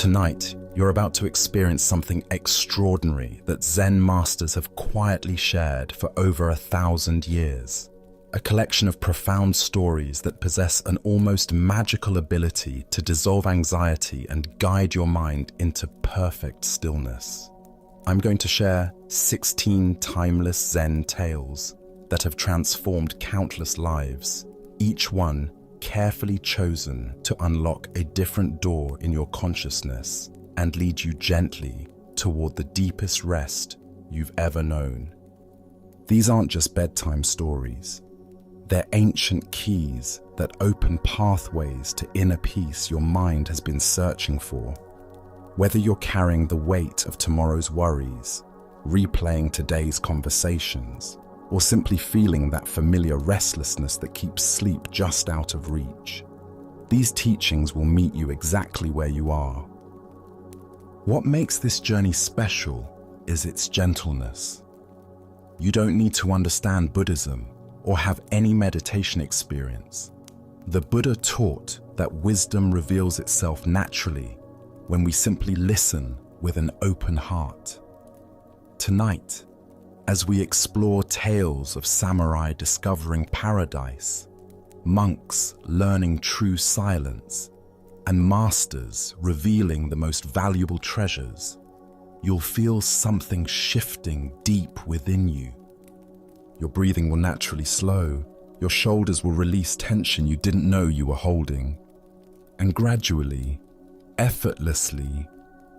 Tonight, you're about to experience something extraordinary that Zen masters have quietly shared for over 1,000 years. A collection of profound stories that possess an almost magical ability to dissolve anxiety and guide your mind into perfect stillness. I'm going to share 16 timeless Zen tales that have transformed countless lives, each one carefully chosen to unlock a different door in your consciousness and lead you gently toward the deepest rest you've ever known. These aren't just bedtime stories. They're ancient keys that open pathways to inner peace your mind has been searching for. Whether you're carrying the weight of tomorrow's worries, replaying today's conversations, or simply feeling that familiar restlessness that keeps sleep just out of reach, these teachings will meet you exactly where you are. What makes this journey special is its gentleness. You don't need to understand Buddhism or have any meditation experience. The Buddha taught that wisdom reveals itself naturally when we simply listen with an open heart. Tonight, as we explore tales of samurai discovering paradise, monks learning true silence, and masters revealing the most valuable treasures, you'll feel something shifting deep within you. Your breathing will naturally slow, your shoulders will release tension you didn't know you were holding, and gradually, effortlessly,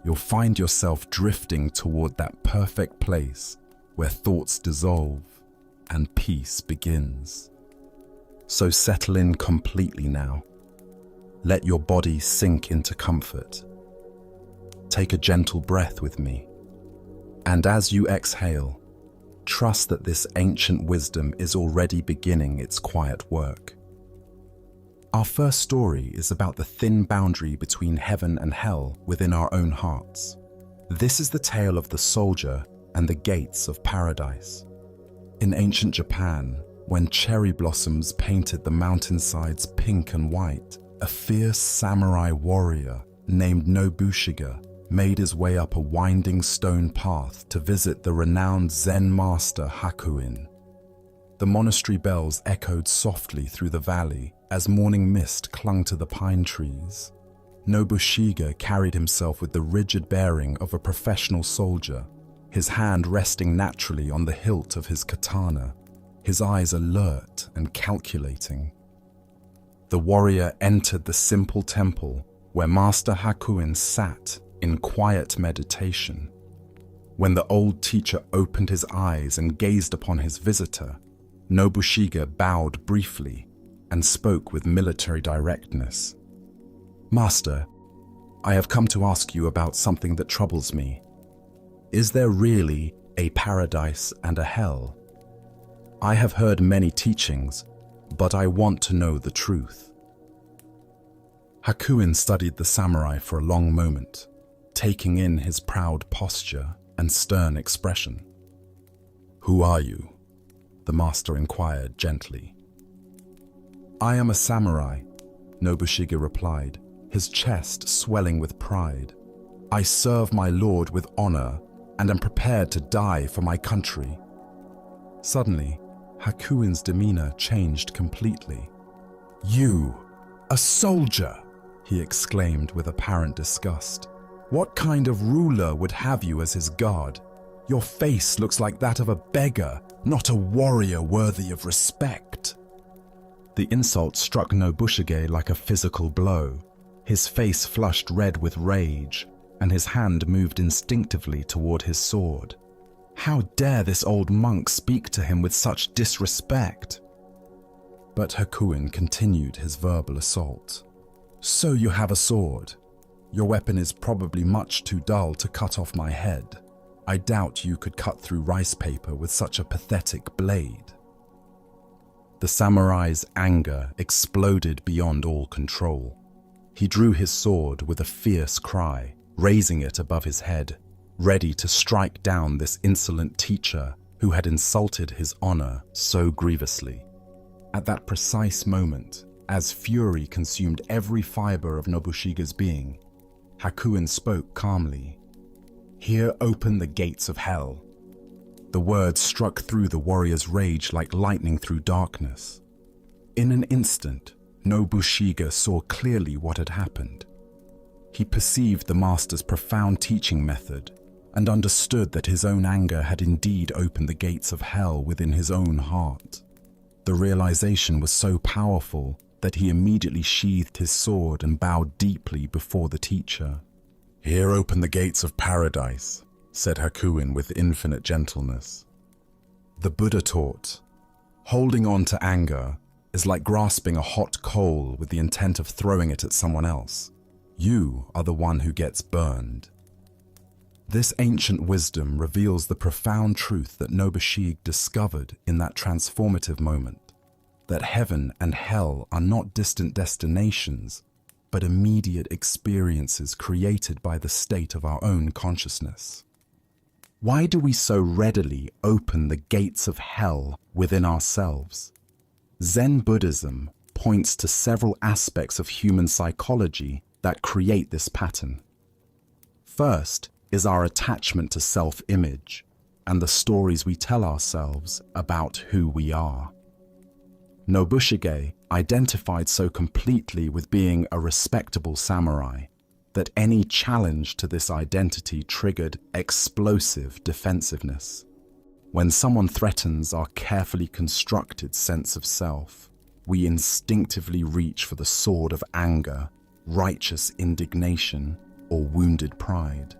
you'll find yourself drifting toward that perfect place where thoughts dissolve and peace begins. So settle in completely now. Let your body sink into comfort. Take a gentle breath with me. And as you exhale, trust that this ancient wisdom is already beginning its quiet work. Our first story is about the thin boundary between heaven and hell within our own hearts. This is the tale of the soldier and the gates of paradise. In ancient Japan, when cherry blossoms painted the mountainsides pink and white, a fierce samurai warrior named Nobushiga made his way up a winding stone path to visit the renowned Zen master Hakuin. The monastery bells echoed softly through the valley as morning mist clung to the pine trees. Nobushiga carried himself with the rigid bearing of a professional soldier, his hand resting naturally on the hilt of his katana, his eyes alert and calculating. The warrior entered the simple temple where Master Hakuin sat in quiet meditation. When the old teacher opened his eyes and gazed upon his visitor, Nobushiga bowed briefly and spoke with military directness. "Master, I have come to ask you about something that troubles me. Is there really a paradise and a hell? I have heard many teachings, but I want to know the truth." Hakuin studied the samurai for a long moment, taking in his proud posture and stern expression. "Who are you?" the master inquired gently. "I am a samurai," Nobushiga replied, his chest swelling with pride. "I serve my lord with honor and am prepared to die for my country." Suddenly, Hakuin's demeanor changed completely. "You, a soldier!" he exclaimed with apparent disgust. "What kind of ruler would have you as his guard? Your face looks like that of a beggar, not a warrior worthy of respect." The insult struck Nobushige like a physical blow. His face flushed red with rage, and his hand moved instinctively toward his sword. How dare this old monk speak to him with such disrespect? But Hakuin continued his verbal assault. "So you have a sword. Your weapon is probably much too dull to cut off my head. I doubt you could cut through rice paper with such a pathetic blade." The samurai's anger exploded beyond all control. He drew his sword with a fierce cry, raising it above his head, ready to strike down this insolent teacher who had insulted his honor so grievously. At that precise moment, as fury consumed every fiber of Nobushiga's being, Hakuin spoke calmly. "Here open the gates of hell." The words struck through the warrior's rage like lightning through darkness. In an instant, Nobushiga saw clearly what had happened. He perceived the master's profound teaching method and understood that his own anger had indeed opened the gates of hell within his own heart. The realization was so powerful that he immediately sheathed his sword and bowed deeply before the teacher. "Here open the gates of paradise," said Hakuin with infinite gentleness. The Buddha taught, "Holding on to anger is like grasping a hot coal with the intent of throwing it at someone else. You are the one who gets burned." This ancient wisdom reveals the profound truth that Nobushige discovered in that transformative moment, that heaven and hell are not distant destinations, but immediate experiences created by the state of our own consciousness. Why do we so readily open the gates of hell within ourselves? Zen Buddhism points to several aspects of human psychology that create this pattern. First is our attachment to self-image and the stories we tell ourselves about who we are. Nobushige identified so completely with being a respectable samurai that any challenge to this identity triggered explosive defensiveness. When someone threatens our carefully constructed sense of self, we instinctively reach for the sword of anger, righteous indignation, or wounded pride.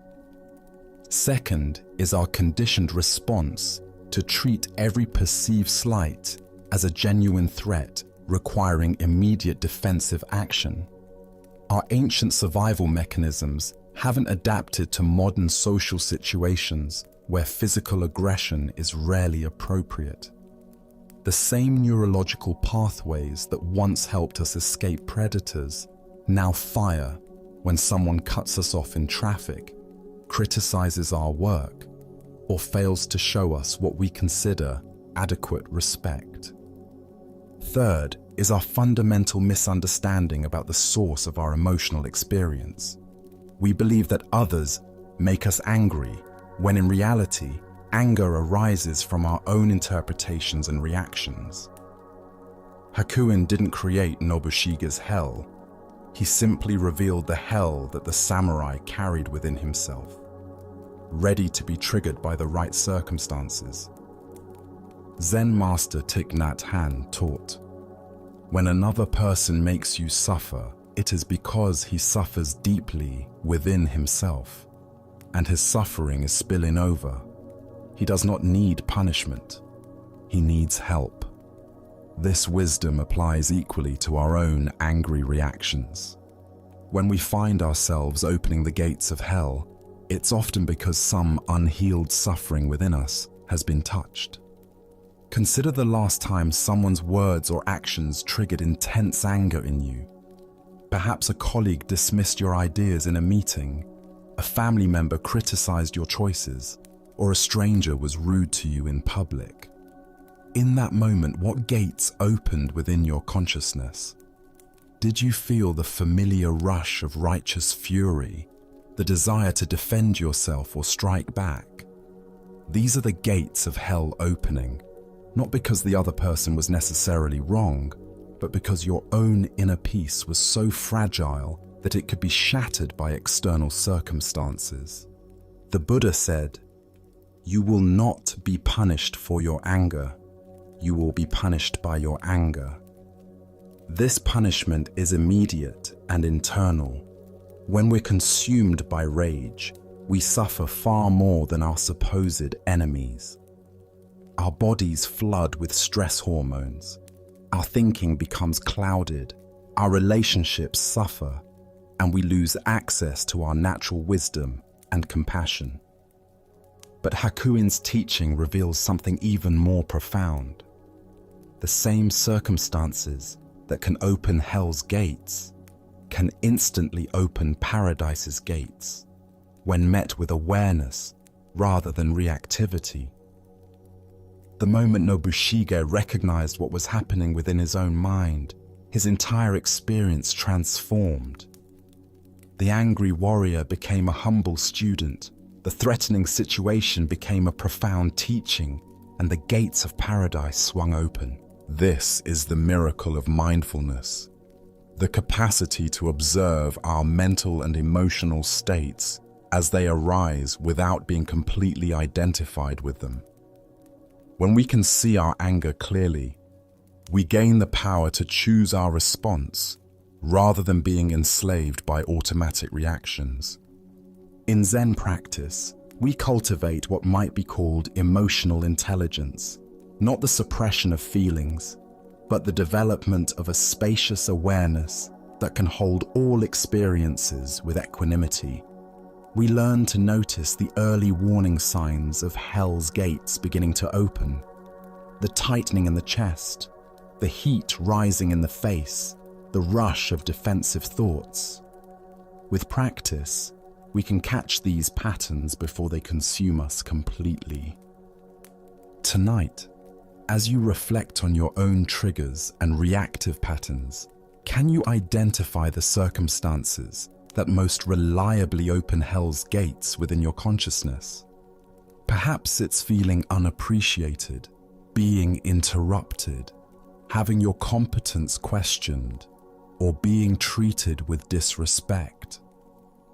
Second is our conditioned response to treat every perceived slight as a genuine threat requiring immediate defensive action. Our ancient survival mechanisms haven't adapted to modern social situations where physical aggression is rarely appropriate. The same neurological pathways that once helped us escape predators now fire when someone cuts us off in traffic, criticizes our work, or fails to show us what we consider adequate respect. Third is our fundamental misunderstanding about the source of our emotional experience. We believe that others make us angry, when in reality, anger arises from our own interpretations and reactions. Hakuin didn't create Nobushige's hell. He simply revealed the hell that the samurai carried within himself, ready to be triggered by the right circumstances. Zen master Thich Nhat Hanh taught, "When another person makes you suffer, it is because he suffers deeply within himself, and his suffering is spilling over. He does not need punishment. He needs help." This wisdom applies equally to our own angry reactions. When we find ourselves opening the gates of hell, it's often because some unhealed suffering within us has been touched. Consider the last time someone's words or actions triggered intense anger in you. Perhaps a colleague dismissed your ideas in a meeting, a family member criticized your choices, or a stranger was rude to you in public. In that moment, what gates opened within your consciousness? Did you feel the familiar rush of righteous fury, the desire to defend yourself or strike back? These are the gates of hell opening, not because the other person was necessarily wrong, but because your own inner peace was so fragile that it could be shattered by external circumstances. The Buddha said, "You will not be punished for your anger. You will be punished by your anger." This punishment is immediate and internal. When we're consumed by rage, we suffer far more than our supposed enemies. Our bodies flood with stress hormones. Our thinking becomes clouded. Our relationships suffer, and we lose access to our natural wisdom and compassion. But Hakuin's teaching reveals something even more profound. The same circumstances that can open hell's gates can instantly open paradise's gates when met with awareness rather than reactivity. The moment Nobushige recognized what was happening within his own mind, his entire experience transformed. The angry warrior became a humble student. The threatening situation became a profound teaching, and the gates of paradise swung open. This is the miracle of mindfulness, the capacity to observe our mental and emotional states as they arise without being completely identified with them. When we can see our anger clearly, we gain the power to choose our response rather than being enslaved by automatic reactions. In Zen practice, we cultivate what might be called emotional intelligence, not the suppression of feelings, but the development of a spacious awareness that can hold all experiences with equanimity. We learn to notice the early warning signs of hell's gates beginning to open, the tightening in the chest, the heat rising in the face, the rush of defensive thoughts. With practice, we can catch these patterns before they consume us completely. Tonight, as you reflect on your own triggers and reactive patterns, can you identify the circumstances that most reliably open hell's gates within your consciousness? Perhaps it's feeling unappreciated, being interrupted, having your competence questioned, or being treated with disrespect.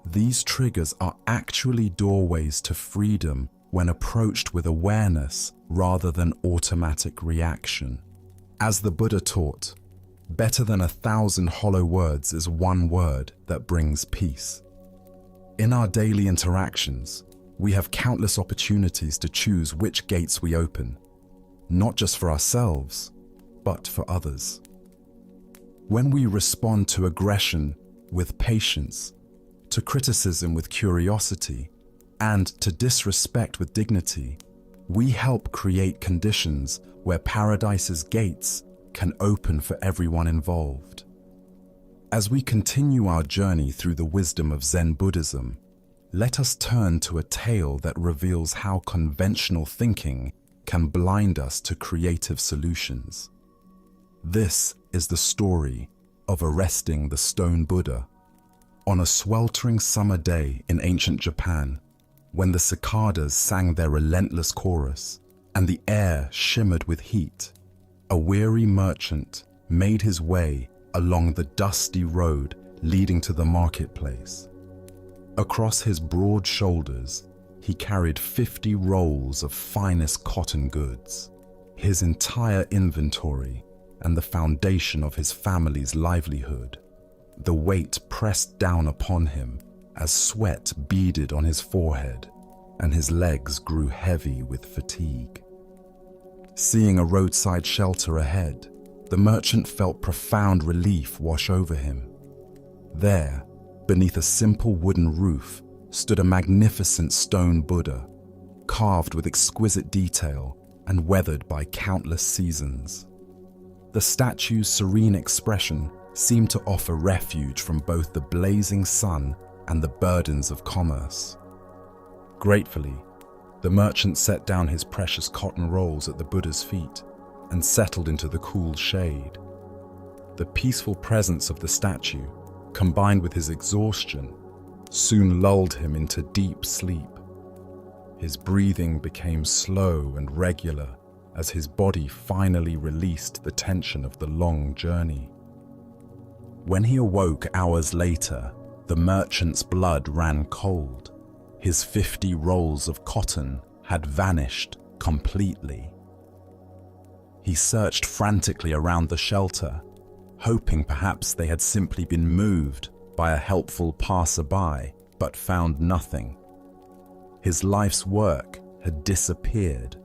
These triggers are actually doorways to freedom when approached with awareness rather than automatic reaction. As the Buddha taught, better than 1,000 hollow words is one word that brings peace. In our daily interactions, we have countless opportunities to choose which gates we open, not just for ourselves, but for others. When we respond to aggression with patience, to criticism with curiosity, and to disrespect with dignity, we help create conditions where paradise's gates can open for everyone involved. As we continue our journey through the wisdom of Zen Buddhism, let us turn to a tale that reveals how conventional thinking can blind us to creative solutions. This is the story of arresting the stone Buddha. On a sweltering summer day in ancient Japan, when the cicadas sang their relentless chorus and the air shimmered with heat, a weary merchant made his way along the dusty road leading to the marketplace. Across his broad shoulders, he carried 50 rolls of finest cotton goods, his entire inventory and the foundation of his family's livelihood. The weight pressed down upon him as sweat beaded on his forehead and his legs grew heavy with fatigue. Seeing a roadside shelter ahead, the merchant felt profound relief wash over him. There, beneath a simple wooden roof, stood a magnificent stone Buddha, carved with exquisite detail and weathered by countless seasons. The statue's serene expression seemed to offer refuge from both the blazing sun and the burdens of commerce. Gratefully, the merchant set down his precious cotton rolls at the Buddha's feet and settled into the cool shade. The peaceful presence of the statue, combined with his exhaustion, soon lulled him into deep sleep. His breathing became slow and regular as his body finally released the tension of the long journey. When he awoke hours later, the merchant's blood ran cold. His 50 rolls of cotton had vanished completely. He searched frantically around the shelter, hoping perhaps they had simply been moved by a helpful passerby, but found nothing. His life's work had disappeared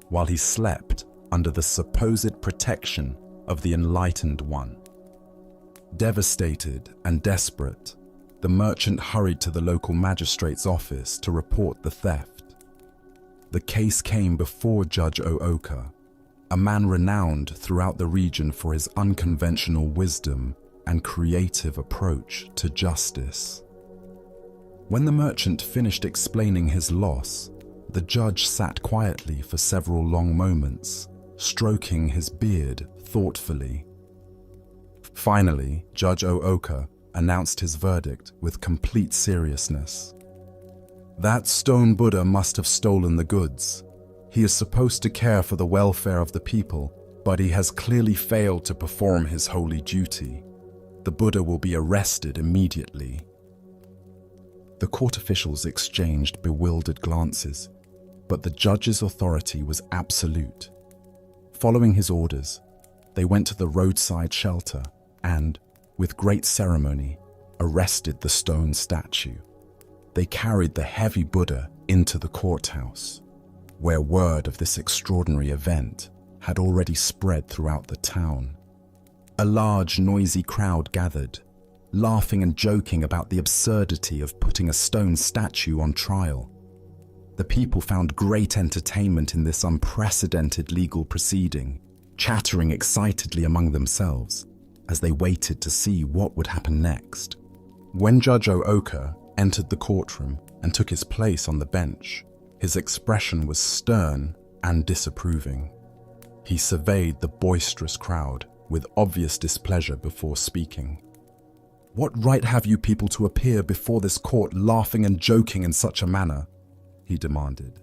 while he slept under the supposed protection of the Enlightened One. Devastated and desperate, the merchant hurried to the local magistrate's office to report the theft. The case came before Judge Ooka, a man renowned throughout the region for his unconventional wisdom and creative approach to justice. When the merchant finished explaining his loss, the judge sat quietly for several long moments, stroking his beard thoughtfully. Finally, Judge Ooka announced his verdict with complete seriousness. That stone Buddha must have stolen the goods. He is supposed to care for the welfare of the people, but he has clearly failed to perform his holy duty. The Buddha will be arrested immediately. The court officials exchanged bewildered glances, but the judge's authority was absolute. Following his orders, they went to the roadside shelter and, with great ceremony, arrested the stone statue. They carried the heavy Buddha into the courthouse, where word of this extraordinary event had already spread throughout the town. A large, noisy crowd gathered, laughing and joking about the absurdity of putting a stone statue on trial. The people found great entertainment in this unprecedented legal proceeding, chattering excitedly among themselves as they waited to see what would happen next. When Judge Ooka entered the courtroom and took his place on the bench, his expression was stern and disapproving. He surveyed the boisterous crowd with obvious displeasure before speaking. "What right have you people to appear before this court laughing and joking in such a manner?" he demanded.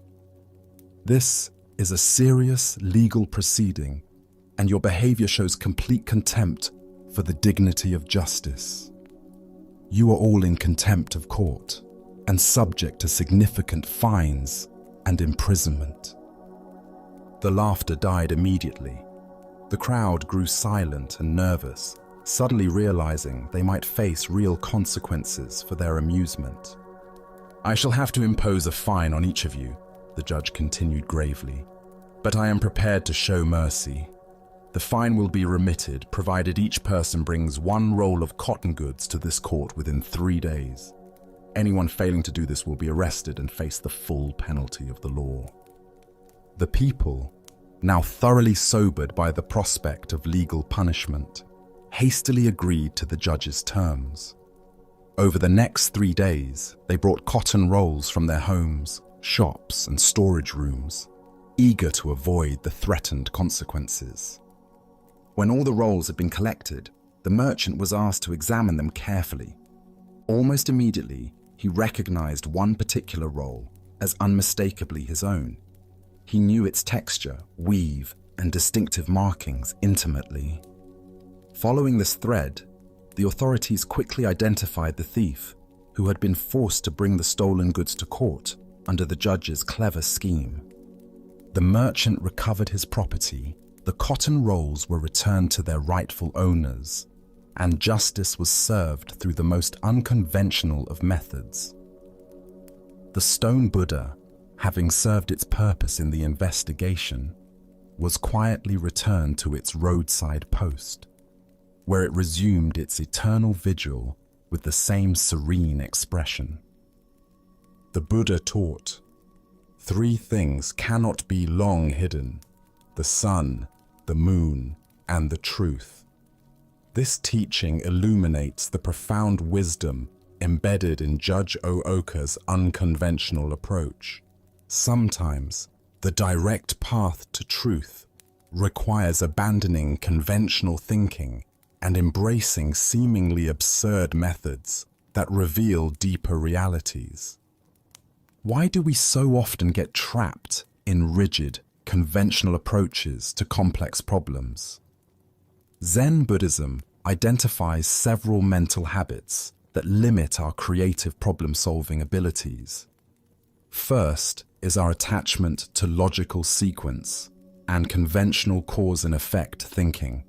"This is a serious legal proceeding, and your behavior shows complete contempt for the dignity of justice. You are all in contempt of court and subject to significant fines and imprisonment." The laughter died immediately. The crowd grew silent and nervous, suddenly realizing they might face real consequences for their amusement. "I shall have to impose a fine on each of you," the judge continued gravely, "but I am prepared to show mercy. The fine will be remitted provided each person brings 1 roll of cotton goods to this court within 3 days. Anyone failing to do this will be arrested and face the full penalty of the law." The people, now thoroughly sobered by the prospect of legal punishment, hastily agreed to the judge's terms. Over the next 3 days, they brought cotton rolls from their homes, shops, and storage rooms, eager to avoid the threatened consequences. When all the rolls had been collected, the merchant was asked to examine them carefully. Almost immediately, he recognized one particular roll as unmistakably his own. He knew its texture, weave, and distinctive markings intimately. Following this thread, the authorities quickly identified the thief, who had been forced to bring the stolen goods to court under the judge's clever scheme. The merchant recovered his property, the cotton rolls were returned to their rightful owners, and justice was served through the most unconventional of methods. The stone Buddha, having served its purpose in the investigation, was quietly returned to its roadside post, where it resumed its eternal vigil with the same serene expression. The Buddha taught, "3 things cannot be long hidden: the sun, the moon, and the truth." This teaching illuminates the profound wisdom embedded in Judge Ooka's unconventional approach. Sometimes, the direct path to truth requires abandoning conventional thinking and embracing seemingly absurd methods that reveal deeper realities. Why do we so often get trapped in rigid, conventional approaches to complex problems? Zen Buddhism identifies several mental habits that limit our creative problem-solving abilities. First is our attachment to logical sequence and conventional cause and effect thinking.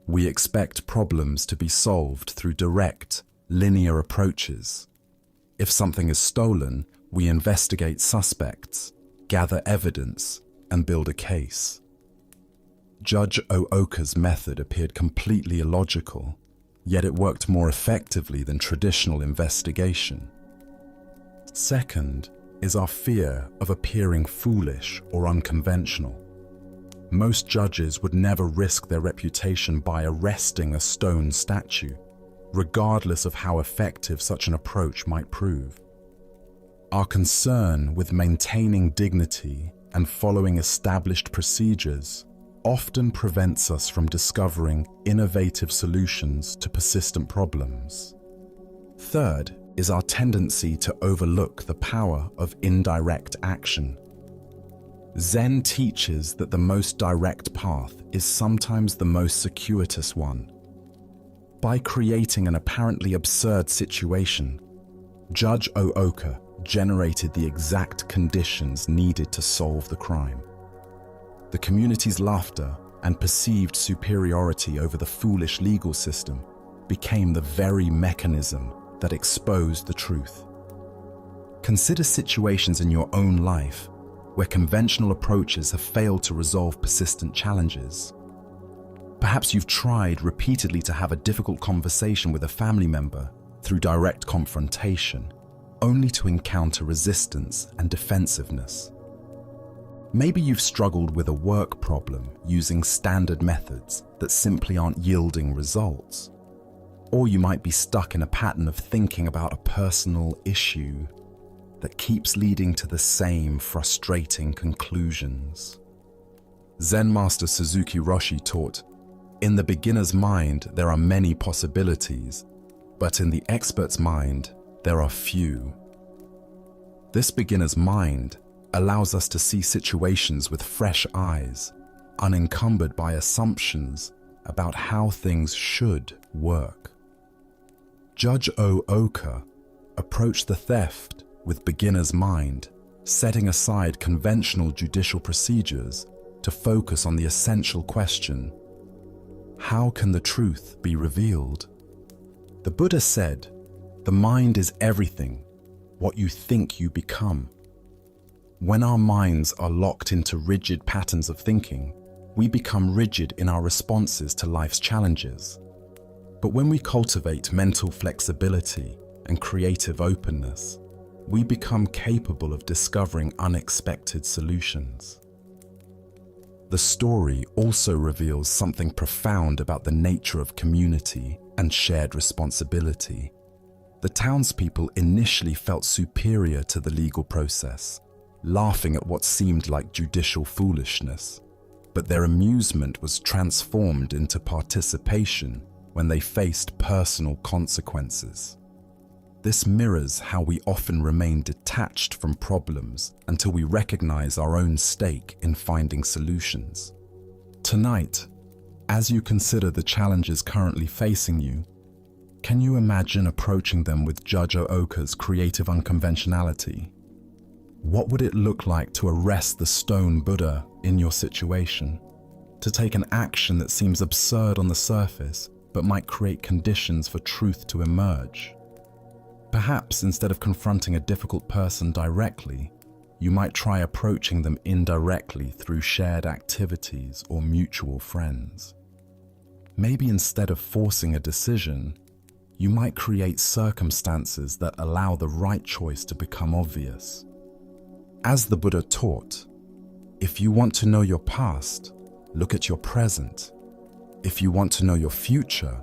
We expect problems to be solved through direct, linear approaches. If something is stolen, we investigate suspects, gather evidence, and build a case. Judge Ooka's method appeared completely illogical, yet it worked more effectively than traditional investigation. Second is our fear of appearing foolish or unconventional. Most judges would never risk their reputation by arresting a stone statue, regardless of how effective such an approach might prove. Our concern with maintaining dignity and following established procedures often prevents us from discovering innovative solutions to persistent problems. Third is our tendency to overlook the power of indirect action. Zen teaches that the most direct path is sometimes the most circuitous one. By creating an apparently absurd situation, Judge Ooka generated the exact conditions needed to solve the crime. The community's laughter and perceived superiority over the foolish legal system became the very mechanism that exposed the truth. Consider situations in your own life where conventional approaches have failed to resolve persistent challenges. Perhaps you've tried repeatedly to have a difficult conversation with a family member through direct confrontation, only to encounter resistance and defensiveness. Maybe you've struggled with a work problem using standard methods that simply aren't yielding results. Or you might be stuck in a pattern of thinking about a personal issue that keeps leading to the same frustrating conclusions. Zen master Suzuki Roshi taught, "In the beginner's mind, there are many possibilities, but in the expert's mind, there are few." This beginner's mind allows us to see situations with fresh eyes, unencumbered by assumptions about how things should work. Judge Ooka approached the theft with beginner's mind, setting aside conventional judicial procedures to focus on the essential question: how can the truth be revealed? The Buddha said, "The mind is everything, what you think you become." When our minds are locked into rigid patterns of thinking, we become rigid in our responses to life's challenges. But when we cultivate mental flexibility and creative openness, we become capable of discovering unexpected solutions. The story also reveals something profound about the nature of community and shared responsibility. The townspeople initially felt superior to the legal process, laughing at what seemed like judicial foolishness, but their amusement was transformed into participation when they faced personal consequences. This mirrors how we often remain detached from problems until we recognize our own stake in finding solutions. Tonight, as you consider the challenges currently facing you, can you imagine approaching them with Judge Ooka's creative unconventionality? What would it look like to arrest the stone Buddha in your situation? To take an action that seems absurd on the surface, but might create conditions for truth to emerge? Perhaps instead of confronting a difficult person directly, you might try approaching them indirectly through shared activities or mutual friends. Maybe instead of forcing a decision, you might create circumstances that allow the right choice to become obvious. As the Buddha taught, if you want to know your past, look at your present. If you want to know your future,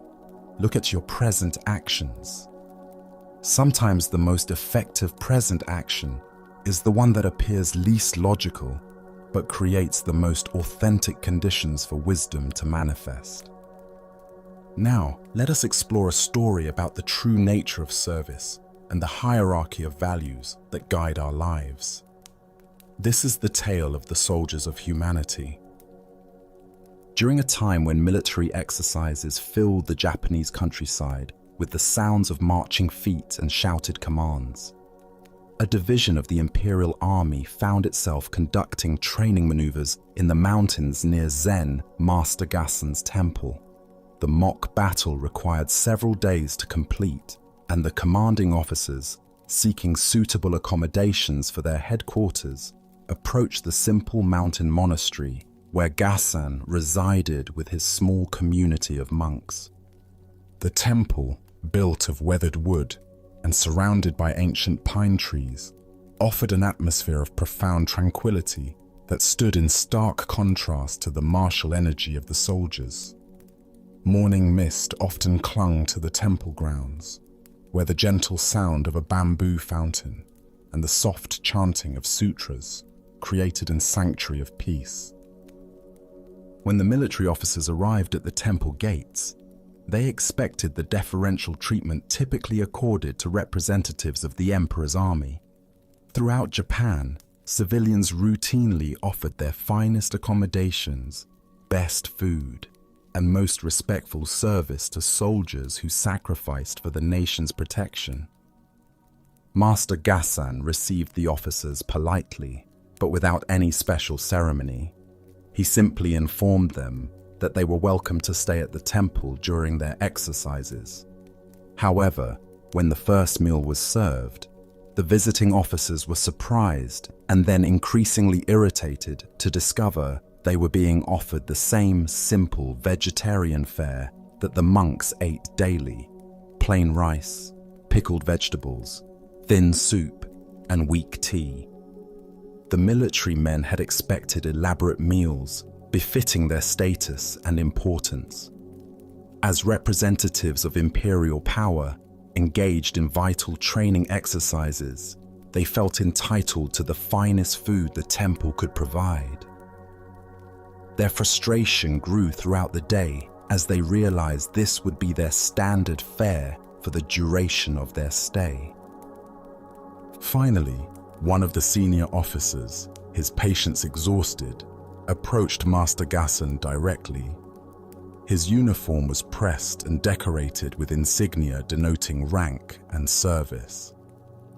look at your present actions. Sometimes the most effective present action is the one that appears least logical, but creates the most authentic conditions for wisdom to manifest. Now, let us explore a story about the true nature of service and the hierarchy of values that guide our lives. This is the tale of the soldiers of humanity. During a time when military exercises filled the Japanese countryside with the sounds of marching feet and shouted commands, a division of the Imperial Army found itself conducting training maneuvers in the mountains near Zen Master Gassen's temple. The mock battle required several days to complete, and the commanding officers, seeking suitable accommodations for their headquarters, approached the simple mountain monastery where Gassen resided with his small community of monks. The temple, built of weathered wood and surrounded by ancient pine trees, offered an atmosphere of profound tranquility that stood in stark contrast to the martial energy of the soldiers. Morning mist often clung to the temple grounds, where the gentle sound of a bamboo fountain and the soft chanting of sutras created a sanctuary of peace. When the military officers arrived at the temple gates, they expected the deferential treatment typically accorded to representatives of the emperor's army. Throughout Japan, civilians routinely offered their finest accommodations, best food, and most respectful service to soldiers who sacrificed for the nation's protection. Master Gassan received the officers politely, but without any special ceremony. He simply informed them that they were welcome to stay at the temple during their exercises. However, when the first meal was served, the visiting officers were surprised and then increasingly irritated to discover they were being offered the same simple vegetarian fare that the monks ate daily: plain rice, pickled vegetables, thin soup, and weak tea. The military men had expected elaborate meals befitting their status and importance. As representatives of imperial power engaged in vital training exercises, they felt entitled to the finest food the temple could provide. Their frustration grew throughout the day as they realized this would be their standard fare for the duration of their stay. Finally, one of the senior officers, his patience exhausted, approached Master Gassan directly. His uniform was pressed and decorated with insignia denoting rank and service.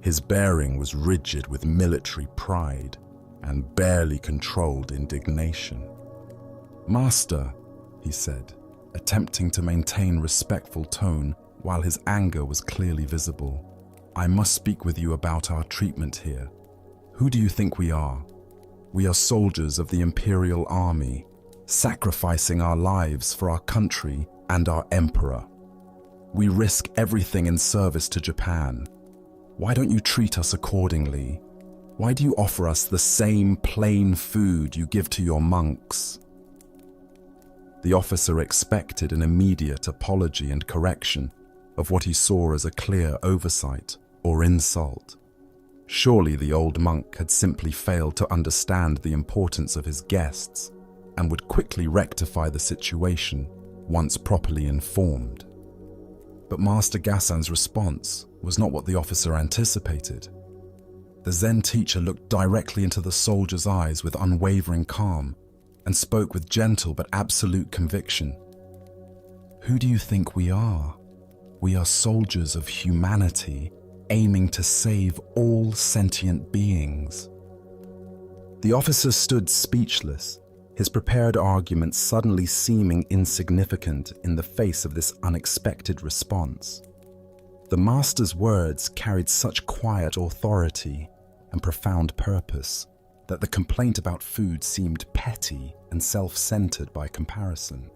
His bearing was rigid with military pride and barely controlled indignation. "Master," he said, attempting to maintain respectful tone while his anger was clearly visible, "I must speak with you about our treatment here. Who do you think we are? We are soldiers of the imperial army, sacrificing our lives for our country and our emperor. We risk everything in service to Japan. Why don't you treat us accordingly? Why do you offer us the same plain food you give to your monks?" The officer expected an immediate apology and correction of what he saw as a clear oversight or insult. Surely the old monk had simply failed to understand the importance of his guests and would quickly rectify the situation once properly informed. But Master Gassan's response was not what the officer anticipated. The Zen teacher looked directly into the soldier's eyes with unwavering calm and spoke with gentle but absolute conviction. "Who do you think we are? We are soldiers of humanity, aiming to save all sentient beings." The officer stood speechless, his prepared arguments suddenly seeming insignificant in the face of this unexpected response. The master's words carried such quiet authority and profound purpose that the complaint about food seemed petty and self-centered by comparison.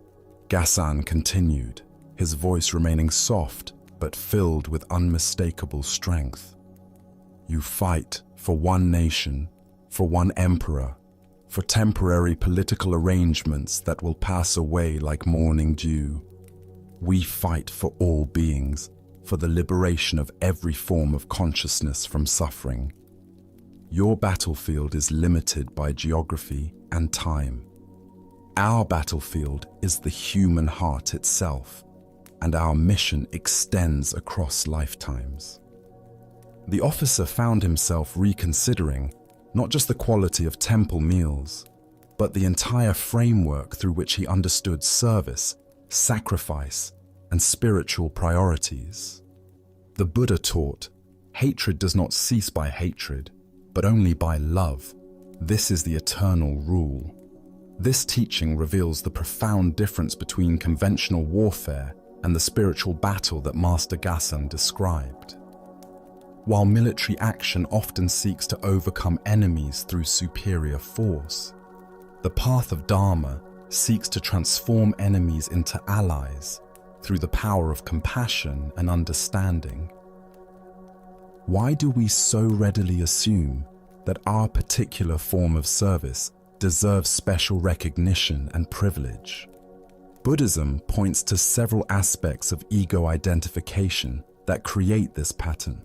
Gassan continued, his voice remaining soft but filled with unmistakable strength. "You fight for one nation, for one emperor, for temporary political arrangements that will pass away like morning dew. We fight for all beings, for the liberation of every form of consciousness from suffering. Your battlefield is limited by geography and time. Our battlefield is the human heart itself, and our mission extends across lifetimes." The officer found himself reconsidering not just the quality of temple meals, but the entire framework through which he understood service, sacrifice, and spiritual priorities. The Buddha taught, hatred does not cease by hatred, but only by love. This is the eternal rule. This teaching reveals the profound difference between conventional warfare and the spiritual battle that Master Gassan described. While military action often seeks to overcome enemies through superior force, the path of Dharma seeks to transform enemies into allies through the power of compassion and understanding. Why do we so readily assume that our particular form of service deserves special recognition and privilege? Buddhism points to several aspects of ego identification that create this pattern.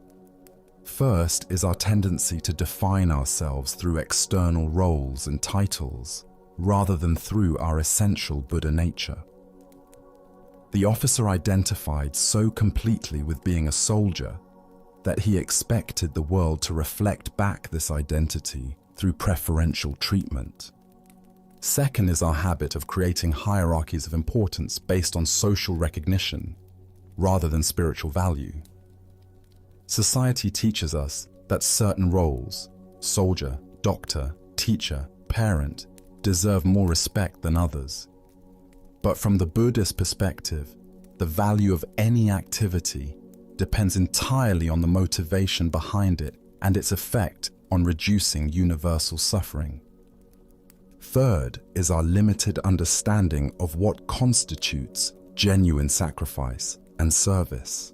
First is our tendency to define ourselves through external roles and titles. rather than through our essential Buddha nature. The officer identified so completely with being a soldier that he expected the world to reflect back this identity through preferential treatment. Second is our habit of creating hierarchies of importance based on social recognition rather than spiritual value. Society teaches us that certain roles, soldier, doctor, teacher, parent, deserve more respect than others. But from the Buddhist perspective, the value of any activity depends entirely on the motivation behind it and its effect on reducing universal suffering. Third is our limited understanding of what constitutes genuine sacrifice and service.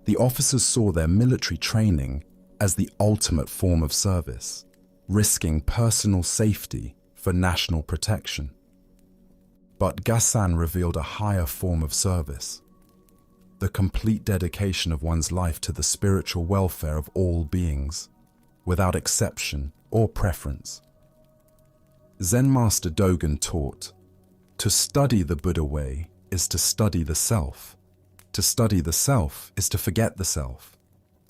The officers saw their military training as the ultimate form of service, risking personal safety for national protection. But Gassan revealed a higher form of service, the complete dedication of one's life to the spiritual welfare of all beings, without exception or preference. Zen master Dogen taught, to study the Buddha way is to study the self. To study the self is to forget the self.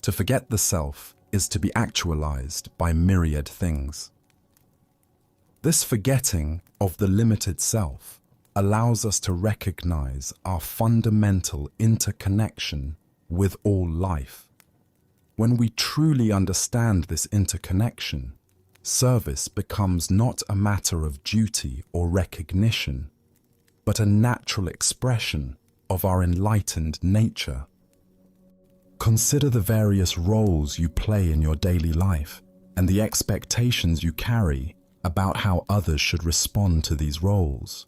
To forget the self is to be actualized by myriad things. This forgetting of the limited self allows us to recognize our fundamental interconnection with all life. When we truly understand this interconnection, service becomes not a matter of duty or recognition, but a natural expression of our enlightened nature. Consider the various roles you play in your daily life and the expectations you carry about how others should respond to these roles.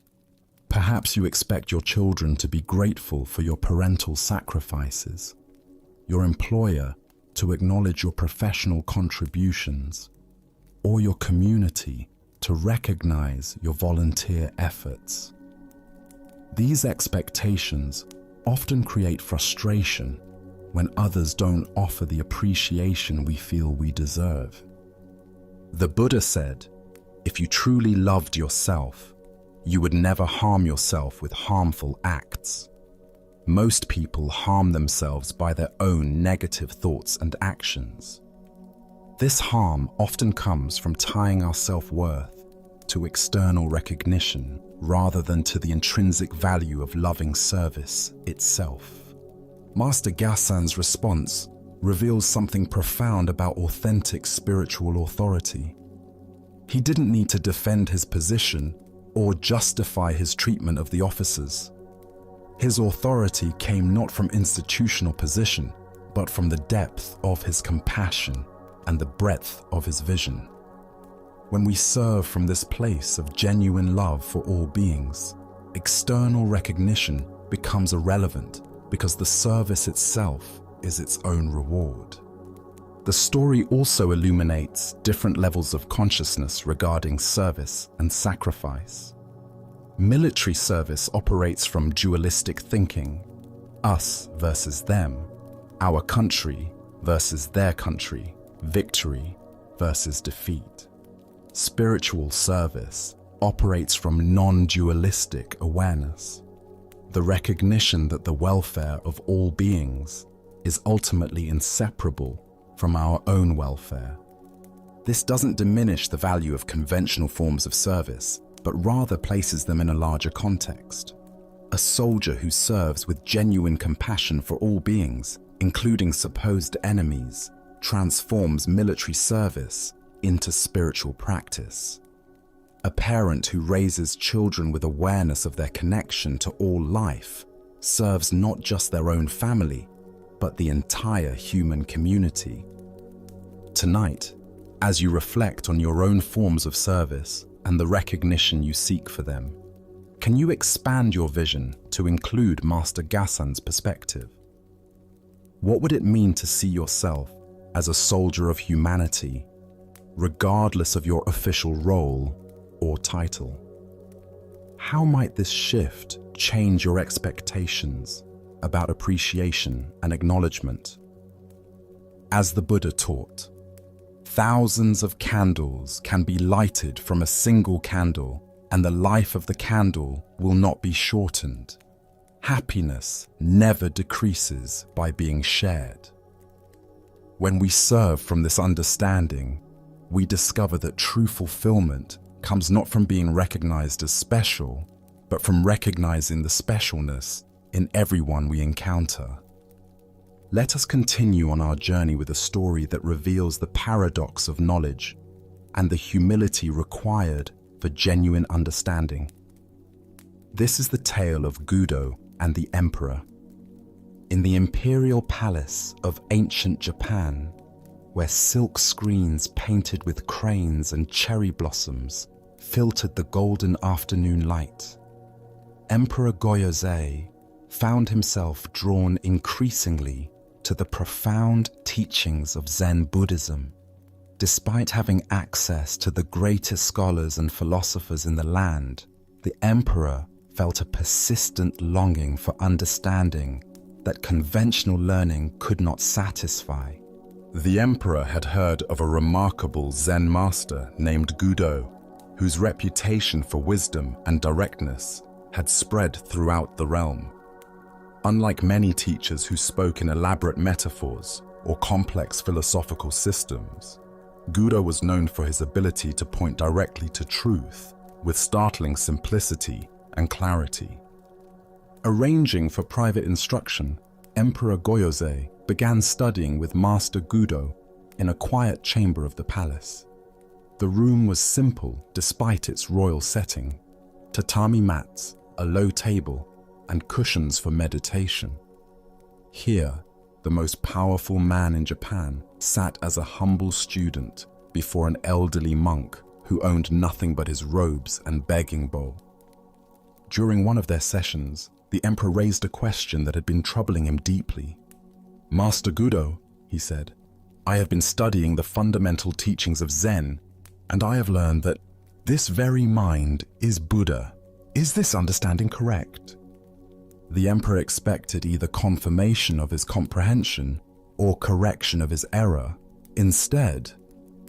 Perhaps you expect your children to be grateful for your parental sacrifices, your employer to acknowledge your professional contributions, or your community to recognize your volunteer efforts. These expectations often create frustration when others don't offer the appreciation we feel we deserve. The Buddha said, if you truly loved yourself, you would never harm yourself with harmful acts. Most people harm themselves by their own negative thoughts and actions. This harm often comes from tying our self-worth to external recognition rather than to the intrinsic value of loving service itself. Master Gassan's response reveals something profound about authentic spiritual authority. He didn't need to defend his position or justify his treatment of the officers. His authority came not from institutional position, but from the depth of his compassion and the breadth of his vision. When we serve from this place of genuine love for all beings, external recognition becomes irrelevant because the service itself is its own reward. The story also illuminates different levels of consciousness regarding service and sacrifice. Military service operates from dualistic thinking, us versus them, our country versus their country, victory versus defeat. Spiritual service operates from non-dualistic awareness, the recognition that the welfare of all beings is ultimately inseparable from our own welfare. This doesn't diminish the value of conventional forms of service, but rather places them in a larger context. A soldier who serves with genuine compassion for all beings, including supposed enemies, transforms military service into spiritual practice. A parent who raises children with awareness of their connection to all life serves not just their own family, but the entire human community. Tonight, as you reflect on your own forms of service and the recognition you seek for them, can you expand your vision to include Master Gassan's perspective? What would it mean to see yourself as a soldier of humanity, regardless of your official role or title? How might this shift change your expectations about appreciation and acknowledgement? As the Buddha taught, Thousands of candles can be lighted from a single candle, and the life of the candle will not be shortened. Happiness never decreases by being shared. When we serve from this understanding, we discover that true fulfillment comes not from being recognized as special, but from recognizing the specialness in everyone we encounter. Let us continue on our journey with a story that reveals the paradox of knowledge and the humility required for genuine understanding. This is the tale of Gudo and the Emperor. In the imperial palace of ancient Japan, where silk screens painted with cranes and cherry blossoms filtered the golden afternoon light, Emperor Goyose found himself drawn increasingly to the profound teachings of Zen Buddhism. Despite having access to the greatest scholars and philosophers in the land, the emperor felt a persistent longing for understanding that conventional learning could not satisfy. The emperor had heard of a remarkable Zen master named Gudo, whose reputation for wisdom and directness had spread throughout the realm. Unlike many teachers who spoke in elaborate metaphors or complex philosophical systems, Gudo was known for his ability to point directly to truth with startling simplicity and clarity. Arranging for private instruction, Emperor Goyose began studying with Master Gudo in a quiet chamber of the palace. The room was simple despite its royal setting: tatami mats, a low table, and cushions for meditation. Here, the most powerful man in Japan sat as a humble student before an elderly monk who owned nothing but his robes and begging bowl. During one of their sessions, the emperor raised a question that had been troubling him deeply. "Master Gudo," he said, "I have been studying the fundamental teachings of Zen, and I have learned that this very mind is Buddha. Is this understanding correct?" The emperor expected either confirmation of his comprehension or correction of his error. Instead,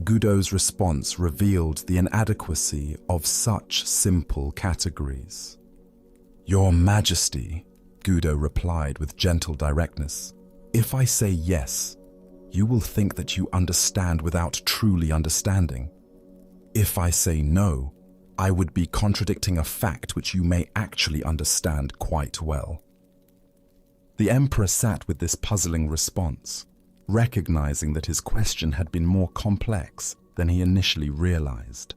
Gudo's response revealed the inadequacy of such simple categories. "Your Majesty," Gudo replied with gentle directness, "if I say yes, you will think that you understand without truly understanding. If I say no, I would be contradicting a fact which you may actually understand quite well." The emperor sat with this puzzling response, recognizing that his question had been more complex than he initially realized.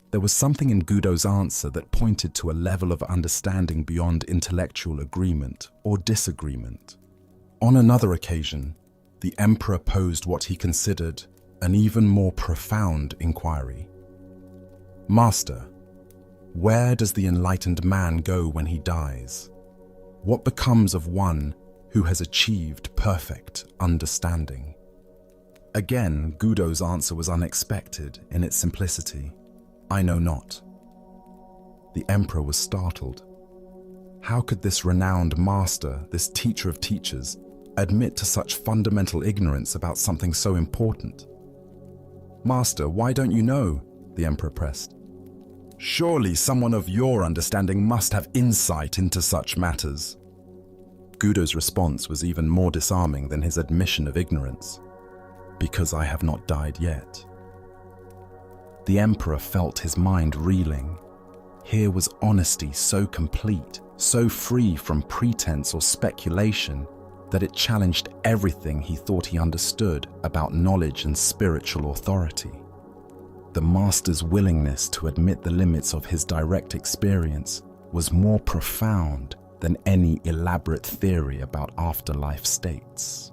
There was something in Gudo's answer that pointed to a level of understanding beyond intellectual agreement or disagreement. On another occasion, the emperor posed what he considered an even more profound inquiry. "Master, where does the enlightened man go when he dies? What becomes of one who has achieved perfect understanding?" Again, Gudo's answer was unexpected in its simplicity. "I know not." The emperor was startled. How could this renowned master, this teacher of teachers, admit to such fundamental ignorance about something so important? "Master, why don't you know?" the emperor pressed. "Surely someone of your understanding must have insight into such matters." Gudo's response was even more disarming than his admission of ignorance. "Because I have not died yet." The emperor felt his mind reeling. Here was honesty so complete, so free from pretense or speculation, that it challenged everything he thought he understood about knowledge and spiritual authority. The master's willingness to admit the limits of his direct experience was more profound than any elaborate theory about afterlife states.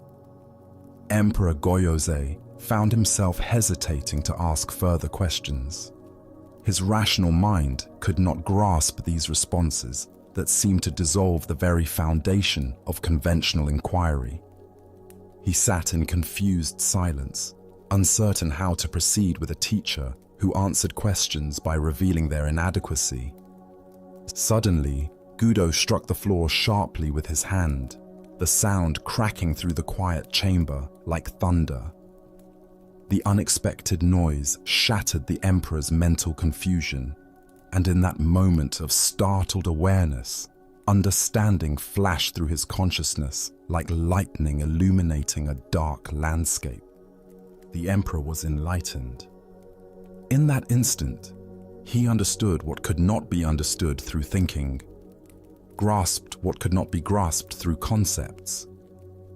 Emperor Goyose found himself hesitating to ask further questions. His rational mind could not grasp these responses that seemed to dissolve the very foundation of conventional inquiry. He sat in confused silence, uncertain how to proceed with a teacher who answered questions by revealing their inadequacy. Suddenly, Gudo struck the floor sharply with his hand, the sound cracking through the quiet chamber like thunder. The unexpected noise shattered the emperor's mental confusion, and in that moment of startled awareness, understanding flashed through his consciousness like lightning illuminating a dark landscape. The emperor was enlightened. In that instant, he understood what could not be understood through thinking, grasped what could not be grasped through concepts,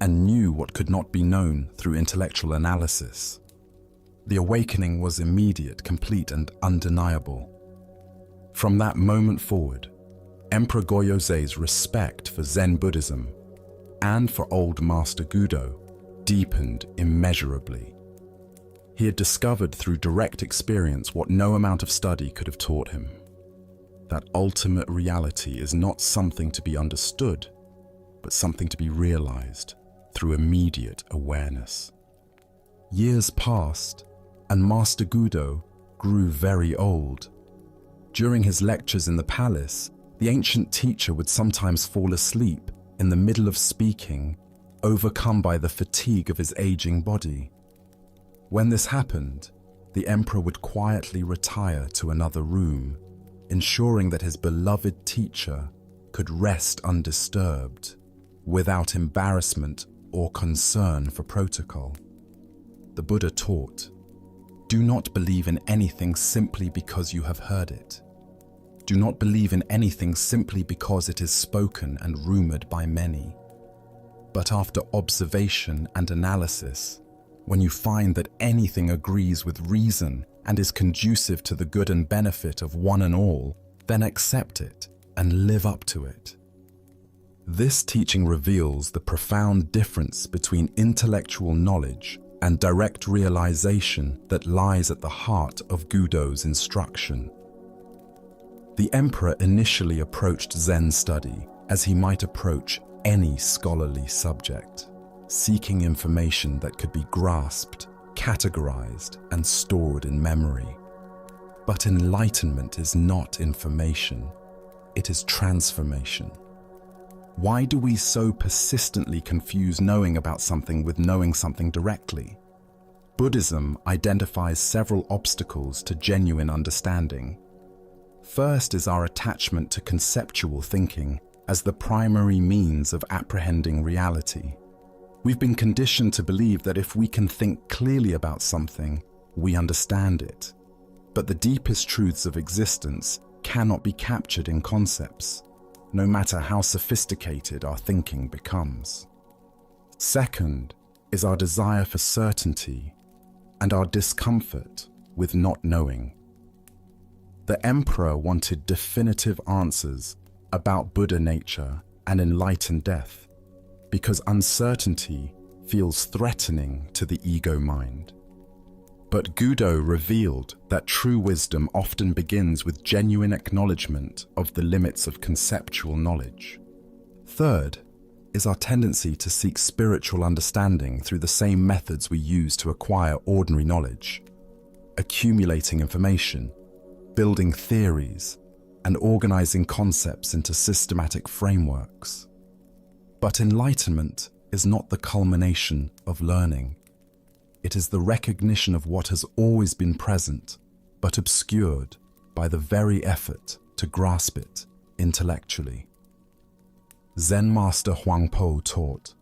and knew what could not be known through intellectual analysis. The awakening was immediate, complete, and undeniable. From that moment forward, Emperor Goyose's respect for Zen Buddhism and for Old Master Gudo deepened immeasurably. He had discovered through direct experience what no amount of study could have taught him: that ultimate reality is not something to be understood, but something to be realized through immediate awareness. Years passed, and Master Gudo grew very old. During his lectures in the palace, the ancient teacher would sometimes fall asleep in the middle of speaking, overcome by the fatigue of his aging body. When this happened, the emperor would quietly retire to another room, ensuring that his beloved teacher could rest undisturbed, without embarrassment or concern for protocol. The Buddha taught, "Do not believe in anything simply because you have heard it. Do not believe in anything simply because it is spoken and rumored by many. But after observation and analysis, when you find that anything agrees with reason and is conducive to the good and benefit of one and all, then accept it and live up to it." This teaching reveals the profound difference between intellectual knowledge and direct realization that lies at the heart of Gudo's instruction. The emperor initially approached Zen study as he might approach any scholarly subject, seeking information that could be grasped, categorized, and stored in memory. But enlightenment is not information, it is transformation. Why do we so persistently confuse knowing about something with knowing something directly? Buddhism identifies several obstacles to genuine understanding. First is our attachment to conceptual thinking as the primary means of apprehending reality. We've been conditioned to believe that if we can think clearly about something, we understand it. But the deepest truths of existence cannot be captured in concepts, no matter how sophisticated our thinking becomes. Second is our desire for certainty and our discomfort with not knowing. The emperor wanted definitive answers about Buddha nature and enlightened death, because uncertainty feels threatening to the ego mind. But Gudo revealed that true wisdom often begins with genuine acknowledgement of the limits of conceptual knowledge. Third is our tendency to seek spiritual understanding through the same methods we use to acquire ordinary knowledge: accumulating information, building theories, and organizing concepts into systematic frameworks. But enlightenment is not the culmination of learning. It is the recognition of what has always been present, but obscured by the very effort to grasp it intellectually. Zen Master Huangpo taught,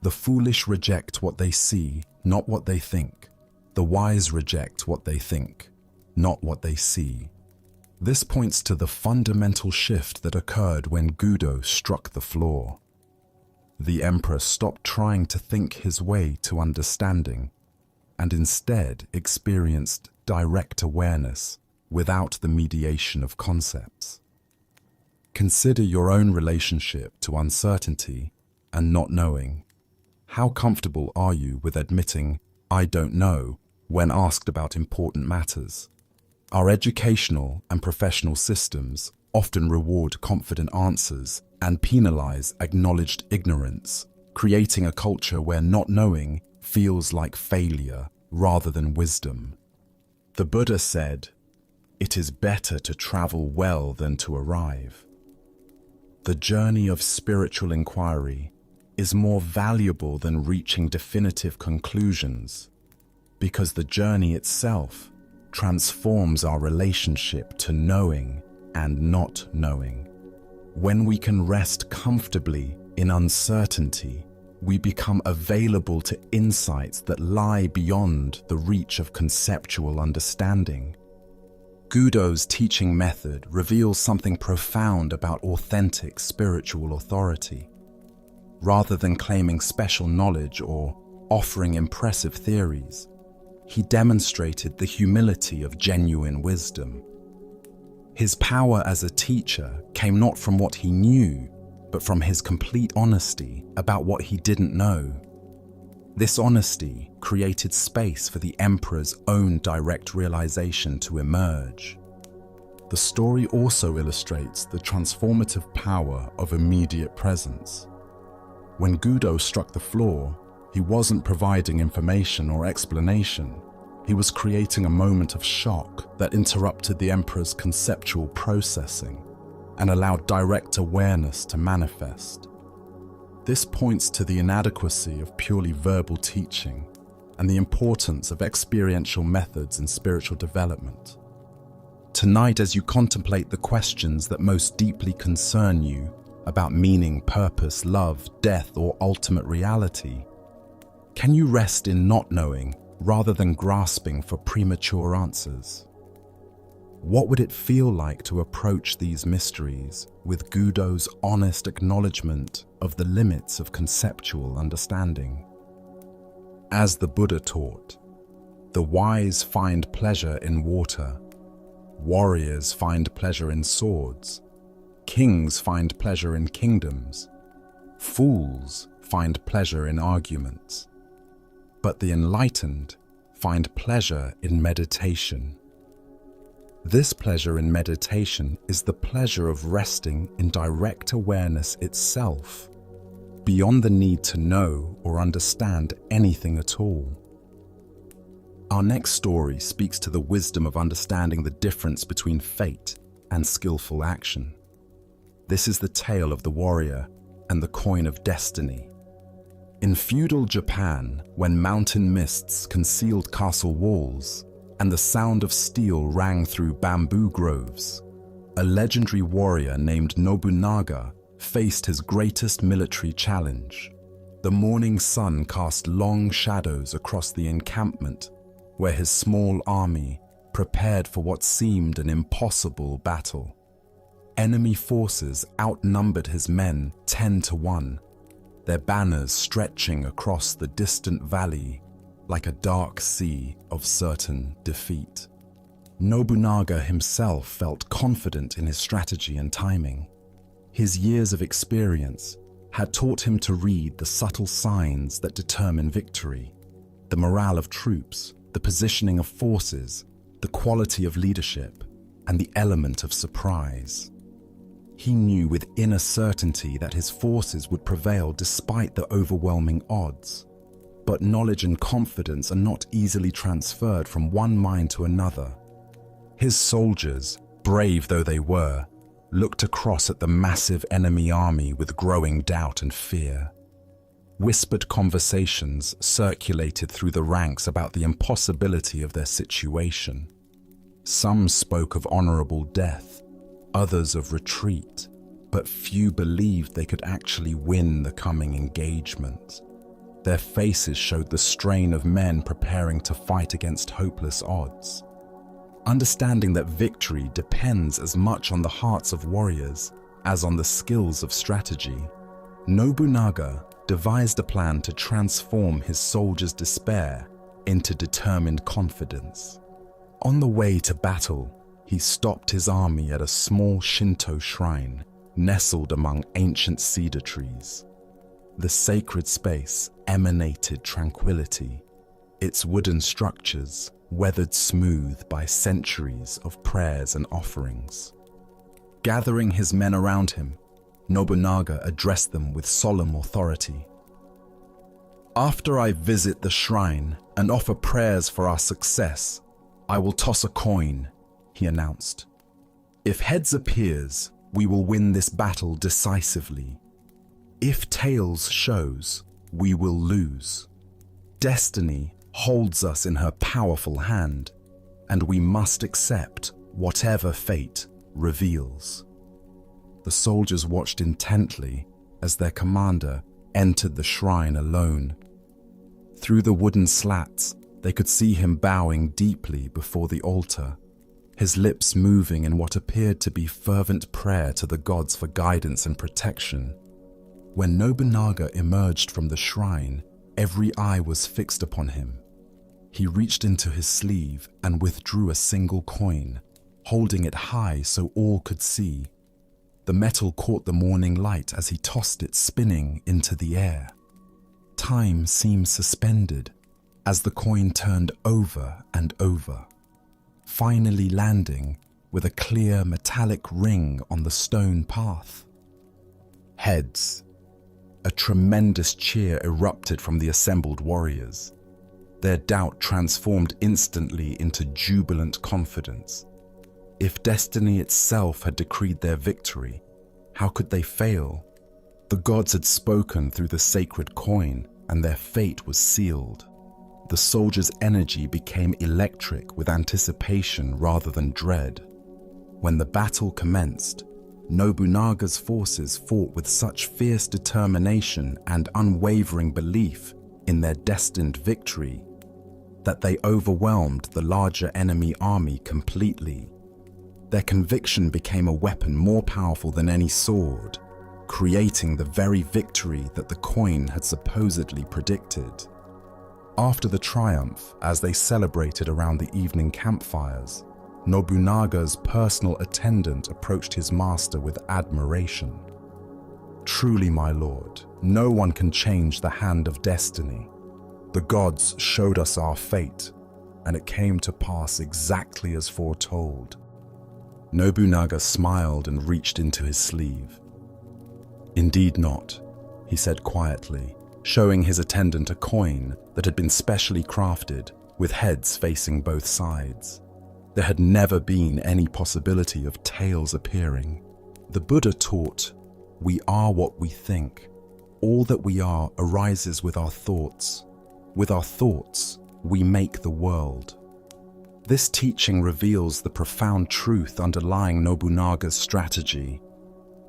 "The foolish reject what they see, not what they think. The wise reject what they think, not what they see." This points to the fundamental shift that occurred when Gudo struck the floor. The emperor stopped trying to think his way to understanding and instead experienced direct awareness without the mediation of concepts. Consider your own relationship to uncertainty and not knowing. How comfortable are you with admitting, "I don't know," when asked about important matters? Our educational and professional systems often reward confident answers and penalize acknowledged ignorance, creating a culture where not knowing feels like failure rather than wisdom. The Buddha said, "It is better to travel well than to arrive." The journey of spiritual inquiry is more valuable than reaching definitive conclusions. because the journey itself transforms our relationship to knowing and not knowing. When we can rest comfortably in uncertainty, we become available to insights that lie beyond the reach of conceptual understanding. Gudo's teaching method reveals something profound about authentic spiritual authority. Rather than claiming special knowledge or offering impressive theories, he demonstrated the humility of genuine wisdom. His power as a teacher came not from what he knew, but from his complete honesty about what he didn't know. This honesty created space for the emperor's own direct realization to emerge. The story also illustrates the transformative power of immediate presence. When Gudo struck the floor, he wasn't providing information or explanation. He was creating a moment of shock that interrupted the emperor's conceptual processing and allowed direct awareness to manifest. This points to the inadequacy of purely verbal teaching and the importance of experiential methods in spiritual development. Tonight, as you contemplate the questions that most deeply concern you about meaning, purpose, love, death, or ultimate reality, can you rest in not knowing rather than grasping for premature answers? What would it feel like to approach these mysteries with Gudo's honest acknowledgement of the limits of conceptual understanding? As the Buddha taught, the wise find pleasure in water, warriors find pleasure in swords, kings find pleasure in kingdoms, fools find pleasure in arguments, but the enlightened find pleasure in meditation. This pleasure in meditation is the pleasure of resting in direct awareness itself, beyond the need to know or understand anything at all. Our next story speaks to the wisdom of understanding the difference between fate and skillful action. This is the tale of the warrior and the coin of destiny. In feudal Japan, when mountain mists concealed castle walls and the sound of steel rang through bamboo groves, a legendary warrior named Nobunaga faced his greatest military challenge. The morning sun cast long shadows across the encampment, where his small army prepared for what seemed an impossible battle. Enemy forces outnumbered his men 10-1, their banners stretching across the distant valley like a dark sea of certain defeat. Nobunaga himself felt confident in his strategy and timing. His years of experience had taught him to read the subtle signs that determine victory: the morale of troops, the positioning of forces, the quality of leadership, and the element of surprise. He knew with inner certainty that his forces would prevail despite the overwhelming odds. But knowledge and confidence are not easily transferred from one mind to another. His soldiers, brave though they were, looked across at the massive enemy army with growing doubt and fear. Whispered conversations circulated through the ranks about the impossibility of their situation. Some spoke of honorable death, others of retreat, but few believed they could actually win the coming engagement. Their faces showed the strain of men preparing to fight against hopeless odds. Understanding that victory depends as much on the hearts of warriors as on the skills of strategy, Nobunaga devised a plan to transform his soldiers' despair into determined confidence. On the way to battle, he stopped his army at a small Shinto shrine nestled among ancient cedar trees. The sacred space emanated tranquility, its wooden structures weathered smooth by centuries of prayers and offerings. Gathering his men around him, Nobunaga addressed them with solemn authority. "After I visit the shrine and offer prayers for our success, I will toss a coin," he announced. "If heads appears, we will win this battle decisively. If tails shows, we will lose. Destiny holds us in her powerful hand, and we must accept whatever fate reveals. The soldiers watched intently as their commander entered the shrine alone. Through the wooden slats, they could see him bowing deeply before the altar, his lips moving in what appeared to be fervent prayer to the gods for guidance and protection. When Nobunaga emerged from the shrine, every eye was fixed upon him. He reached into his sleeve and withdrew a single coin, holding it high so all could see. The metal caught the morning light as he tossed it spinning into the air. Time seemed suspended as the coin turned over and over, finally landing with a clear metallic ring on the stone path. Heads. A tremendous cheer erupted from the assembled warriors. Their doubt transformed instantly into jubilant confidence. If destiny itself had decreed their victory, how could they fail? The gods had spoken through the sacred coin, and their fate was sealed. The soldiers' energy became electric with anticipation rather than dread. When the battle commenced, Nobunaga's forces fought with such fierce determination and unwavering belief in their destined victory that they overwhelmed the larger enemy army completely. Their conviction became a weapon more powerful than any sword, creating the very victory that the coin had supposedly predicted. After the triumph, as they celebrated around the evening campfires, Nobunaga's personal attendant approached his master with admiration. "Truly, my lord, no one can change the hand of destiny. The gods showed us our fate, and it came to pass exactly as foretold." Nobunaga smiled and reached into his sleeve. "Indeed not," he said quietly, showing his attendant a coin that had been specially crafted with heads facing both sides. There had never been any possibility of tails appearing. The Buddha taught, "We are what we think. All that we are arises with our thoughts. With our thoughts, we make the world." This teaching reveals the profound truth underlying Nobunaga's strategy,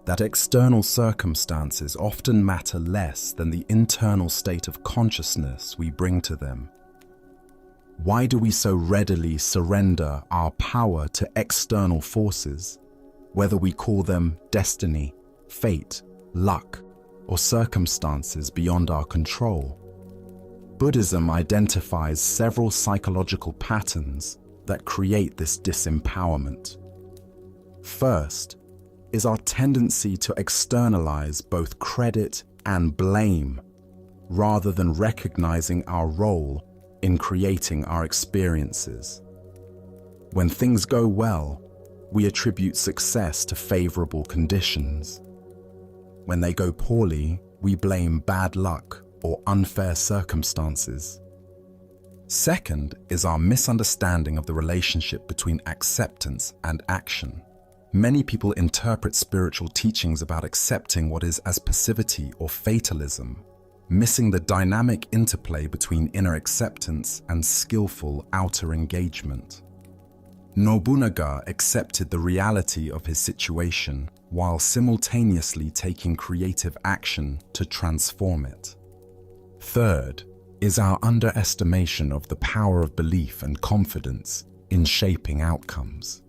that external circumstances often matter less than the internal state of consciousness we bring to them. Why do we so readily surrender our power to external forces, whether we call them destiny, fate, luck, or circumstances beyond our control? Buddhism identifies several psychological patterns that create this disempowerment. First is our tendency to externalize both credit and blame, rather than recognizing our role in creating our experiences. When things go well, we attribute success to favorable conditions. When they go poorly, we blame bad luck or unfair circumstances. Second is our misunderstanding of the relationship between acceptance and action. Many people interpret spiritual teachings about accepting what is as passivity or fatalism, missing the dynamic interplay between inner acceptance and skillful outer engagement. Nobunaga accepted the reality of his situation while simultaneously taking creative action to transform it. Third is our underestimation of the power of belief and confidence in shaping outcomes.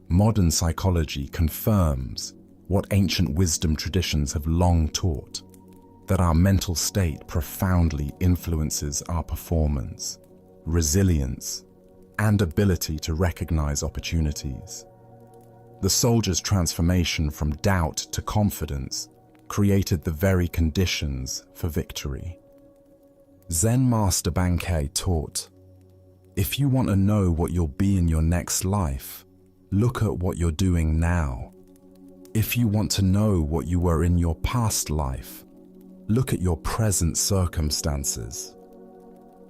Modern psychology confirms what ancient wisdom traditions have long taught, that our mental state profoundly influences our performance, resilience, and ability to recognize opportunities. The soldier's transformation from doubt to confidence created the very conditions for victory. Zen Master Bankei taught, "If you want to know what you'll be in your next life, look at what you're doing now. If you want to know what you were in your past life, look at your present circumstances."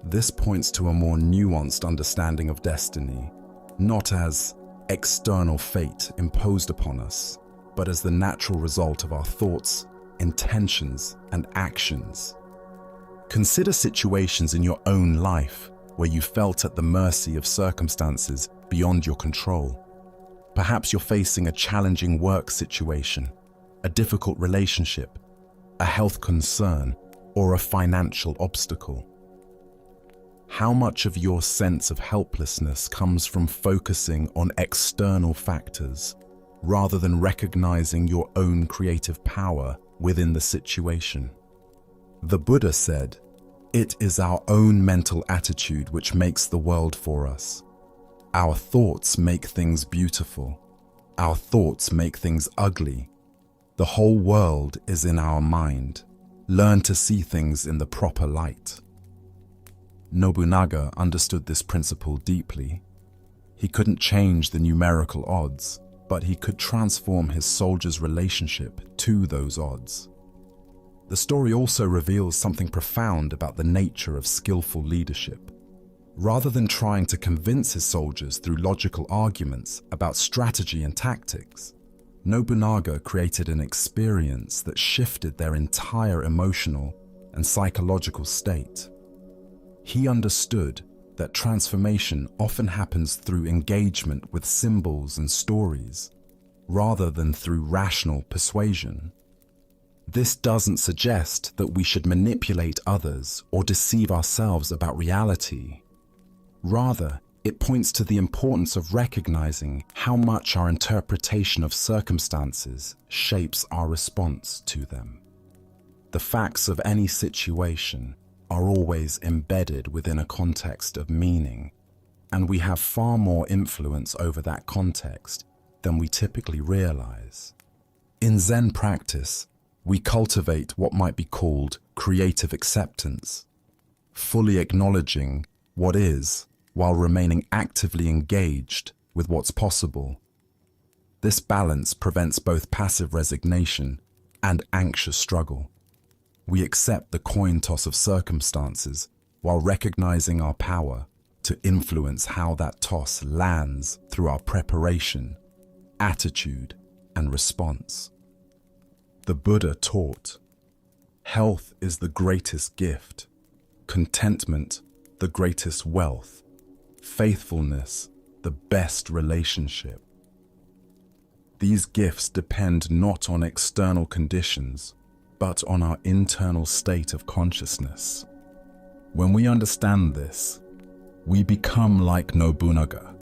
This points to a more nuanced understanding of destiny, not as external fate imposed upon us, but as the natural result of our thoughts, intentions, and actions. Consider situations in your own life where you felt at the mercy of circumstances beyond your control. Perhaps you're facing a challenging work situation, a difficult relationship, a health concern, or a financial obstacle. How much of your sense of helplessness comes from focusing on external factors rather than recognizing your own creative power within the situation? The Buddha said, "It is our own mental attitude which makes the world for us. Our thoughts make things beautiful. Our thoughts make things ugly. The whole world is in our mind. Learn to see things in the proper light." Nobunaga understood this principle deeply. He couldn't change the numerical odds, but he could transform his soldiers' relationship to those odds. The story also reveals something profound about the nature of skillful leadership. Rather than trying to convince his soldiers through logical arguments about strategy and tactics, Nobunaga created an experience that shifted their entire emotional and psychological state. He understood that transformation often happens through engagement with symbols and stories, rather than through rational persuasion. This doesn't suggest that we should manipulate others or deceive ourselves about reality. Rather, it points to the importance of recognizing how much our interpretation of circumstances shapes our response to them. The facts of any situation are always embedded within a context of meaning, and we have far more influence over that context than we typically realize. In Zen practice, we cultivate what might be called creative acceptance, fully acknowledging what is while remaining actively engaged with what's possible. This balance prevents both passive resignation and anxious struggle. We accept the coin toss of circumstances while recognizing our power to influence how that toss lands through our preparation, attitude, and response. The Buddha taught, "Health is the greatest gift, contentment the greatest wealth, faithfulness the best relationship." These gifts depend not on external conditions, but on our internal state of consciousness. When we understand this, we become like Nobunaga,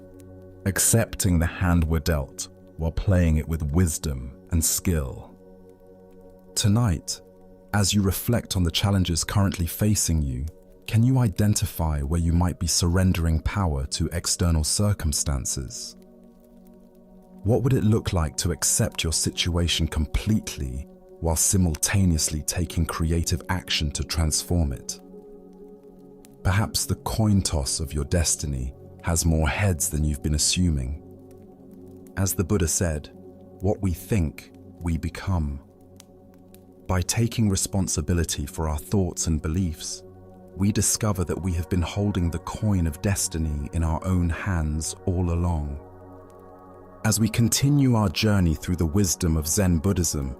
accepting the hand we're dealt while playing it with wisdom and skill. Tonight, as you reflect on the challenges currently facing you, can you identify where you might be surrendering power to external circumstances? What would it look like to accept your situation completely while simultaneously taking creative action to transform it? Perhaps the coin toss of your destiny has more heads than you've been assuming. As the Buddha said, what we think, we become. By taking responsibility for our thoughts and beliefs, we discover that we have been holding the coin of destiny in our own hands all along. As we continue our journey through the wisdom of Zen Buddhism,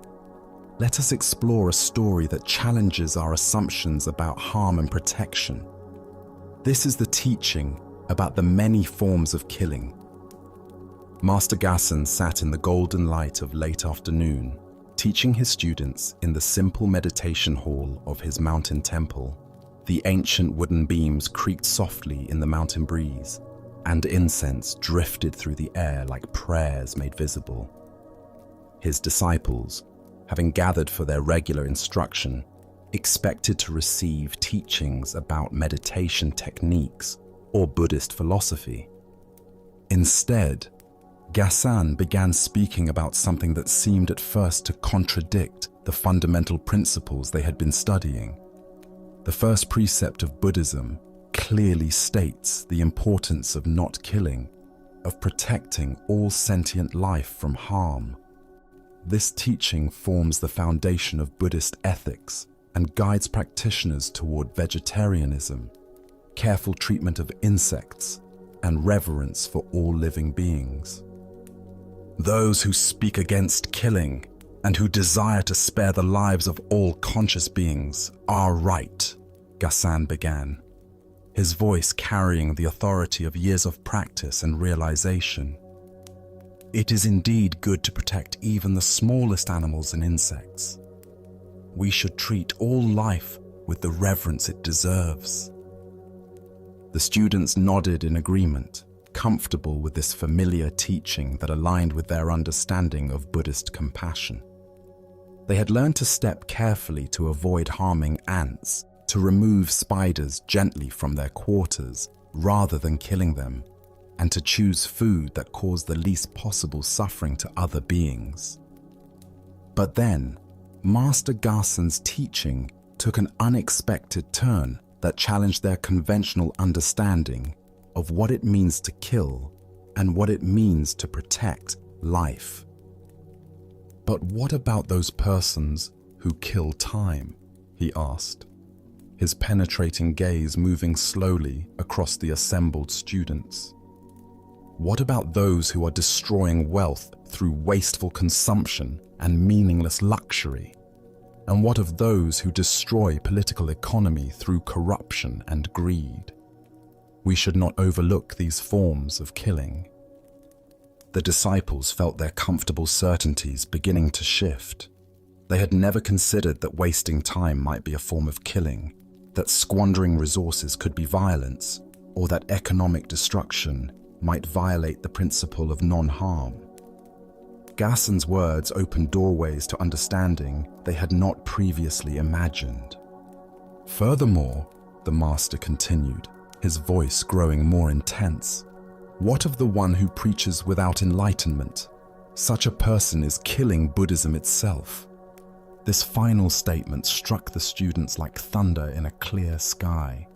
let us explore a story that challenges our assumptions about harm and protection. This is the teaching about the many forms of killing. Master Gassen sat in the golden light of late afternoon, teaching his students in the simple meditation hall of his mountain temple. The ancient wooden beams creaked softly in the mountain breeze, and incense drifted through the air like prayers made visible. His disciples, having gathered for their regular instruction, expected to receive teachings about meditation techniques or Buddhist philosophy. Instead, Gassen began speaking about something that seemed at first to contradict the fundamental principles they had been studying. The first precept of Buddhism clearly states the importance of not killing, of protecting all sentient life from harm. This teaching forms the foundation of Buddhist ethics and guides practitioners toward vegetarianism, careful treatment of insects, and reverence for all living beings. Those who speak against killing and who desire to spare the lives of all conscious beings are right, Gassen began. his voice carrying the authority of years of practice and realization. It is indeed good to protect even the smallest animals and insects. We should treat all life with the reverence it deserves. The students nodded in agreement, comfortable with this familiar teaching that aligned with their understanding of Buddhist compassion. They had learned to step carefully to avoid harming ants, to remove spiders gently from their quarters rather than killing them, and to choose food that caused the least possible suffering to other beings. But then, Master Gasan's teaching took an unexpected turn that challenged their conventional understanding of what it means to kill and what it means to protect life. But what about those persons who kill time? He asked, his penetrating gaze moving slowly across the assembled students. What about those who are destroying wealth through wasteful consumption and meaningless luxury? And what of those who destroy political economy through corruption and greed? We should not overlook these forms of killing. The disciples felt their comfortable certainties beginning to shift. They had never considered that wasting time might be a form of killing, that squandering resources could be violence, or that economic destruction might violate the principle of non-harm. Gasan's words opened doorways to understanding they had not previously imagined. Furthermore, the master continued, his voice growing more intense, what of the one who preaches without enlightenment? Such a person is killing Buddhism itself. This final statement struck the students like thunder in a clear sky.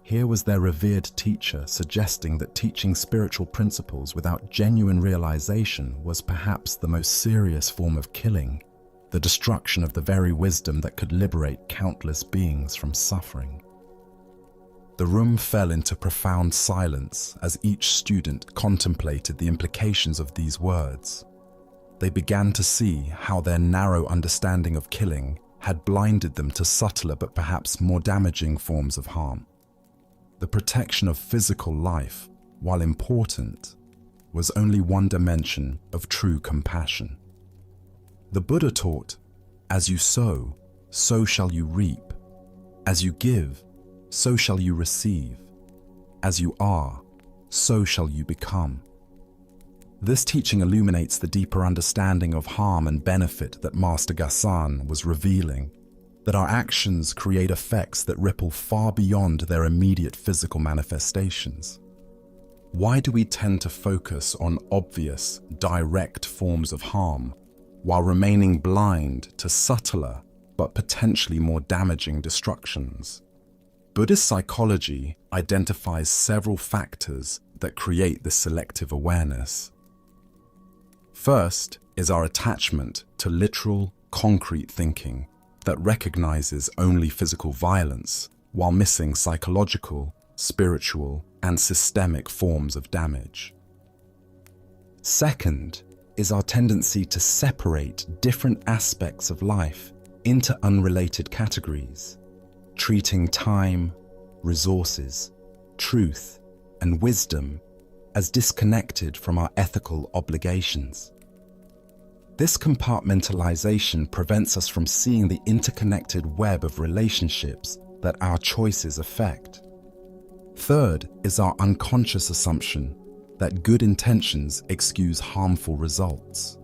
Here was their revered teacher suggesting that teaching spiritual principles without genuine realization was perhaps the most serious form of killing, the destruction of the very wisdom that could liberate countless beings from suffering. The room fell into profound silence as each student contemplated the implications of these words. They began to see how their narrow understanding of killing had blinded them to subtler but perhaps more damaging forms of harm. The protection of physical life, while important, was only one dimension of true compassion. The Buddha taught, as you sow, so shall you reap. As you give, so shall you receive. As you are, so shall you become. This teaching illuminates the deeper understanding of harm and benefit that Master Gasan was revealing, that our actions create effects that ripple far beyond their immediate physical manifestations. Why do we tend to focus on obvious, direct forms of harm, while remaining blind to subtler but potentially more damaging destructions? Buddhist psychology identifies several factors that create this selective awareness. First is our attachment to literal, concrete thinking that recognizes only physical violence while missing psychological, spiritual, and systemic forms of damage. Second is our tendency to separate different aspects of life into unrelated categories, treating time, resources, truth, and wisdom as disconnected from our ethical obligations. This compartmentalization prevents us from seeing the interconnected web of relationships that our choices affect. Third is our unconscious assumption that good intentions excuse harmful results.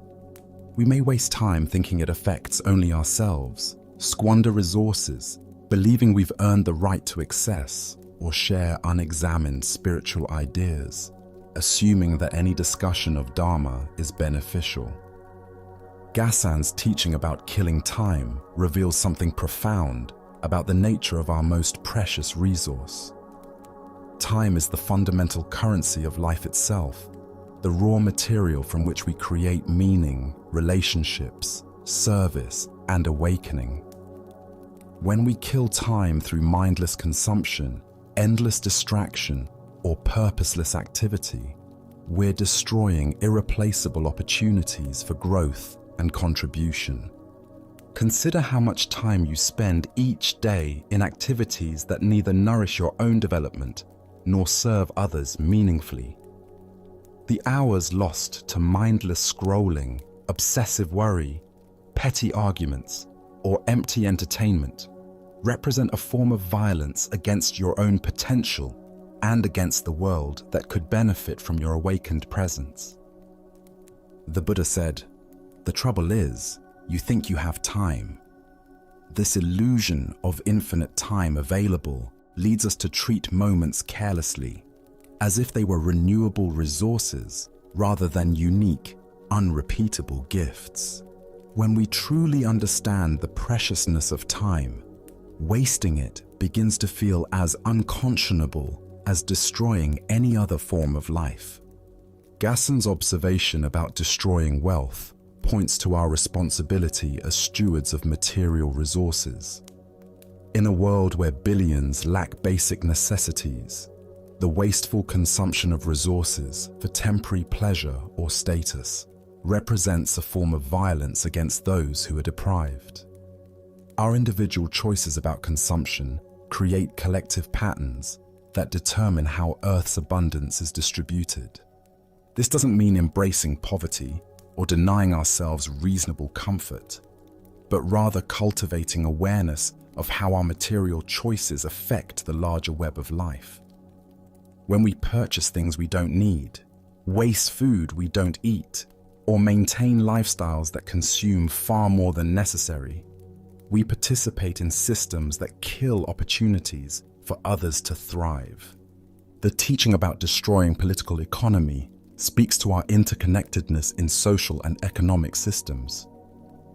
We may waste time thinking it affects only ourselves, squander resources, believing we've earned the right to access or share unexamined spiritual ideas, assuming that any discussion of Dharma is beneficial. Gasan's teaching about killing time reveals something profound about the nature of our most precious resource. Time is the fundamental currency of life itself, the raw material from which we create meaning, relationships, service, and awakening. When we kill time through mindless consumption, endless distraction, or purposeless activity, we're destroying irreplaceable opportunities for growth and contribution. Consider how much time you spend each day in activities that neither nourish your own development nor serve others meaningfully. The hours lost to mindless scrolling, obsessive worry, petty arguments, or empty entertainment represent a form of violence against your own potential and against the world that could benefit from your awakened presence. The Buddha said, "The trouble is, you think you have time. This illusion of infinite time available leads us to treat moments carelessly, as if they were renewable resources rather than unique, unrepeatable gifts. When we truly understand the preciousness of time, wasting it begins to feel as unconscionable as destroying any other form of life." Gassen's observation about destroying wealth points to our responsibility as stewards of material resources. In a world where billions lack basic necessities, the wasteful consumption of resources for temporary pleasure or status represents a form of violence against those who are deprived. Our individual choices about consumption create collective patterns that determine how Earth's abundance is distributed. This doesn't mean embracing poverty or denying ourselves reasonable comfort, but rather cultivating awareness of how our material choices affect the larger web of life. When we purchase things we don't need, waste food we don't eat, or maintain lifestyles that consume far more than necessary, we participate in systems that kill opportunities for others to thrive. The teaching about destroying political economy speaks to our interconnectedness in social and economic systems.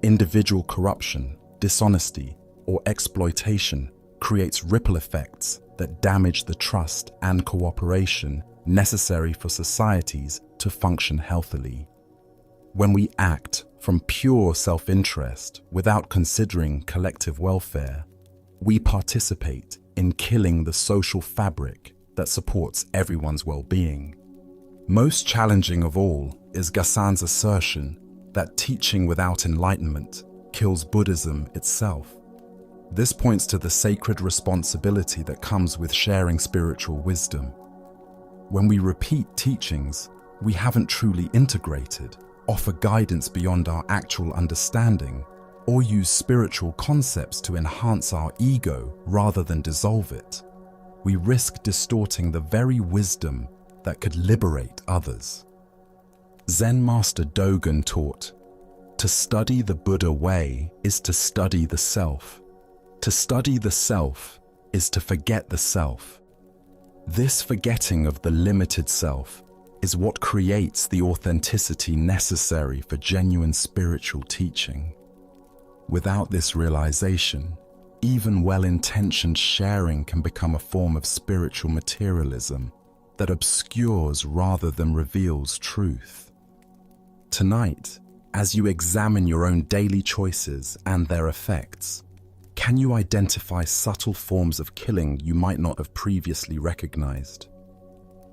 Individual corruption, dishonesty, or exploitation creates ripple effects that damage the trust and cooperation necessary for societies to function healthily. When we act from pure self-interest without considering collective welfare, we participate in killing the social fabric that supports everyone's well-being. Most challenging of all is Gassen's assertion that teaching without enlightenment kills Buddhism itself. This points to the sacred responsibility that comes with sharing spiritual wisdom. When we repeat teachings we haven't truly integrated, offer guidance beyond our actual understanding, or use spiritual concepts to enhance our ego rather than dissolve it, we risk distorting the very wisdom that could liberate others. Zen master Dogen taught, "To study the Buddha way is to study the self. To study the self is to forget the self. This forgetting of the limited self is what creates the authenticity necessary for genuine spiritual teaching. Without this realization, even well-intentioned sharing can become a form of spiritual materialism that obscures rather than reveals truth." Tonight, as you examine your own daily choices and their effects, can you identify subtle forms of killing you might not have previously recognized?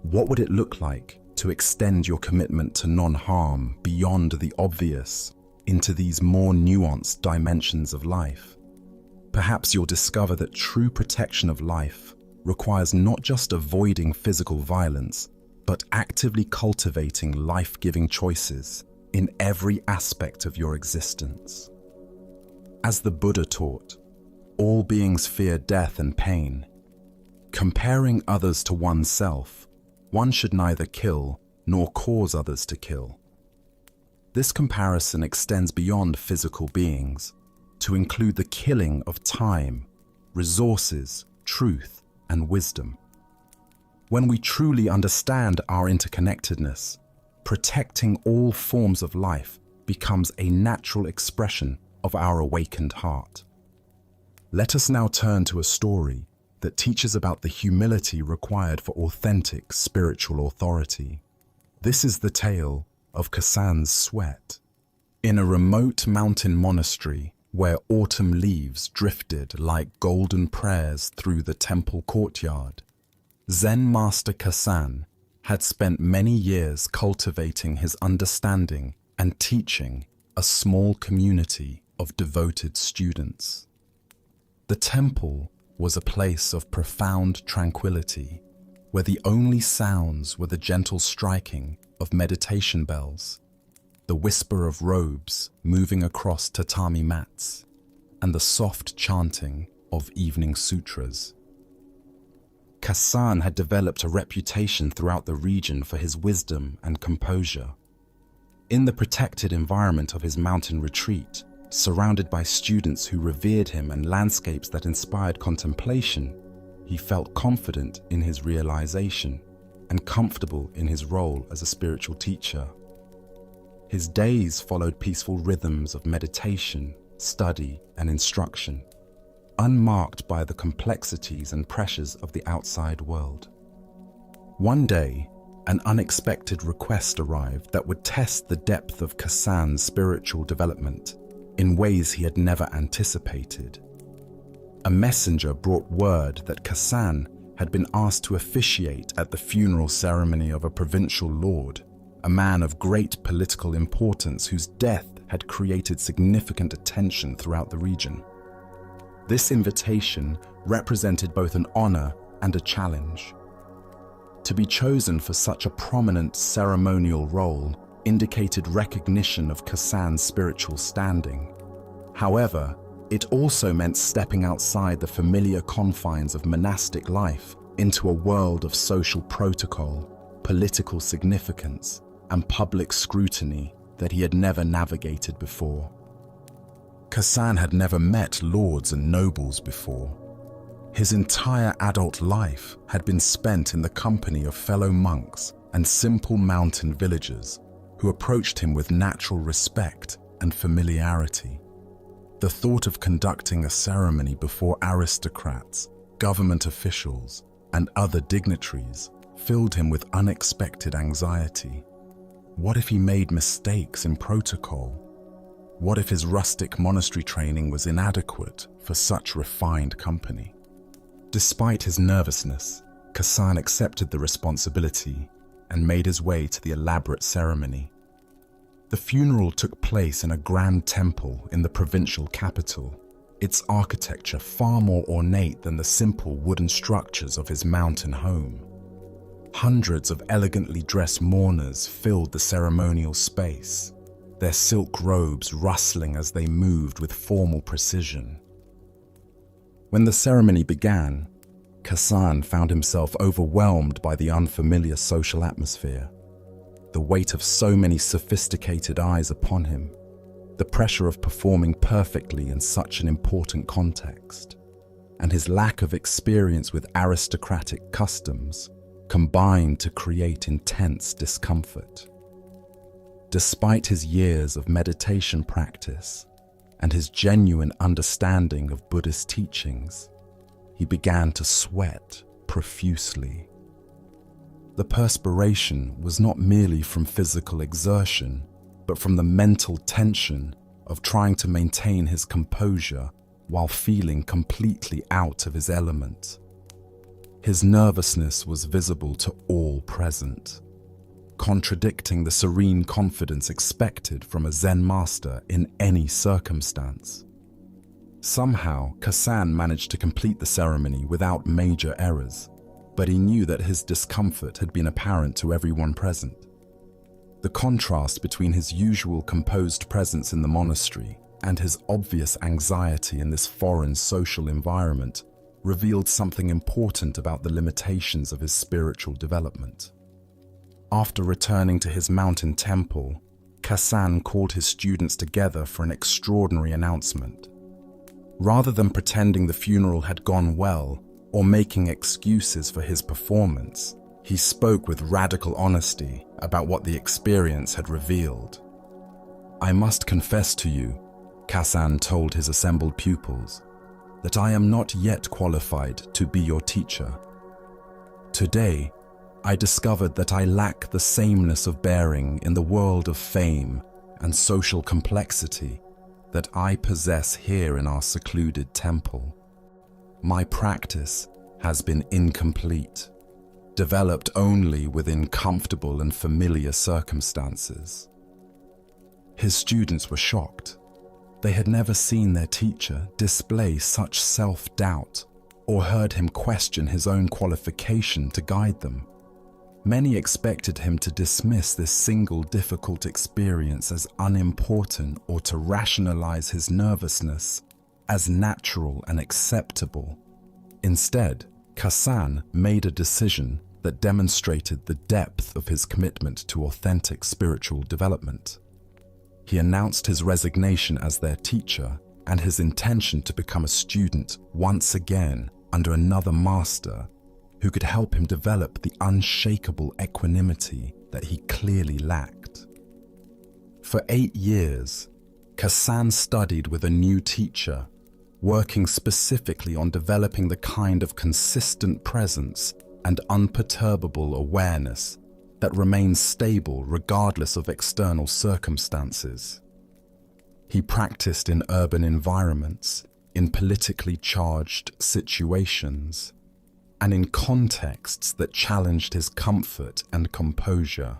What would it look like to extend your commitment to non-harm beyond the obvious into these more nuanced dimensions of life? Perhaps you'll discover that true protection of life requires not just avoiding physical violence, but actively cultivating life-giving choices in every aspect of your existence. As the Buddha taught, all beings fear death and pain. Comparing others to oneself, one should neither kill nor cause others to kill. This comparison extends beyond physical beings to include the killing of time, resources, truth, and wisdom. When we truly understand our interconnectedness, protecting all forms of life becomes a natural expression of our awakened heart. Let us now turn to a story that teaches about the humility required for authentic spiritual authority. This is the tale of Kassan's sweat. In a remote mountain monastery where autumn leaves drifted like golden prayers through the temple courtyard, Zen Master Kassan had spent many years cultivating his understanding and teaching a small community of devoted students. The temple was a place of profound tranquility, where the only sounds were the gentle striking of meditation bells, the whisper of robes moving across tatami mats, and the soft chanting of evening sutras. Kassan had developed a reputation throughout the region for his wisdom and composure. In the protected environment of his mountain retreat, surrounded by students who revered him and landscapes that inspired contemplation, he felt confident in his realization and comfortable in his role as a spiritual teacher. His days followed peaceful rhythms of meditation, study, and instruction, unmarked by the complexities and pressures of the outside world. One day, an unexpected request arrived that would test the depth of Kassan's spiritual development in ways he had never anticipated. A messenger brought word that Kassan had been asked to officiate at the funeral ceremony of a provincial lord, a man of great political importance whose death had created significant attention throughout the region. This invitation represented both an honor and a challenge. To be chosen for such a prominent ceremonial role indicated recognition of Kassan's spiritual standing. However, it also meant stepping outside the familiar confines of monastic life into a world of social protocol, political significance, and public scrutiny that he had never navigated before. Kassan had never met lords and nobles before. His entire adult life had been spent in the company of fellow monks and simple mountain villagers who approached him with natural respect and familiarity. The thought of conducting a ceremony before aristocrats, government officials, and other dignitaries filled him with unexpected anxiety. What if he made mistakes in protocol? What if his rustic monastery training was inadequate for such refined company? Despite his nervousness, Kassan accepted the responsibility and made his way to the elaborate ceremony. The funeral took place in a grand temple in the provincial capital, its architecture far more ornate than the simple wooden structures of his mountain home. Hundreds of elegantly dressed mourners filled the ceremonial space, their silk robes rustling as they moved with formal precision. When the ceremony began, Kassan found himself overwhelmed by the unfamiliar social atmosphere. The weight of so many sophisticated eyes upon him, the pressure of performing perfectly in such an important context, and his lack of experience with aristocratic customs combined to create intense discomfort. Despite his years of meditation practice and his genuine understanding of Buddhist teachings, he began to sweat profusely. The perspiration was not merely from physical exertion, but from the mental tension of trying to maintain his composure while feeling completely out of his element. His nervousness was visible to all present, contradicting the serene confidence expected from a Zen master in any circumstance. Somehow, Kassan managed to complete the ceremony without major errors, but he knew that his discomfort had been apparent to everyone present. The contrast between his usual composed presence in the monastery and his obvious anxiety in this foreign social environment revealed something important about the limitations of his spiritual development. After returning to his mountain temple, Kassan called his students together for an extraordinary announcement. Rather than pretending the funeral had gone well or making excuses for his performance, he spoke with radical honesty about what the experience had revealed. "I must confess to you," Kassan told his assembled pupils, "that I am not yet qualified to be your teacher. Today, I discovered that I lack the sameness of bearing in the world of fame and social complexity that I possess here in our secluded temple. My practice has been incomplete, developed only within comfortable and familiar circumstances." His students were shocked. They had never seen their teacher display such self-doubt or heard him question his own qualification to guide them. Many expected him to dismiss this single difficult experience as unimportant or to rationalize his nervousness as natural and acceptable. Instead, Kassan made a decision that demonstrated the depth of his commitment to authentic spiritual development. He announced his resignation as their teacher and his intention to become a student once again under another master who could help him develop the unshakable equanimity that he clearly lacked. For 8 years, Kassan studied with a new teacher, working specifically on developing the kind of consistent presence and unperturbable awareness that remains stable regardless of external circumstances. He practiced in urban environments, in politically charged situations, and in contexts that challenged his comfort and composure.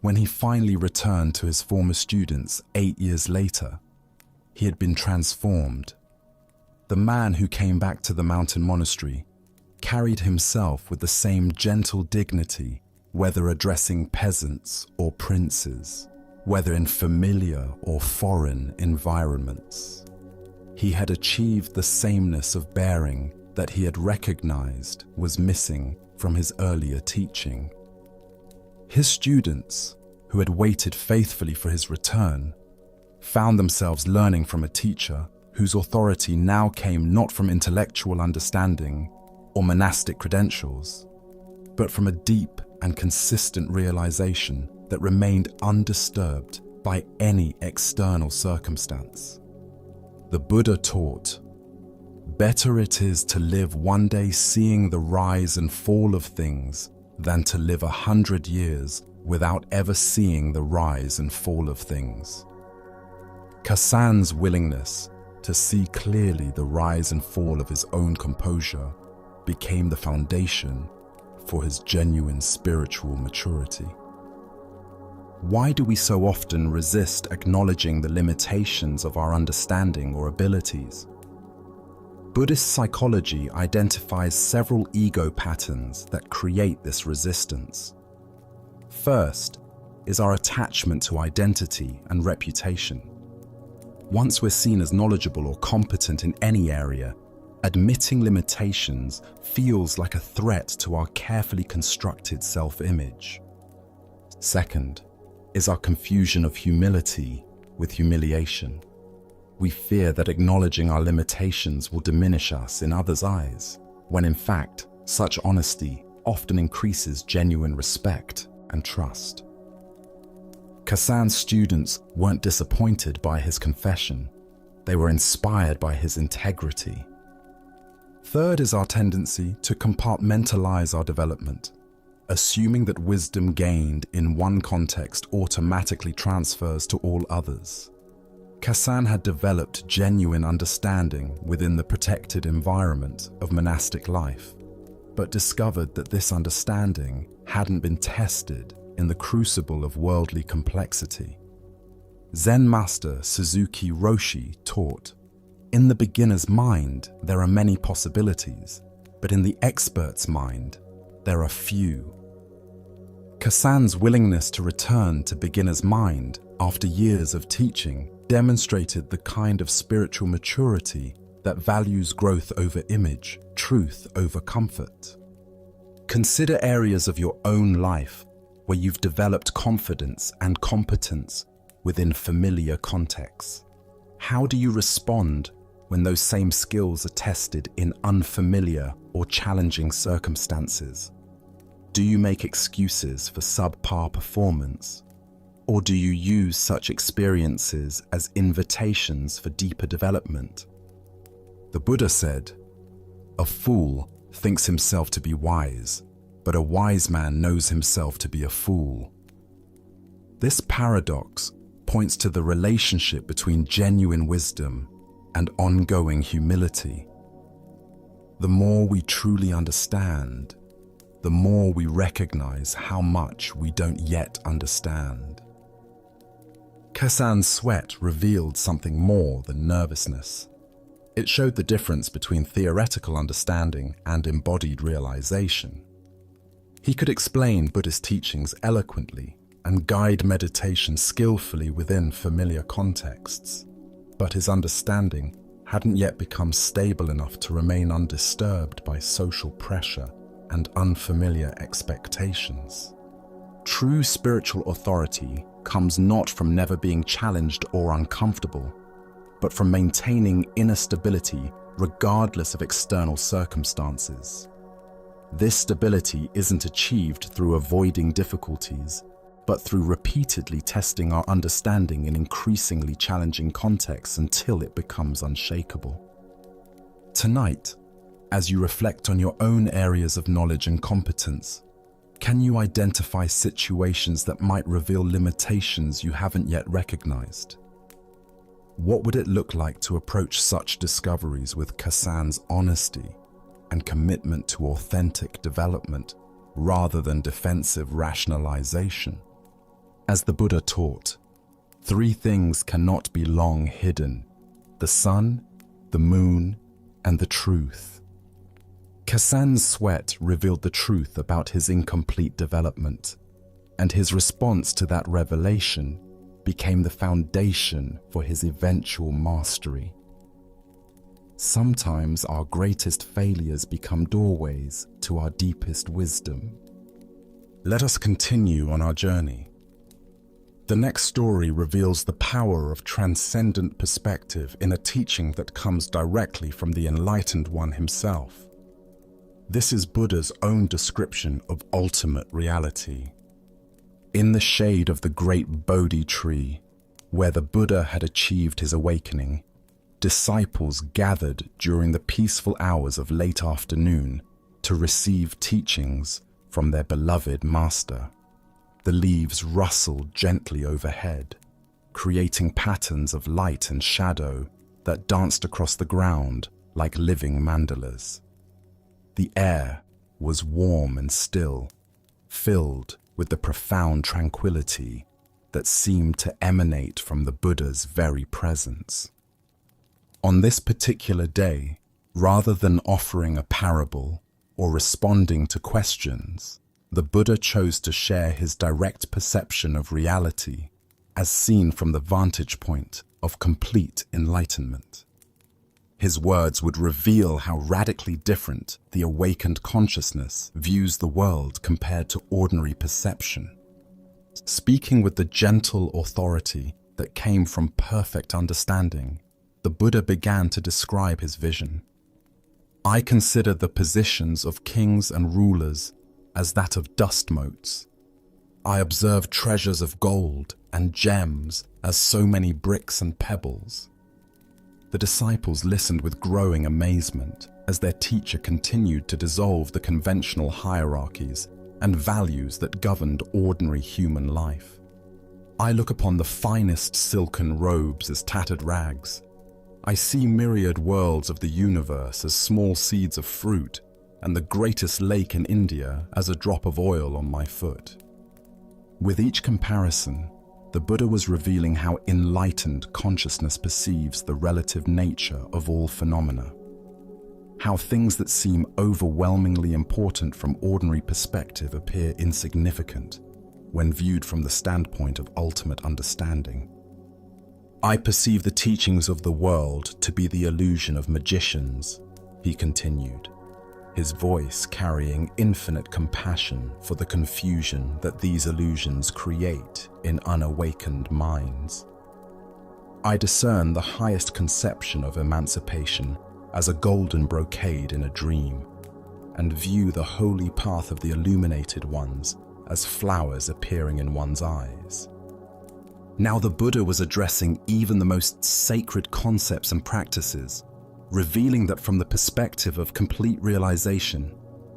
When he finally returned to his former students 8 years later, he had been transformed. The man who came back to the mountain monastery carried himself with the same gentle dignity, whether addressing peasants or princes, whether in familiar or foreign environments. He had achieved the sameness of bearing that he had recognized was missing from his earlier teaching. His students, who had waited faithfully for his return, found themselves learning from a teacher whose authority now came not from intellectual understanding or monastic credentials, but from a deep and consistent realization that remained undisturbed by any external circumstance. The Buddha taught, "Better it is to live one day seeing the rise and fall of things than to live 100 years without ever seeing the rise and fall of things." Kassan's willingness to see clearly the rise and fall of his own composure became the foundation for his genuine spiritual maturity. Why do we so often resist acknowledging the limitations of our understanding or abilities? Buddhist psychology identifies several ego patterns that create this resistance. First is our attachment to identity and reputation. Once we're seen as knowledgeable or competent in any area, admitting limitations feels like a threat to our carefully constructed self-image. Second is our confusion of humility with humiliation. We fear that acknowledging our limitations will diminish us in others' eyes, when in fact, such honesty often increases genuine respect and trust. Kassan's students weren't disappointed by his confession. They were inspired by his integrity. Third is our tendency to compartmentalize our development, assuming that wisdom gained in one context automatically transfers to all others. Kassan had developed genuine understanding within the protected environment of monastic life, but discovered that this understanding hadn't been tested in the crucible of worldly complexity. Zen master Suzuki Roshi taught, "In the beginner's mind, there are many possibilities, but in the expert's mind, there are few." Kassan's willingness to return to beginner's mind after years of teaching demonstrated the kind of spiritual maturity that values growth over image, truth over comfort. Consider areas of your own life where you've developed confidence and competence within familiar contexts. How do you respond when those same skills are tested in unfamiliar or challenging circumstances? Do you make excuses for subpar performance? Or do you use such experiences as invitations for deeper development? The Buddha said, "A fool thinks himself to be wise, but a wise man knows himself to be a fool." This paradox points to the relationship between genuine wisdom and ongoing humility. The more we truly understand, the more we recognize how much we don't yet understand. Kassan's sweat revealed something more than nervousness. It showed the difference between theoretical understanding and embodied realization. He could explain Buddhist teachings eloquently and guide meditation skillfully within familiar contexts, but his understanding hadn't yet become stable enough to remain undisturbed by social pressure and unfamiliar expectations. True spiritual authority comes not from never being challenged or uncomfortable, but from maintaining inner stability regardless of external circumstances. This stability isn't achieved through avoiding difficulties, but through repeatedly testing our understanding in increasingly challenging contexts until it becomes unshakable. Tonight, as you reflect on your own areas of knowledge and competence, can you identify situations that might reveal limitations you haven't yet recognized? What would it look like to approach such discoveries with Kassan's honesty and commitment to authentic development rather than defensive rationalization? As the Buddha taught, 3 things cannot be long hidden: the sun, the moon, and the truth. Kassan's sweat revealed the truth about his incomplete development, and his response to that revelation became the foundation for his eventual mastery. Sometimes our greatest failures become doorways to our deepest wisdom. Let us continue on our journey. The next story reveals the power of transcendent perspective in a teaching that comes directly from the enlightened one himself. This is Buddha's own description of ultimate reality. In the shade of the great Bodhi tree, where the Buddha had achieved his awakening, disciples gathered during the peaceful hours of late afternoon to receive teachings from their beloved master. The leaves rustled gently overhead, creating patterns of light and shadow that danced across the ground like living mandalas. The air was warm and still, filled with the profound tranquility that seemed to emanate from the Buddha's very presence. On this particular day, rather than offering a parable or responding to questions, the Buddha chose to share his direct perception of reality as seen from the vantage point of complete enlightenment. His words would reveal how radically different the awakened consciousness views the world compared to ordinary perception. Speaking with the gentle authority that came from perfect understanding, the Buddha began to describe his vision. I consider the positions of kings and rulers as that of dust motes. I observe treasures of gold and gems as so many bricks and pebbles. The disciples listened with growing amazement as their teacher continued to dissolve the conventional hierarchies and values that governed ordinary human life. I look upon the finest silken robes as tattered rags. I see myriad worlds of the universe as small seeds of fruit, and the greatest lake in India as a drop of oil on my foot. With each comparison, the Buddha was revealing how enlightened consciousness perceives the relative nature of all phenomena. How things that seem overwhelmingly important from ordinary perspective appear insignificant when viewed from the standpoint of ultimate understanding. I perceive the teachings of the world to be the illusion of magicians, he continued, his voice carrying infinite compassion for the confusion that these illusions create in unawakened minds. I discern the highest conception of emancipation as a golden brocade in a dream, and view the holy path of the illuminated ones as flowers appearing in one's eyes. Now the Buddha was addressing even the most sacred concepts and practices, revealing that from the perspective of complete realization,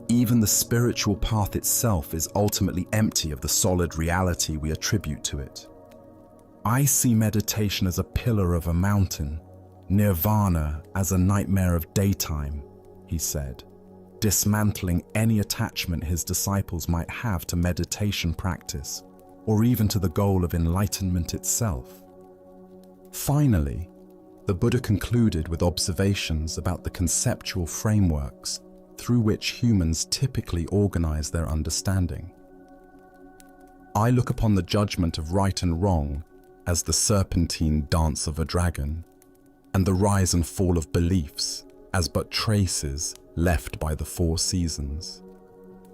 even the spiritual path itself is ultimately empty of the solid reality we attribute to it. I see meditation as a pillar of a mountain, nirvana as a nightmare of daytime, he said, dismantling any attachment his disciples might have to meditation practice, or even to the goal of enlightenment itself. Finally, the Buddha concluded with observations about the conceptual frameworks through which humans typically organize their understanding. I look upon the judgment of right and wrong as the serpentine dance of a dragon, and the rise and fall of beliefs as but traces left by the four seasons.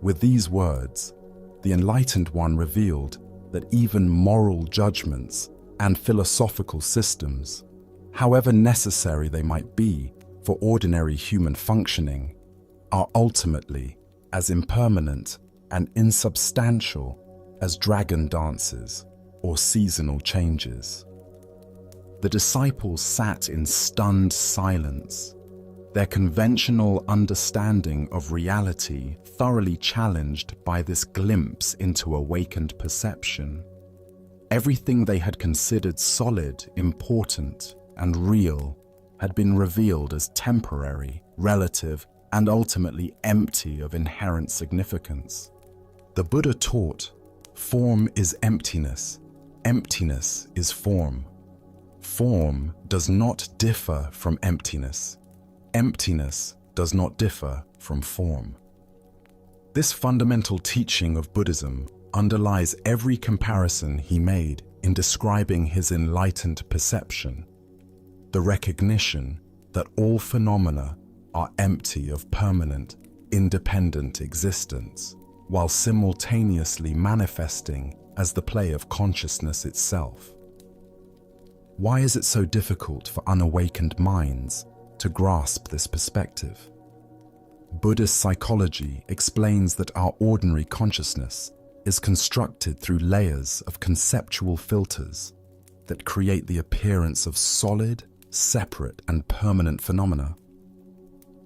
With these words, the Enlightened One revealed that even moral judgments and philosophical systems, however necessary they might be for ordinary human functioning, are ultimately as impermanent and insubstantial as dragon dances or seasonal changes. The disciples sat in stunned silence, their conventional understanding of reality thoroughly challenged by this glimpse into awakened perception. Everything they had considered solid, important, and real had been revealed as temporary, relative, and ultimately empty of inherent significance. The Buddha taught, form is emptiness, emptiness is form. Form does not differ from emptiness. Emptiness does not differ from form. This fundamental teaching of Buddhism underlies every comparison he made in describing his enlightened perception, the recognition that all phenomena are empty of permanent, independent existence, while simultaneously manifesting as the play of consciousness itself. Why is it so difficult for unawakened minds to grasp this perspective? Buddhist psychology explains that our ordinary consciousness is constructed through layers of conceptual filters that create the appearance of solid, separate, and permanent phenomena.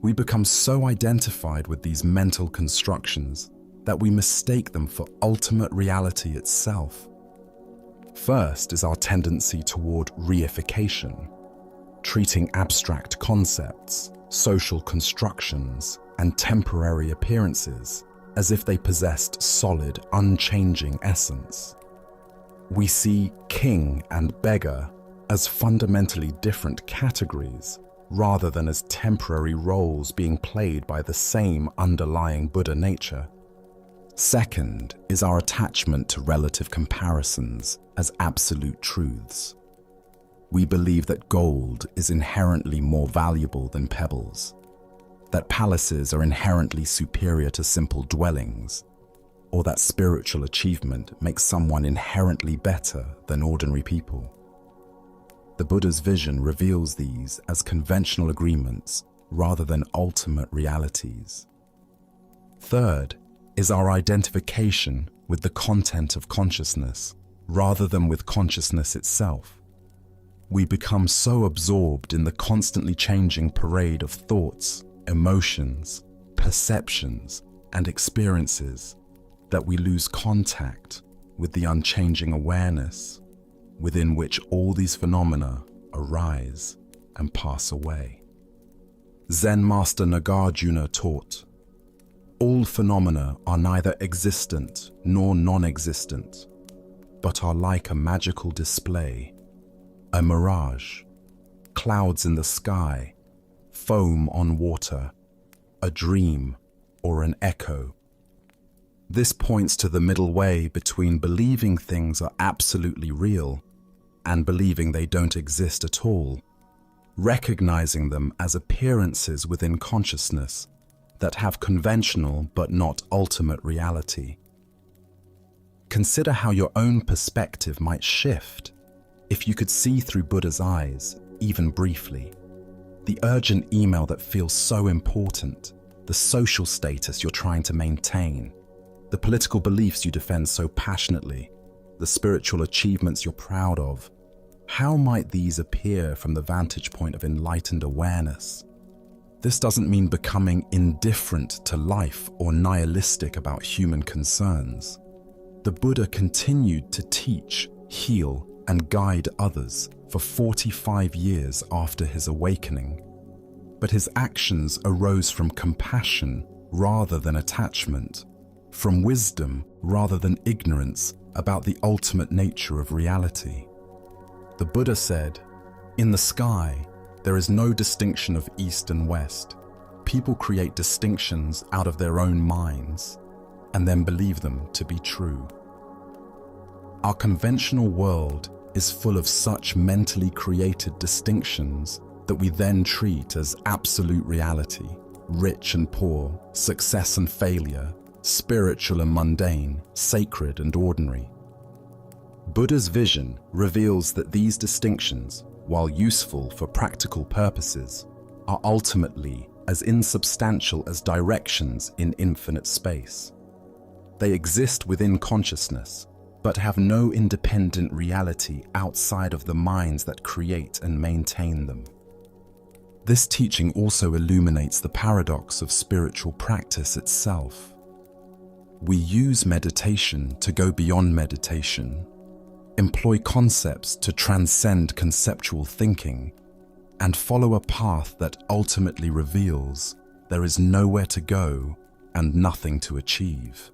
We become so identified with these mental constructions that we mistake them for ultimate reality itself. First is our tendency toward reification, treating abstract concepts, social constructions, and temporary appearances as if they possessed solid, unchanging essence. We see king and beggar as fundamentally different categories rather than as temporary roles being played by the same underlying Buddha nature. Second is our attachment to relative comparisons as absolute truths. We believe that gold is inherently more valuable than pebbles, that palaces are inherently superior to simple dwellings, or that spiritual achievement makes someone inherently better than ordinary people. The Buddha's vision reveals these as conventional agreements rather than ultimate realities. Third is our identification with the content of consciousness rather than with consciousness itself. We become so absorbed in the constantly changing parade of thoughts, emotions, perceptions, and experiences that we lose contact with the unchanging awareness within which all these phenomena arise and pass away. Zen Master Nagarjuna taught, all phenomena are neither existent nor non-existent, but are like a magical display, a mirage, clouds in the sky, foam on water, a dream, or an echo. This points to the middle way between believing things are absolutely real and believing they don't exist at all, recognizing them as appearances within consciousness that have conventional but not ultimate reality. Consider how your own perspective might shift if you could see through Buddha's eyes, even briefly. The urgent email that feels so important, the social status you're trying to maintain, the political beliefs you defend so passionately, the spiritual achievements you're proud of. How might these appear from the vantage point of enlightened awareness? This doesn't mean becoming indifferent to life or nihilistic about human concerns. The Buddha continued to teach, heal, and guide others for 45 years after his awakening. But his actions arose from compassion rather than attachment, from wisdom rather than ignorance about the ultimate nature of reality. The Buddha said, In the sky, there is no distinction of east and west. People create distinctions out of their own minds and then believe them to be true. Our conventional world is full of such mentally created distinctions that we then treat as absolute reality: rich and poor, success and failure, spiritual and mundane, sacred and ordinary. Buddha's vision reveals that these distinctions, while useful for practical purposes, are ultimately as insubstantial as directions in infinite space. They exist within consciousness, but have no independent reality outside of the minds that create and maintain them. This teaching also illuminates the paradox of spiritual practice itself. We use meditation to go beyond meditation, employ concepts to transcend conceptual thinking, and follow a path that ultimately reveals there is nowhere to go and nothing to achieve.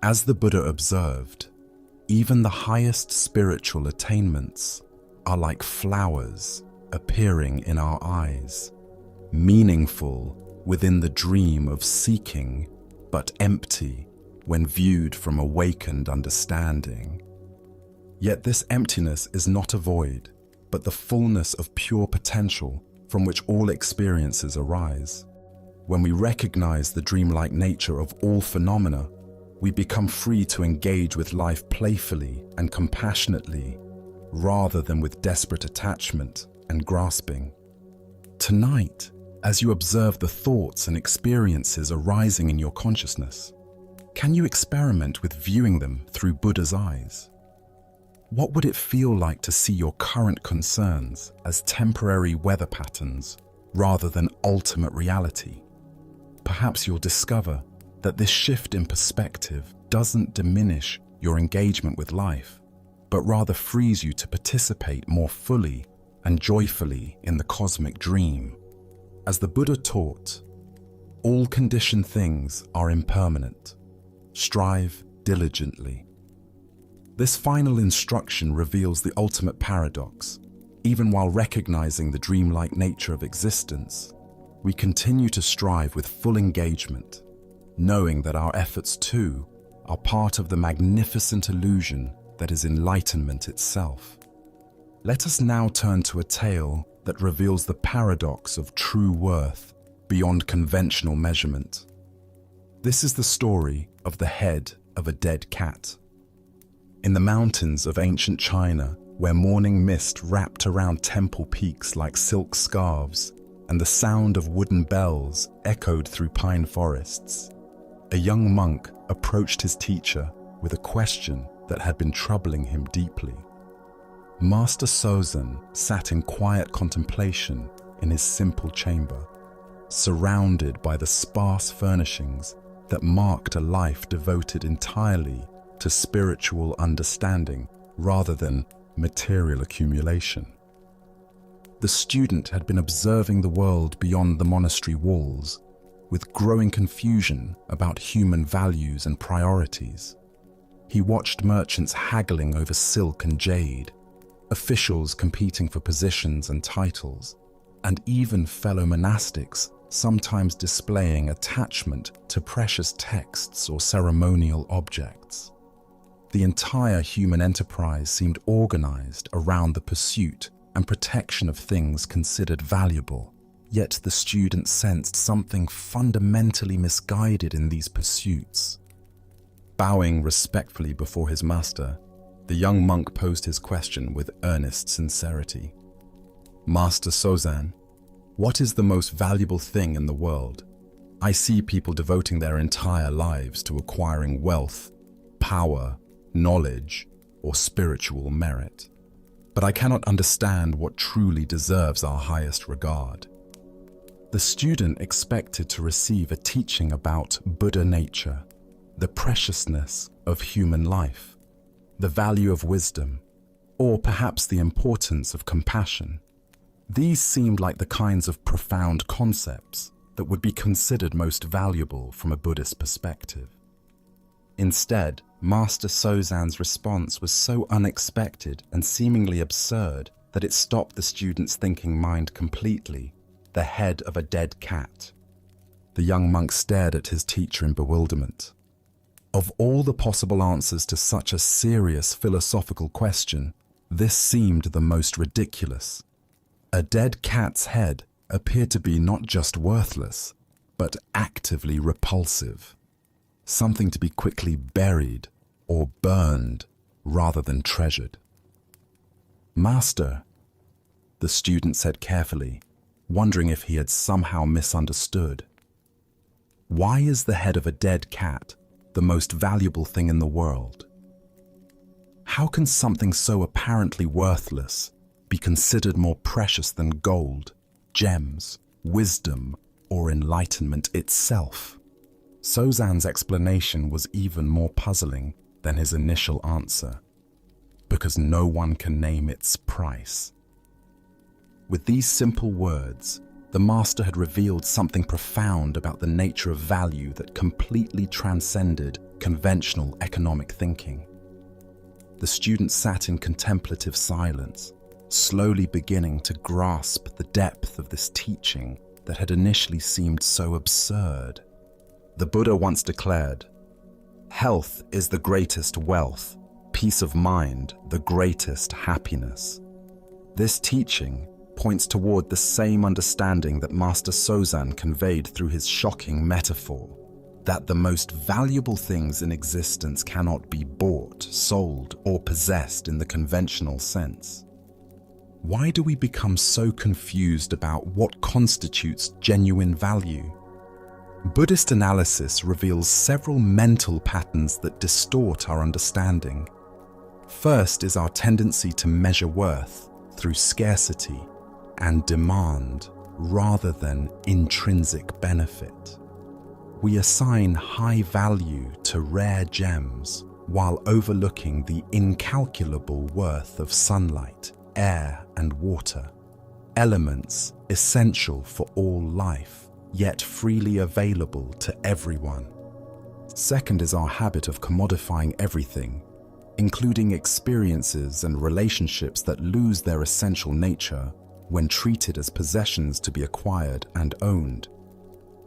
As the Buddha observed, even the highest spiritual attainments are like flowers appearing in our eyes, meaningful within the dream of seeking, but empty when viewed from awakened understanding. Yet this emptiness is not a void, but the fullness of pure potential from which all experiences arise. When we recognize the dreamlike nature of all phenomena, we become free to engage with life playfully and compassionately, rather than with desperate attachment and grasping. Tonight, as you observe the thoughts and experiences arising in your consciousness, can you experiment with viewing them through Buddha's eyes? What would it feel like to see your current concerns as temporary weather patterns rather than ultimate reality? Perhaps you'll discover that this shift in perspective doesn't diminish your engagement with life, but rather frees you to participate more fully and joyfully in the cosmic dream. As the Buddha taught, all conditioned things are impermanent. Strive diligently. This final instruction reveals the ultimate paradox. Even while recognizing the dreamlike nature of existence, we continue to strive with full engagement, knowing that our efforts too are part of the magnificent illusion that is enlightenment itself. Let us now turn to a tale that reveals the paradox of true worth beyond conventional measurement. This is the story of the head of a dead cat. In the mountains of ancient China, where morning mist wrapped around temple peaks like silk scarves and the sound of wooden bells echoed through pine forests, a young monk approached his teacher with a question that had been troubling him deeply. Master Sozan sat in quiet contemplation in his simple chamber, surrounded by the sparse furnishings that marked a life devoted entirely to spiritual understanding rather than material accumulation. The student had been observing the world beyond the monastery walls, with growing confusion about human values and priorities. He watched merchants haggling over silk and jade, officials competing for positions and titles, and even fellow monastics sometimes displaying attachment to precious texts or ceremonial objects. The entire human enterprise seemed organized around the pursuit and protection of things considered valuable, yet the student sensed something fundamentally misguided in these pursuits. Bowing respectfully before his master, the young monk posed his question with earnest sincerity. Master Sozan, what is the most valuable thing in the world? I see people devoting their entire lives to acquiring wealth, power, knowledge, or spiritual merit. But I cannot understand what truly deserves our highest regard. The student expected to receive a teaching about Buddha nature, the preciousness of human life, the value of wisdom, or perhaps the importance of compassion. These seemed like the kinds of profound concepts that would be considered most valuable from a Buddhist perspective. Instead, Master Sozan's response was so unexpected and seemingly absurd that it stopped the student's thinking mind completely, the head of a dead cat. The young monk stared at his teacher in bewilderment. Of all the possible answers to such a serious philosophical question, this seemed the most ridiculous. A dead cat's head appeared to be not just worthless, but actively repulsive. Something to be quickly buried or burned rather than treasured. "Master," the student said carefully, wondering if he had somehow misunderstood. "Why is the head of a dead cat the most valuable thing in the world? How can something so apparently worthless be considered more precious than gold, gems, wisdom, or enlightenment itself?" Sozan's explanation was even more puzzling than his initial answer, because no one can name its price. With these simple words, the master had revealed something profound about the nature of value that completely transcended conventional economic thinking. The student sat in contemplative silence, slowly beginning to grasp the depth of this teaching that had initially seemed so absurd. The Buddha once declared, "Health is the greatest wealth, peace of mind the greatest happiness." This teaching points toward the same understanding that Master Sozan conveyed through his shocking metaphor, that the most valuable things in existence cannot be bought, sold, or possessed in the conventional sense. Why do we become so confused about what constitutes genuine value? Buddhist analysis reveals several mental patterns that distort our understanding. First is our tendency to measure worth through scarcity and demand rather than intrinsic benefit. We assign high value to rare gems while overlooking the incalculable worth of sunlight, air, and water, elements essential for all life, yet freely available to everyone. Second is our habit of commodifying everything, including experiences and relationships that lose their essential nature when treated as possessions to be acquired and owned.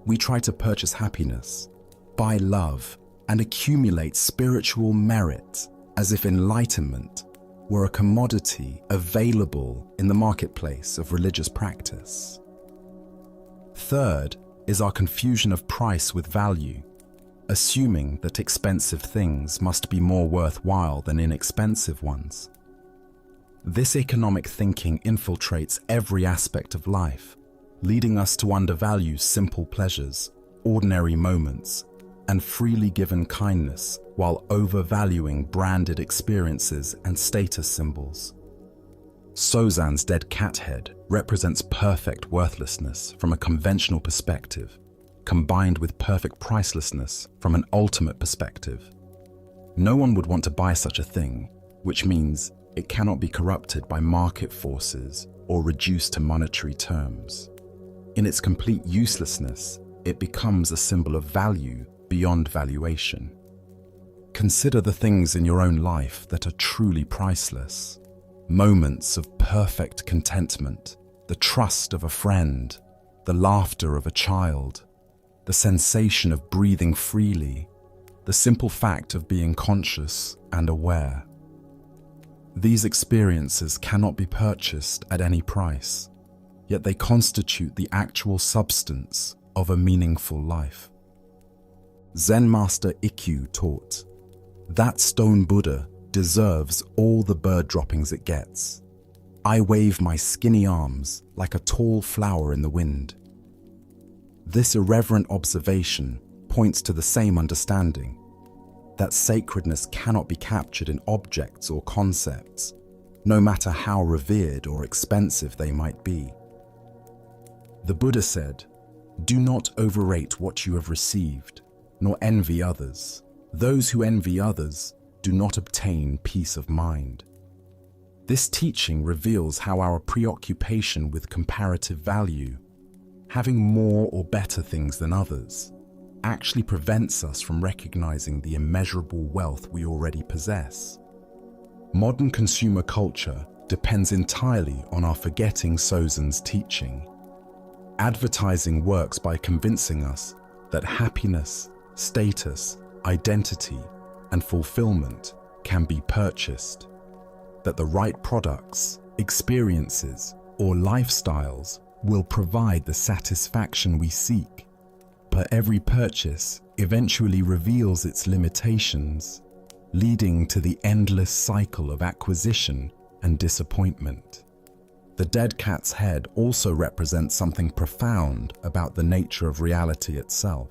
We try to purchase happiness, buy love, and accumulate spiritual merit as if enlightenment were a commodity available in the marketplace of religious practice. Third is our confusion of price with value, assuming that expensive things must be more worthwhile than inexpensive ones. This economic thinking infiltrates every aspect of life, leading us to undervalue simple pleasures, ordinary moments, and freely given kindness while overvaluing branded experiences and status symbols. Sozan's dead cat head represents perfect worthlessness from a conventional perspective, combined with perfect pricelessness from an ultimate perspective. No one would want to buy such a thing, which means it cannot be corrupted by market forces or reduced to monetary terms. In its complete uselessness, it becomes a symbol of value beyond valuation. Consider the things in your own life that are truly priceless. Moments of perfect contentment, the trust of a friend, the laughter of a child, the sensation of breathing freely, the simple fact of being conscious and aware. These experiences cannot be purchased at any price, yet they constitute the actual substance of a meaningful life. Zen Master Ikkyu taught, "That stone Buddha deserves all the bird droppings it gets. I wave my skinny arms like a tall flower in the wind." This irreverent observation points to the same understanding, that sacredness cannot be captured in objects or concepts, no matter how revered or expensive they might be. The Buddha said, "Do not overrate what you have received, nor envy others. Those who envy others do not obtain peace of mind." This teaching reveals how our preoccupation with comparative value, having more or better things than others, actually prevents us from recognizing the immeasurable wealth we already possess. Modern consumer culture depends entirely on our forgetting Sozen's teaching. Advertising works by convincing us that happiness, status, identity, and fulfillment can be purchased, that the right products, experiences, or lifestyles will provide the satisfaction we seek. But every purchase eventually reveals its limitations, leading to the endless cycle of acquisition and disappointment. The dead cat's head also represents something profound about the nature of reality itself.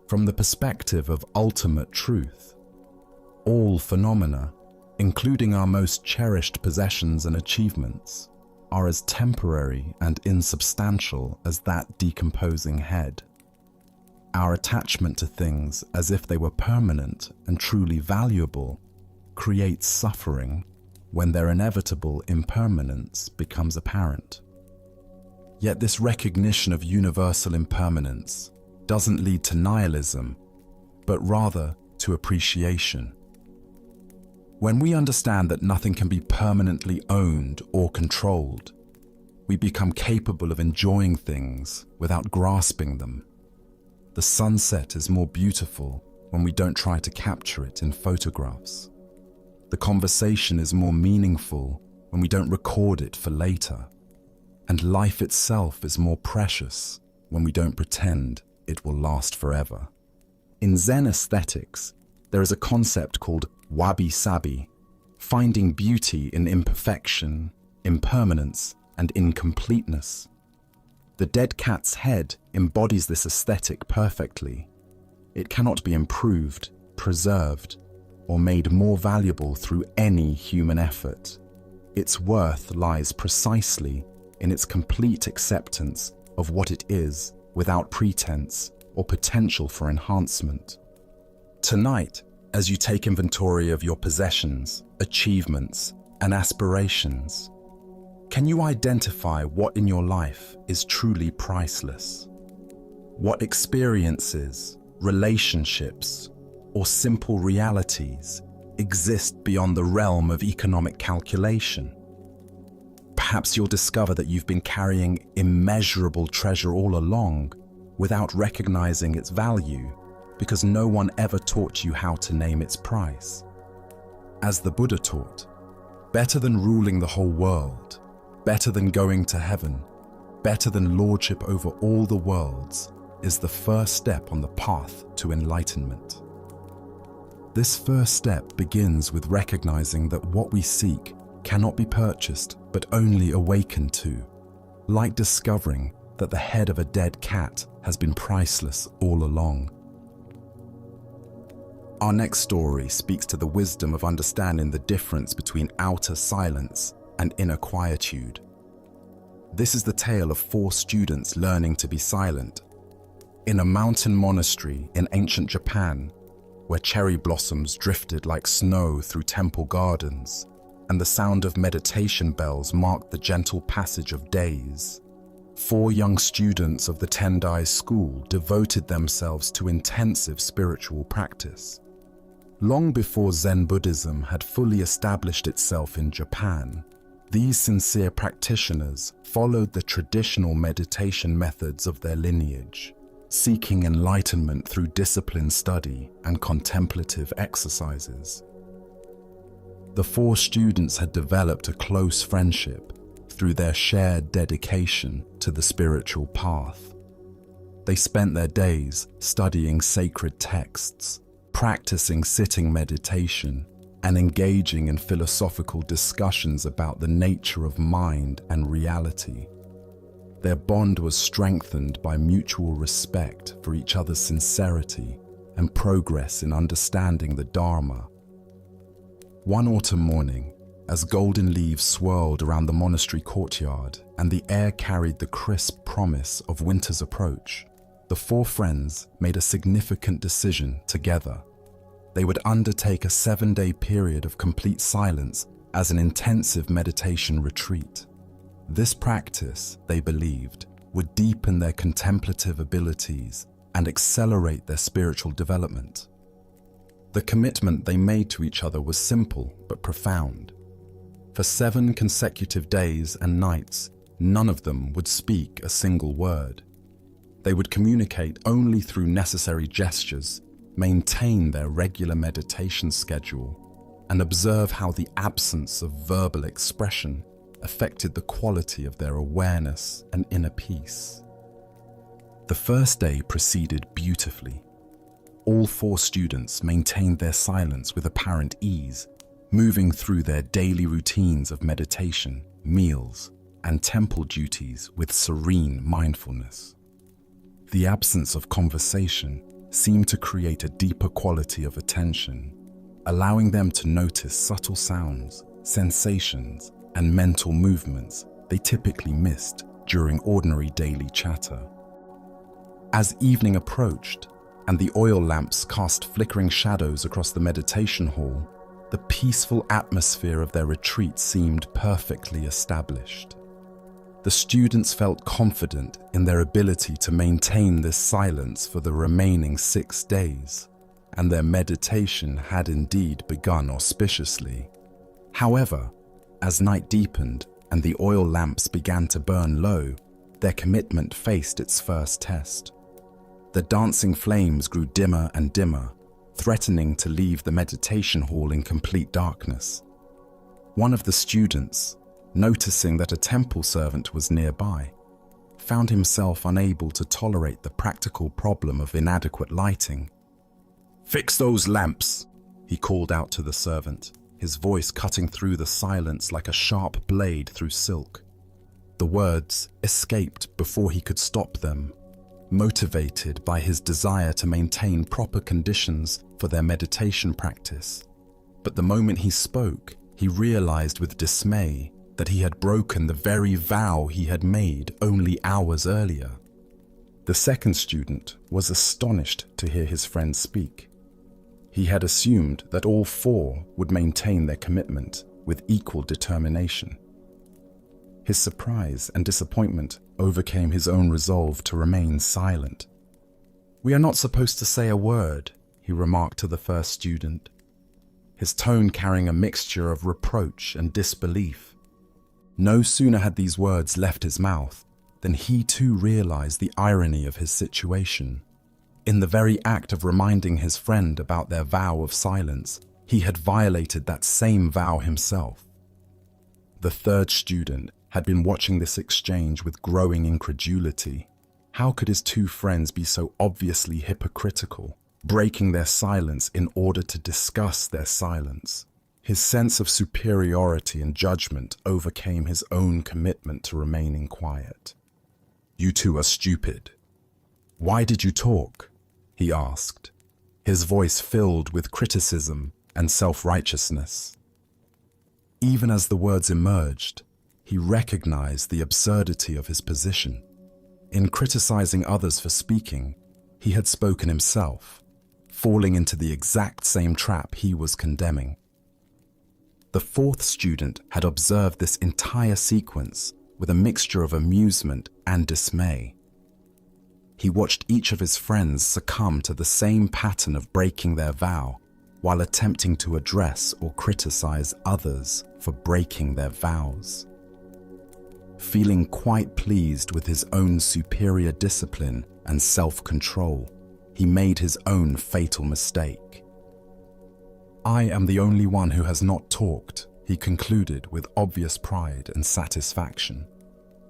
From the perspective of ultimate truth, all phenomena, including our most cherished possessions and achievements, are as temporary and insubstantial as that decomposing head. Our attachment to things as if they were permanent and truly valuable creates suffering when their inevitable impermanence becomes apparent. Yet this recognition of universal impermanence doesn't lead to nihilism, but rather to appreciation. When we understand that nothing can be permanently owned or controlled, we become capable of enjoying things without grasping them. The sunset is more beautiful when we don't try to capture it in photographs. The conversation is more meaningful when we don't record it for later. And life itself is more precious when we don't pretend it will last forever. In Zen aesthetics, there is a concept called wabi-sabi, finding beauty in imperfection, impermanence, and incompleteness. The dead cat's head embodies this aesthetic perfectly. It cannot be improved, preserved, or made more valuable through any human effort. Its worth lies precisely in its complete acceptance of what it is without pretense or potential for enhancement. Tonight, as you take inventory of your possessions, achievements, and aspirations, can you identify what in your life is truly priceless? What experiences, relationships, or simple realities exist beyond the realm of economic calculation? Perhaps you'll discover that you've been carrying immeasurable treasure all along without recognizing its value because no one ever taught you how to name its price. As the Buddha taught, better than ruling the whole world, better than going to heaven, better than lordship over all the worlds is the first step on the path to enlightenment. This first step begins with recognizing that what we seek cannot be purchased but only awakened to, like discovering that the head of a dead cat has been priceless all along. Our next story speaks to the wisdom of understanding the difference between outer silence and inner quietude. This is the tale of 4 students learning to be silent. In a mountain monastery in ancient Japan, where cherry blossoms drifted like snow through temple gardens, and the sound of meditation bells marked the gentle passage of days, 4 young students of the Tendai school devoted themselves to intensive spiritual practice. Long before Zen Buddhism had fully established itself in Japan, these sincere practitioners followed the traditional meditation methods of their lineage, seeking enlightenment through disciplined study and contemplative exercises. The 4 students had developed a close friendship through their shared dedication to the spiritual path. They spent their days studying sacred texts, practicing sitting meditation, and engaging in philosophical discussions about the nature of mind and reality. Their bond was strengthened by mutual respect for each other's sincerity and progress in understanding the Dharma. One autumn morning, as golden leaves swirled around the monastery courtyard and the air carried the crisp promise of winter's approach, the 4 friends made a significant decision together. They would undertake a 7-day period of complete silence as an intensive meditation retreat. This practice, they believed, would deepen their contemplative abilities and accelerate their spiritual development. The commitment they made to each other was simple but profound. For 7 consecutive days and nights, none of them would speak a single word. They would communicate only through necessary gestures, maintain their regular meditation schedule, and observe how the absence of verbal expression affected the quality of their awareness and inner peace. The first day proceeded beautifully. All 4 students maintained their silence with apparent ease, moving through their daily routines of meditation, meals, and temple duties with serene mindfulness. The absence of conversation seemed to create a deeper quality of attention, allowing them to notice subtle sounds, sensations, and mental movements they typically missed during ordinary daily chatter. As evening approached and the oil lamps cast flickering shadows across the meditation hall, the peaceful atmosphere of their retreat seemed perfectly established. The students felt confident in their ability to maintain this silence for the remaining 6 days, and their meditation had indeed begun auspiciously. However, as night deepened and the oil lamps began to burn low, their commitment faced its first test. The dancing flames grew dimmer and dimmer, threatening to leave the meditation hall in complete darkness. One of the students, noticing that a temple servant was nearby, found himself unable to tolerate the practical problem of inadequate lighting. "Fix those lamps," he called out to the servant, his voice cutting through the silence like a sharp blade through silk. The words escaped before he could stop them, motivated by his desire to maintain proper conditions for their meditation practice. But the moment he spoke, he realized with dismay that he had broken the very vow he had made only hours earlier. The second student was astonished to hear his friend speak. He had assumed that all 4 would maintain their commitment with equal determination. His surprise and disappointment overcame his own resolve to remain silent. "We are not supposed to say a word," he remarked to the first student, his tone carrying a mixture of reproach and disbelief. No sooner had these words left his mouth than he too realized the irony of his situation. In the very act of reminding his friend about their vow of silence, he had violated that same vow himself. The third student had been watching this exchange with growing incredulity. How could his 2 friends be so obviously hypocritical, breaking their silence in order to discuss their silence? His sense of superiority and judgment overcame his own commitment to remaining quiet. "You 2 are stupid. Why did you talk?" he asked, his voice filled with criticism and self-righteousness. Even as the words emerged, he recognized the absurdity of his position. In criticizing others for speaking, he had spoken himself, falling into the exact same trap he was condemning. The 4th student had observed this entire sequence with a mixture of amusement and dismay. He watched each of his friends succumb to the same pattern of breaking their vow, while attempting to address or criticize others for breaking their vows. Feeling quite pleased with his own superior discipline and self-control, he made his own fatal mistake. "I am the only one who has not talked," he concluded with obvious pride and satisfaction.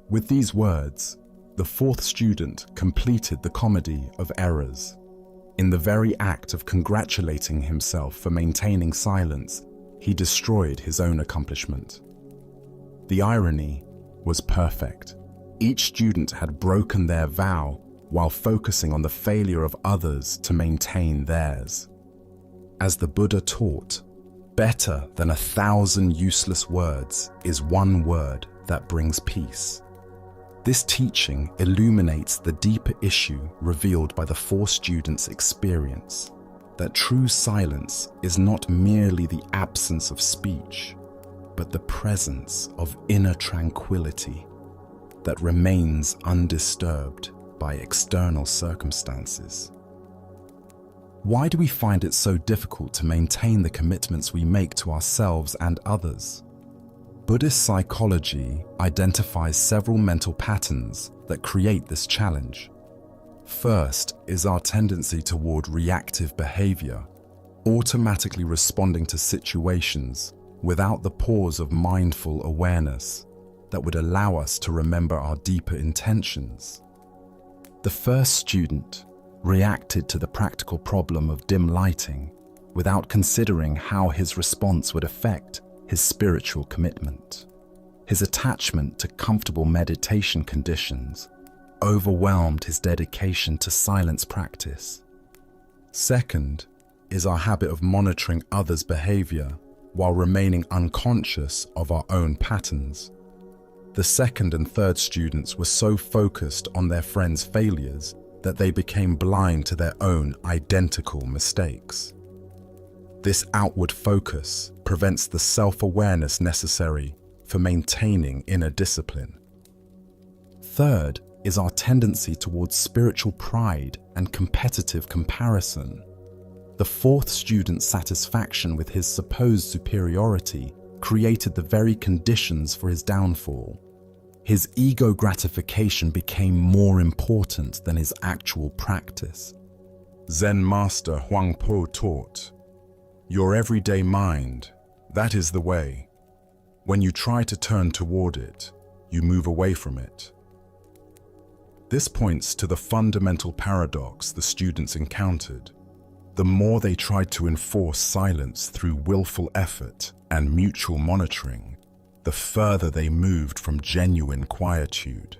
With these words, the 4th student completed the comedy of errors. In the very act of congratulating himself for maintaining silence, he destroyed his own accomplishment. The irony was perfect. Each student had broken their vow while focusing on the failure of others to maintain theirs. As the Buddha taught, better than 1,000 useless words is one word that brings peace. This teaching illuminates the deeper issue revealed by the 4 students' experience, that true silence is not merely the absence of speech, but the presence of inner tranquility that remains undisturbed by external circumstances. Why do we find it so difficult to maintain the commitments we make to ourselves and others? Buddhist psychology identifies several mental patterns that create this challenge. First is our tendency toward reactive behavior, automatically responding to situations without the pause of mindful awareness that would allow us to remember our deeper intentions. The first student reacted to the practical problem of dim lighting without considering how his response would affect his spiritual commitment. His attachment to comfortable meditation conditions overwhelmed his dedication to silence practice. Second is our habit of monitoring others' behavior while remaining unconscious of our own patterns. The second and third students were so focused on their friends' failures that they became blind to their own identical mistakes. This outward focus prevents the self-awareness necessary for maintaining inner discipline. Third is our tendency towards spiritual pride and competitive comparison. The fourth student's satisfaction with his supposed superiority created the very conditions for his downfall. His ego gratification became more important than his actual practice. Zen master Huang Po taught, "Your everyday mind, that is the way. When you try to turn toward it, you move away from it." This points to the fundamental paradox the students encountered. The more they tried to enforce silence through willful effort and mutual monitoring, the further they moved from genuine quietude.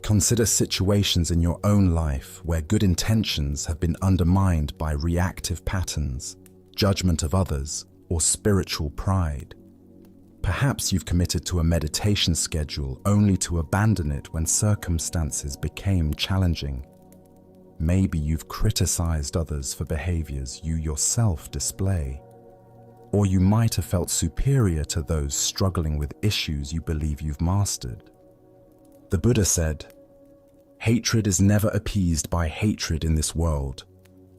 Consider situations in your own life where good intentions have been undermined by reactive patterns, judgment of others, or spiritual pride. Perhaps you've committed to a meditation schedule only to abandon it when circumstances became challenging. Maybe you've criticized others for behaviors you yourself display. Or you might have felt superior to those struggling with issues you believe you've mastered. The Buddha said, "Hatred is never appeased by hatred in this world.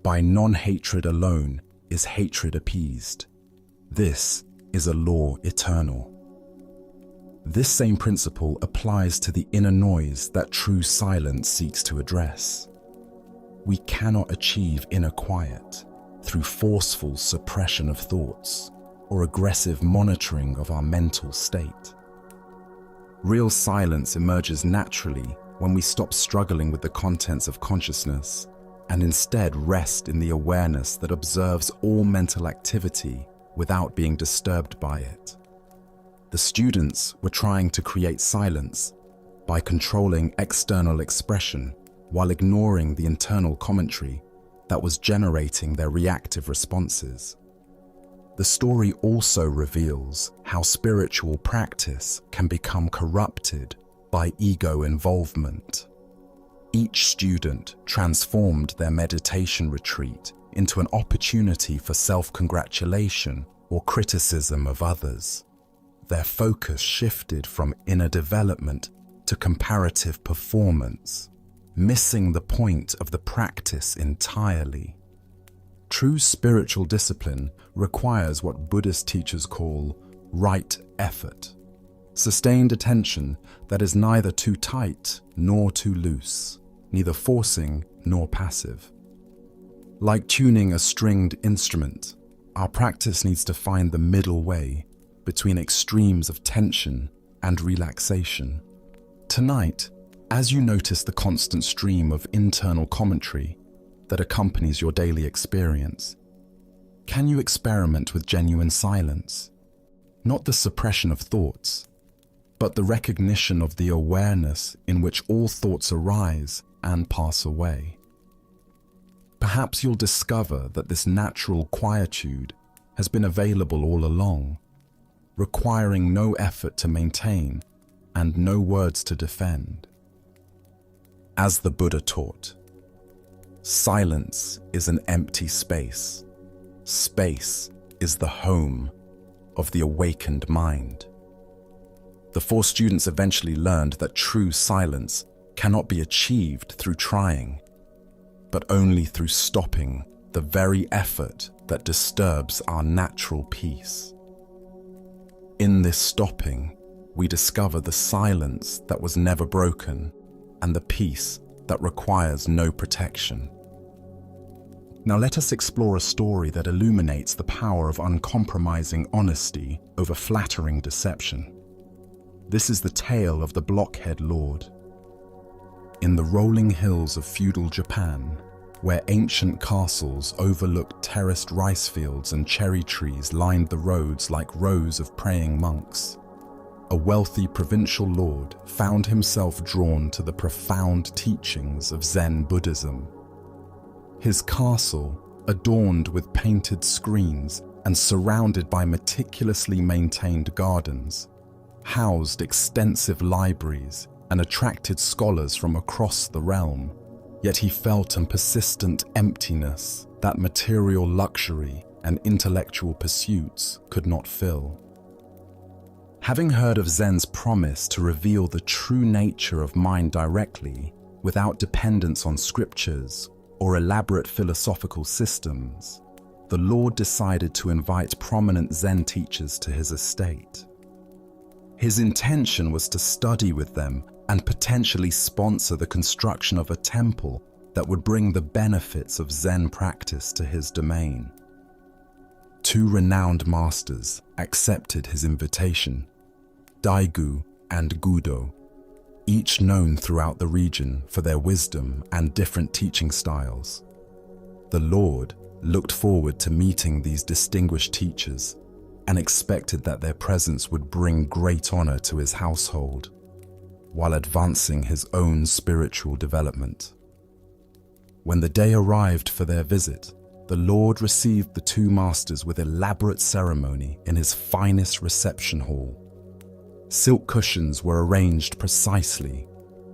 By non-hatred alone is hatred appeased. This is a law eternal." This same principle applies to the inner noise that true silence seeks to address. We cannot achieve inner quiet through forceful suppression of thoughts or aggressive monitoring of our mental state. Real silence emerges naturally when we stop struggling with the contents of consciousness and instead rest in the awareness that observes all mental activity without being disturbed by it. The students were trying to create silence by controlling external expression while ignoring the internal commentary that was generating their reactive responses. The story also reveals how spiritual practice can become corrupted by ego involvement. Each student transformed their meditation retreat into an opportunity for self-congratulation or criticism of others. Their focus shifted from inner development to comparative performance, missing the point of the practice entirely. True spiritual discipline requires what Buddhist teachers call right effort, sustained attention that is neither too tight nor too loose, neither forcing nor passive. Like tuning a stringed instrument, our practice needs to find the middle way between extremes of tension and relaxation. Tonight, as you notice the constant stream of internal commentary that accompanies your daily experience, can you experiment with genuine silence? Not the suppression of thoughts, but the recognition of the awareness in which all thoughts arise and pass away. Perhaps you'll discover that this natural quietude has been available all along, requiring no effort to maintain and no words to defend. As the Buddha taught, silence is an empty space. Space is the home of the awakened mind. The four students eventually learned that true silence cannot be achieved through trying, but only through stopping the very effort that disturbs our natural peace. In this stopping, we discover the silence that was never broken and the peace that requires no protection. Now let us explore a story that illuminates the power of uncompromising honesty over flattering deception. This is the tale of the Blockhead Lord. In the rolling hills of feudal Japan, where ancient castles overlooked terraced rice fields and cherry trees lined the roads like rows of praying monks, a wealthy provincial lord found himself drawn to the profound teachings of Zen Buddhism. His castle, adorned with painted screens and surrounded by meticulously maintained gardens, housed extensive libraries and attracted scholars from across the realm. Yet he felt a persistent emptiness that material luxury and intellectual pursuits could not fill. Having heard of Zen's promise to reveal the true nature of mind directly, without dependence on scriptures or elaborate philosophical systems, the Lord decided to invite prominent Zen teachers to his estate. His intention was to study with them and potentially sponsor the construction of a temple that would bring the benefits of Zen practice to his domain. Two renowned masters accepted his invitation, Daigu and Gudo, each known throughout the region for their wisdom and different teaching styles. The Lord looked forward to meeting these distinguished teachers and expected that their presence would bring great honor to his household, while advancing his own spiritual development. When the day arrived for their visit, the Lord received the two masters with elaborate ceremony in his finest reception hall. Silk cushions were arranged precisely,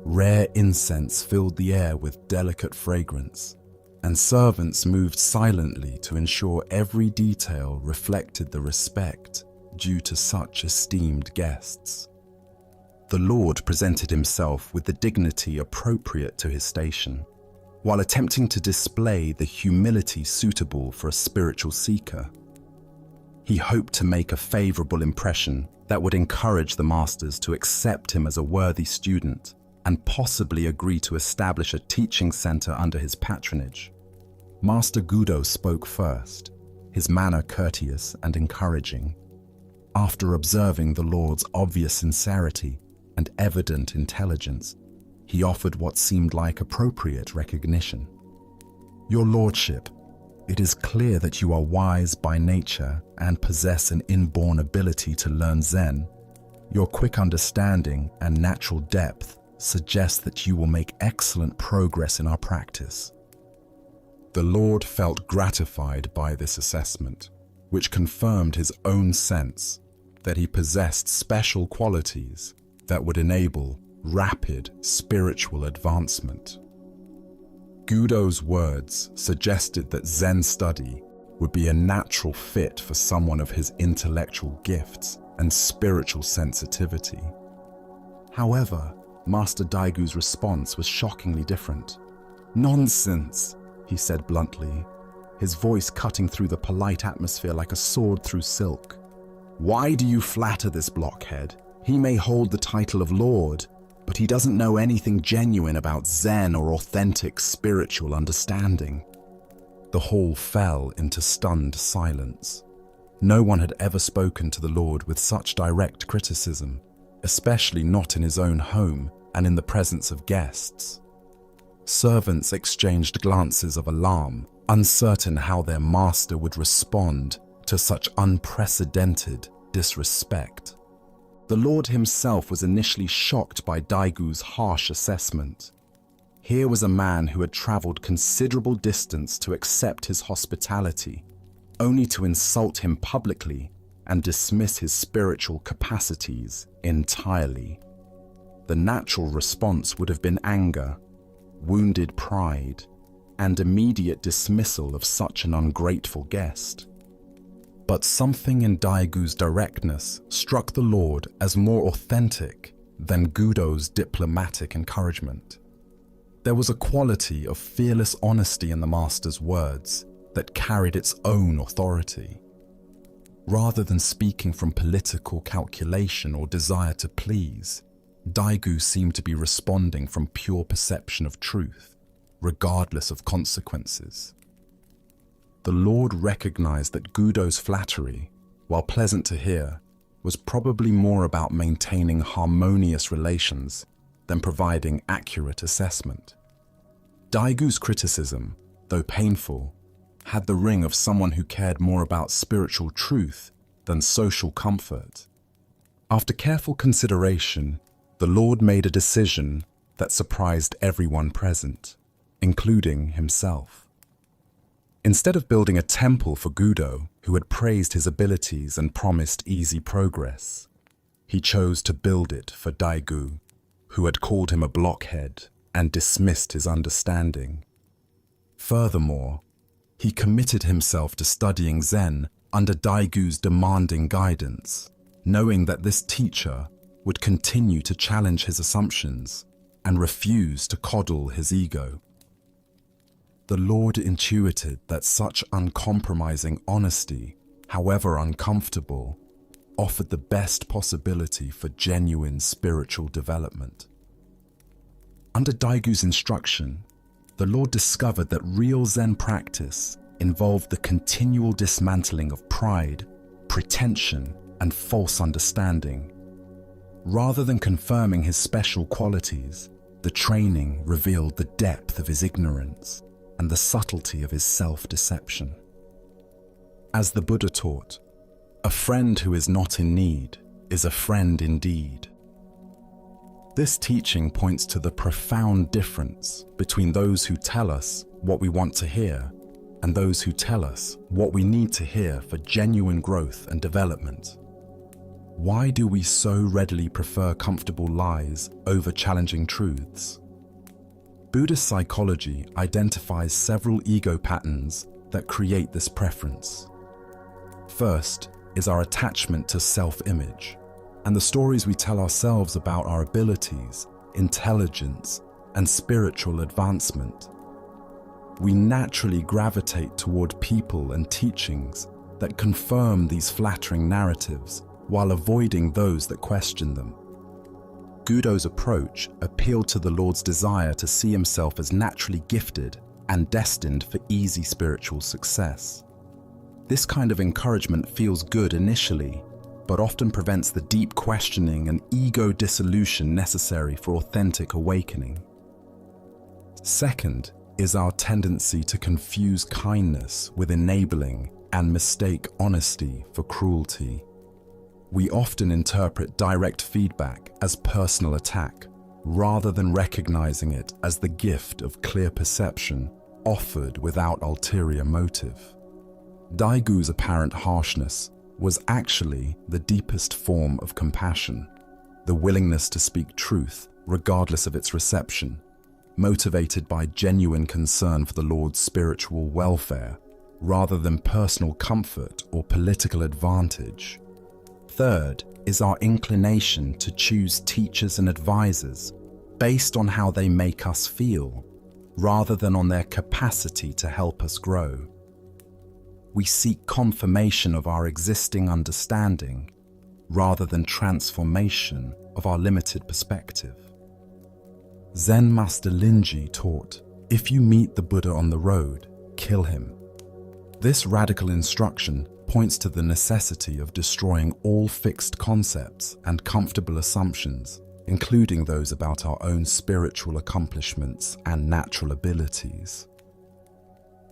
rare incense filled the air with delicate fragrance, and servants moved silently to ensure every detail reflected the respect due to such esteemed guests. The Lord presented himself with the dignity appropriate to his station, while attempting to display the humility suitable for a spiritual seeker. He hoped to make a favorable impression that would encourage the masters to accept him as a worthy student and possibly agree to establish a teaching center under his patronage. Master Gudo spoke first, his manner courteous and encouraging. After observing the Lord's obvious sincerity and evident intelligence, he offered what seemed like appropriate recognition. "Your Lordship, it is clear that you are wise by nature and possess an inborn ability to learn Zen. Your quick understanding and natural depth suggest that you will make excellent progress in our practice." The Lord felt gratified by this assessment, which confirmed his own sense that he possessed special qualities that would enable rapid spiritual advancement. Gudo's words suggested that Zen study would be a natural fit for someone of his intellectual gifts and spiritual sensitivity. However, Master Daigu's response was shockingly different. "Nonsense," he said bluntly, his voice cutting through the polite atmosphere like a sword through silk. "Why do you flatter this blockhead? He may hold the title of Lord, but he doesn't know anything genuine about Zen or authentic spiritual understanding." The hall fell into stunned silence. No one had ever spoken to the Lord with such direct criticism, especially not in his own home and in the presence of guests. Servants exchanged glances of alarm, uncertain how their master would respond to such unprecedented disrespect. The Lord himself was initially shocked by Daigu's harsh assessment. Here was a man who had traveled considerable distance to accept his hospitality, only to insult him publicly and dismiss his spiritual capacities entirely. The natural response would have been anger, wounded pride, and immediate dismissal of such an ungrateful guest. But something in Daigu's directness struck the Lord as more authentic than Gudo's diplomatic encouragement. There was a quality of fearless honesty in the master's words that carried its own authority. Rather than speaking from political calculation or desire to please, Daegu seemed to be responding from pure perception of truth, regardless of consequences. The Lord recognized that Gudo's flattery, while pleasant to hear, was probably more about maintaining harmonious relations than providing accurate assessment. Daigu's criticism, though painful, had the ring of someone who cared more about spiritual truth than social comfort. After careful consideration, the Lord made a decision that surprised everyone present, including himself. Instead of building a temple for Gudo, who had praised his abilities and promised easy progress, he chose to build it for Daegu, who had called him a blockhead and dismissed his understanding. Furthermore, he committed himself to studying Zen under Daigu's demanding guidance, knowing that this teacher would continue to challenge his assumptions and refuse to coddle his ego. The Lord intuited that such uncompromising honesty, however uncomfortable, offered the best possibility for genuine spiritual development. Under Daigu's instruction, the Lord discovered that real Zen practice involved the continual dismantling of pride, pretension, and false understanding. Rather than confirming his special qualities, the training revealed the depth of his ignorance and the subtlety of his self-deception. As the Buddha taught, a friend who is not in need is a friend indeed. This teaching points to the profound difference between those who tell us what we want to hear and those who tell us what we need to hear for genuine growth and development. Why do we so readily prefer comfortable lies over challenging truths? Buddhist psychology identifies several ego patterns that create this preference. First is our attachment to self-image and the stories we tell ourselves about our abilities, intelligence, and spiritual advancement. We naturally gravitate toward people and teachings that confirm these flattering narratives while avoiding those that question them. Gudo's approach appealed to the Lord's desire to see himself as naturally gifted and destined for easy spiritual success. This kind of encouragement feels good initially, but often prevents the deep questioning and ego dissolution necessary for authentic awakening. Second is our tendency to confuse kindness with enabling and mistake honesty for cruelty. We often interpret direct feedback as personal attack, rather than recognizing it as the gift of clear perception offered without ulterior motive. Daigu's apparent harshness was actually the deepest form of compassion, the willingness to speak truth regardless of its reception, motivated by genuine concern for the Lord's spiritual welfare rather than personal comfort or political advantage. Third is our inclination to choose teachers and advisors based on how they make us feel, rather than on their capacity to help us grow. We seek confirmation of our existing understanding, rather than transformation of our limited perspective. Zen Master Linji taught, "If you meet the Buddha on the road, kill him." This radical instruction points to the necessity of destroying all fixed concepts and comfortable assumptions, including those about our own spiritual accomplishments and natural abilities.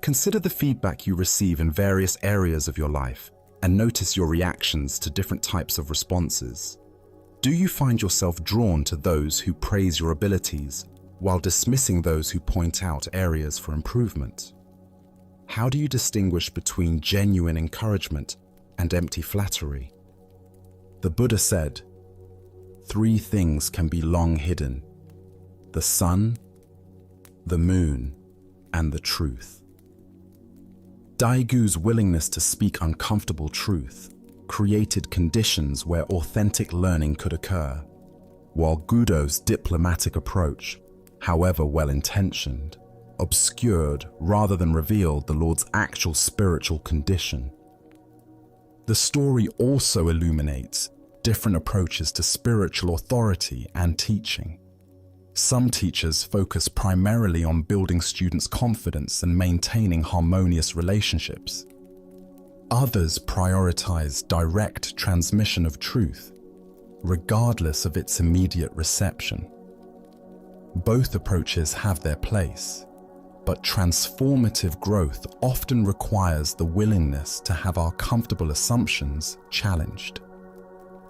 Consider the feedback you receive in various areas of your life and notice your reactions to different types of responses. Do you find yourself drawn to those who praise your abilities while dismissing those who point out areas for improvement? How do you distinguish between genuine encouragement and empty flattery? The Buddha said, "Three things can be long hidden: the sun, the moon, and the truth." Daigu's willingness to speak uncomfortable truth created conditions where authentic learning could occur, while Gudo's diplomatic approach, however well-intentioned, obscured rather than revealed the Lord's actual spiritual condition. The story also illuminates different approaches to spiritual authority and teaching. Some teachers focus primarily on building students' confidence and maintaining harmonious relationships. Others prioritize direct transmission of truth, regardless of its immediate reception. Both approaches have their place, but transformative growth often requires the willingness to have our comfortable assumptions challenged.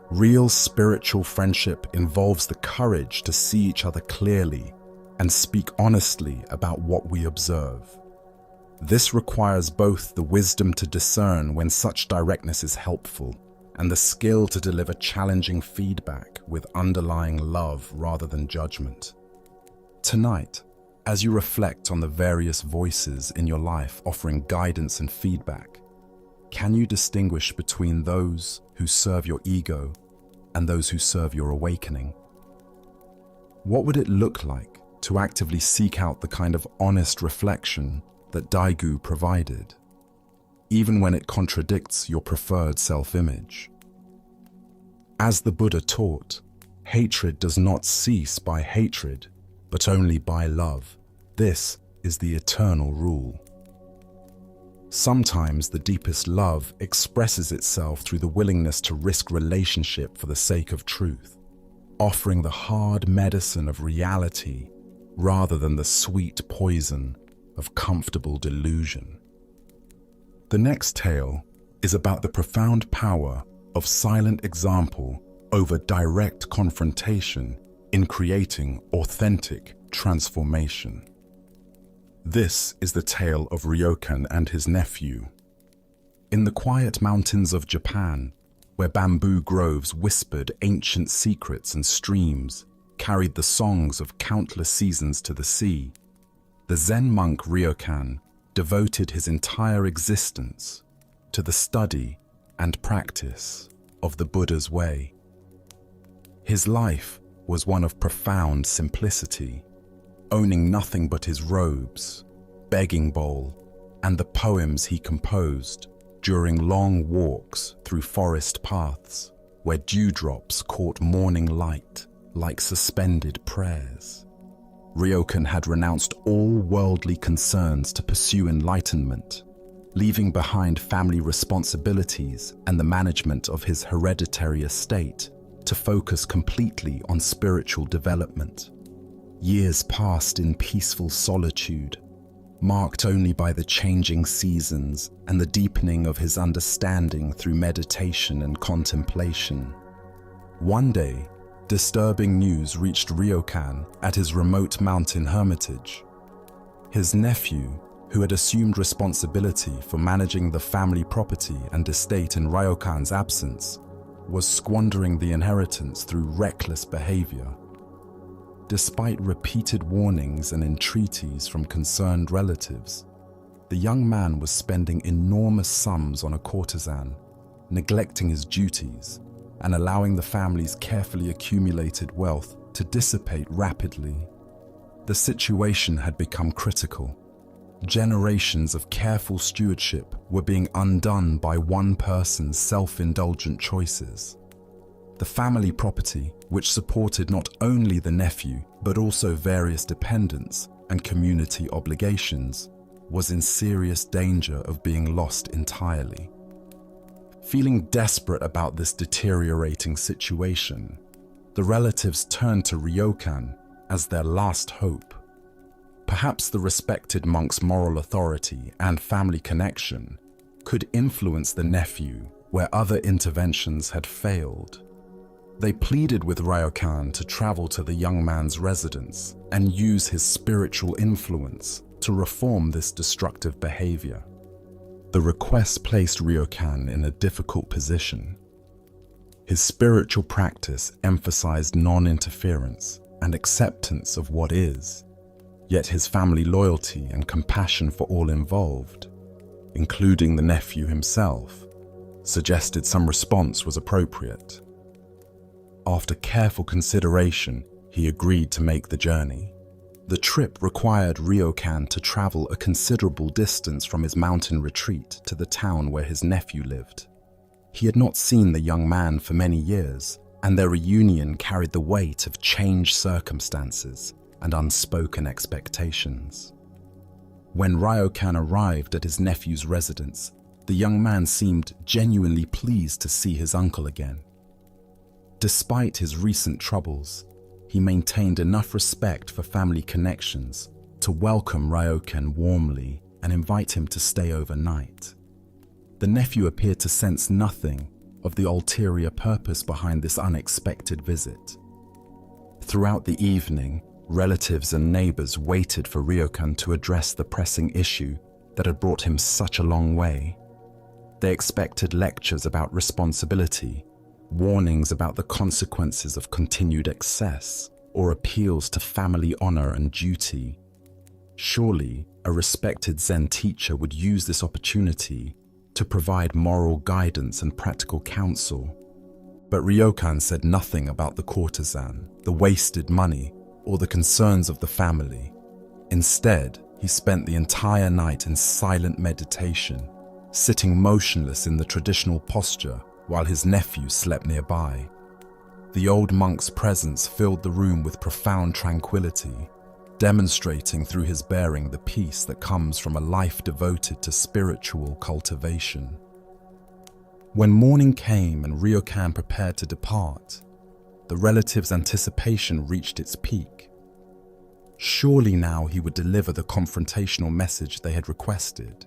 Real spiritual friendship involves the courage to see each other clearly and speak honestly about what we observe. This requires both the wisdom to discern when such directness is helpful and the skill to deliver challenging feedback with underlying love rather than judgment. Tonight, as you reflect on the various voices in your life offering guidance and feedback, can you distinguish between those who serve your ego and those who serve your awakening? What would it look like to actively seek out the kind of honest reflection that Daigu provided, even when it contradicts your preferred self-image? As the Buddha taught, hatred does not cease by hatred, but only by love. This is the eternal rule. Sometimes the deepest love expresses itself through the willingness to risk relationship for the sake of truth, offering the hard medicine of reality rather than the sweet poison of comfortable delusion. The next tale is about the profound power of silent example over direct confrontation in creating authentic transformation. This is the tale of Ryokan and his nephew. In the quiet mountains of Japan, where bamboo groves whispered ancient secrets and streams carried the songs of countless seasons to the sea, the Zen monk Ryokan devoted his entire existence to the study and practice of the Buddha's way. His life was one of profound simplicity, owning nothing but his robes, begging bowl, and the poems he composed during long walks through forest paths where dewdrops caught morning light like suspended prayers. Ryokan had renounced all worldly concerns to pursue enlightenment, leaving behind family responsibilities and the management of his hereditary estate to focus completely on spiritual development. Years passed in peaceful solitude, marked only by the changing seasons and the deepening of his understanding through meditation and contemplation. One day, disturbing news reached Ryokan at his remote mountain hermitage. His nephew, who had assumed responsibility for managing the family property and estate in Ryokan's absence, was squandering the inheritance through reckless behavior. Despite repeated warnings and entreaties from concerned relatives, the young man was spending enormous sums on a courtesan, neglecting his duties, and allowing the family's carefully accumulated wealth to dissipate rapidly. The situation had become critical. Generations of careful stewardship were being undone by one person's self-indulgent choices. The family property, which supported not only the nephew but also various dependents and community obligations, was in serious danger of being lost entirely. Feeling desperate about this deteriorating situation, the relatives turned to Ryokan as their last hope. Perhaps the respected monk's moral authority and family connection could influence the nephew where other interventions had failed. They pleaded with Ryokan to travel to the young man's residence and use his spiritual influence to reform this destructive behavior. The request placed Ryokan in a difficult position. His spiritual practice emphasized non-interference and acceptance of what is, yet his family loyalty and compassion for all involved, including the nephew himself, suggested some response was appropriate. After careful consideration, he agreed to make the journey. The trip required Ryokan to travel a considerable distance from his mountain retreat to the town where his nephew lived. He had not seen the young man for many years, and their reunion carried the weight of changed circumstances and unspoken expectations. When Ryokan arrived at his nephew's residence, the young man seemed genuinely pleased to see his uncle again. Despite his recent troubles, he maintained enough respect for family connections to welcome Ryokan warmly and invite him to stay overnight. The nephew appeared to sense nothing of the ulterior purpose behind this unexpected visit. Throughout the evening, relatives and neighbors waited for Ryokan to address the pressing issue that had brought him such a long way. They expected lectures about responsibility, warnings about the consequences of continued excess, or appeals to family honor and duty. Surely, a respected Zen teacher would use this opportunity to provide moral guidance and practical counsel. But Ryokan said nothing about the courtesan, the wasted money, or the concerns of the family. Instead, he spent the entire night in silent meditation, sitting motionless in the traditional posture while his nephew slept nearby. The old monk's presence filled the room with profound tranquility, demonstrating through his bearing the peace that comes from a life devoted to spiritual cultivation. When morning came and Ryokan prepared to depart, the relatives' anticipation reached its peak. Surely now he would deliver the confrontational message they had requested,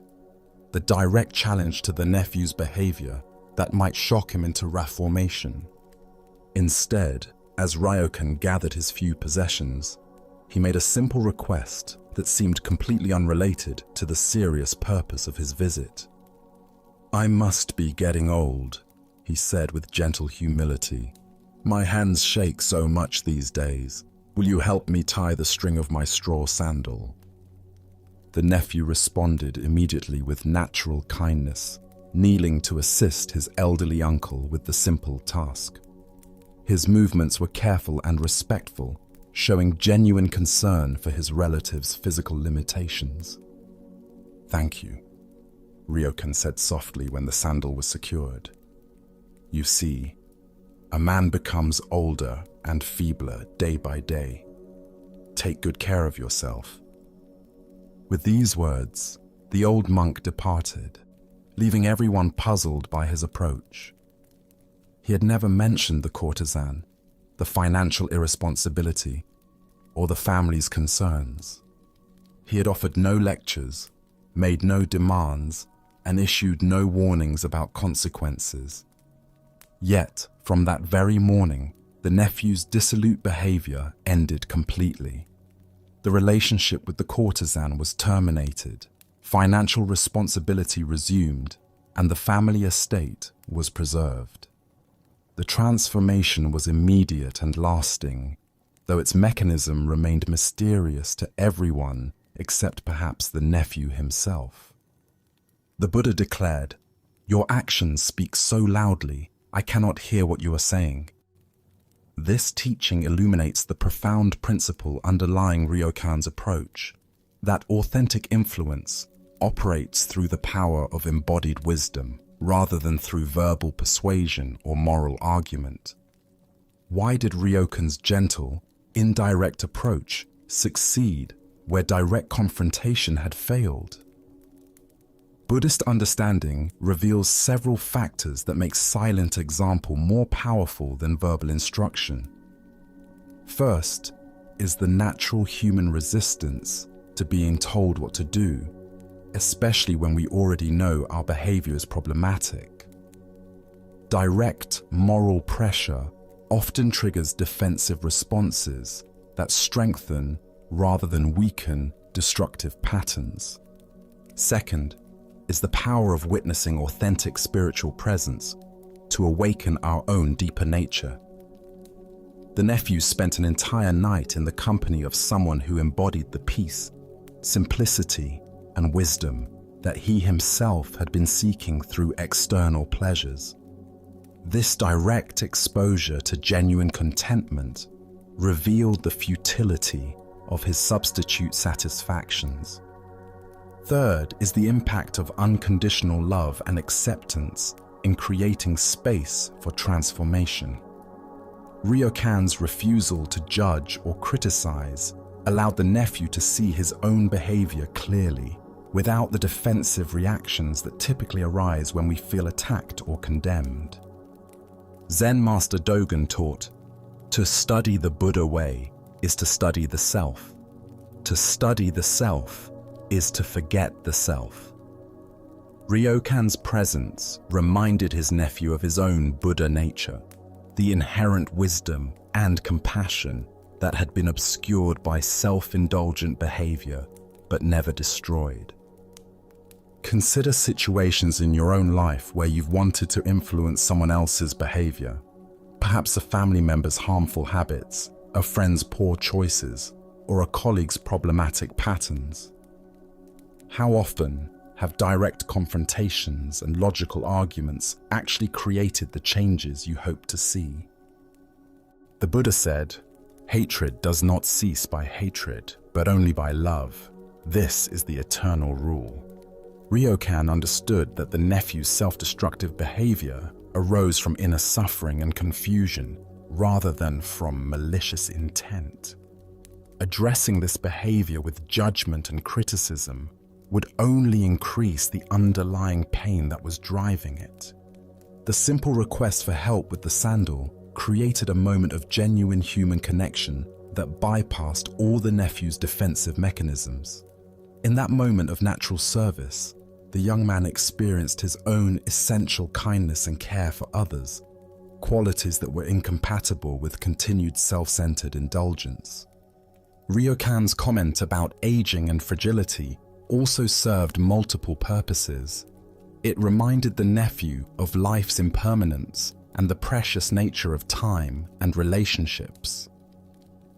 the direct challenge to the nephew's behavior that might shock him into reformation. Instead, as Ryokan gathered his few possessions, he made a simple request that seemed completely unrelated to the serious purpose of his visit. "I must be getting old," he said with gentle humility. "My hands shake so much these days. Will you help me tie the string of my straw sandal?" The nephew responded immediately with natural kindness, kneeling to assist his elderly uncle with the simple task. His movements were careful and respectful, showing genuine concern for his relative's physical limitations. "Thank you," Ryokan said softly when the sandal was secured. "You see, a man becomes older and feebler day by day. Take good care of yourself." With these words, the old monk departed, leaving everyone puzzled by his approach. He had never mentioned the courtesan, the financial irresponsibility, or the family's concerns. He had offered no lectures, made no demands, and issued no warnings about consequences. Yet, from that very morning, the nephew's dissolute behavior ended completely. The relationship with the courtesan was terminated, financial responsibility resumed, and the family estate was preserved. The transformation was immediate and lasting, though its mechanism remained mysterious to everyone except perhaps the nephew himself. The Buddha declared, "Your actions speak so loudly, I cannot hear what you are saying." This teaching illuminates the profound principle underlying Ryokan's approach, that authentic influence operates through the power of embodied wisdom, rather than through verbal persuasion or moral argument. Why did Ryokan's gentle, indirect approach succeed where direct confrontation had failed? Buddhist understanding reveals several factors that make silent example more powerful than verbal instruction. First is the natural human resistance to being told what to do, especially when we already know our behavior is problematic. Direct moral pressure often triggers defensive responses that strengthen rather than weaken destructive patterns. Second is the power of witnessing authentic spiritual presence to awaken our own deeper nature. The nephew spent an entire night in the company of someone who embodied the peace, simplicity, and wisdom that he himself had been seeking through external pleasures. This direct exposure to genuine contentment revealed the futility of his substitute satisfactions. Third is the impact of unconditional love and acceptance in creating space for transformation. Ryokan's refusal to judge or criticize allowed the nephew to see his own behavior clearly, without the defensive reactions that typically arise when we feel attacked or condemned. Zen Master Dogen taught, "To study the Buddha way is to study the self. To study the self is to forget the self." Ryokan's presence reminded his nephew of his own Buddha nature, the inherent wisdom and compassion that had been obscured by self-indulgent behavior but never destroyed. Consider situations in your own life where you've wanted to influence someone else's behavior, perhaps a family member's harmful habits, a friend's poor choices, or a colleague's problematic patterns. How often have direct confrontations and logical arguments actually created the changes you hope to see? The Buddha said, "Hatred does not cease by hatred, but only by love. This is the eternal rule." Ryokan understood that the nephew's self-destructive behavior arose from inner suffering and confusion rather than from malicious intent. Addressing this behavior with judgment and criticism would only increase the underlying pain that was driving it. The simple request for help with the sandal created a moment of genuine human connection that bypassed all the nephew's defensive mechanisms. In that moment of natural service, the young man experienced his own essential kindness and care for others, qualities that were incompatible with continued self-centered indulgence. Ryokan's comment about aging and fragility also served multiple purposes. It reminded the nephew of life's impermanence and the precious nature of time and relationships.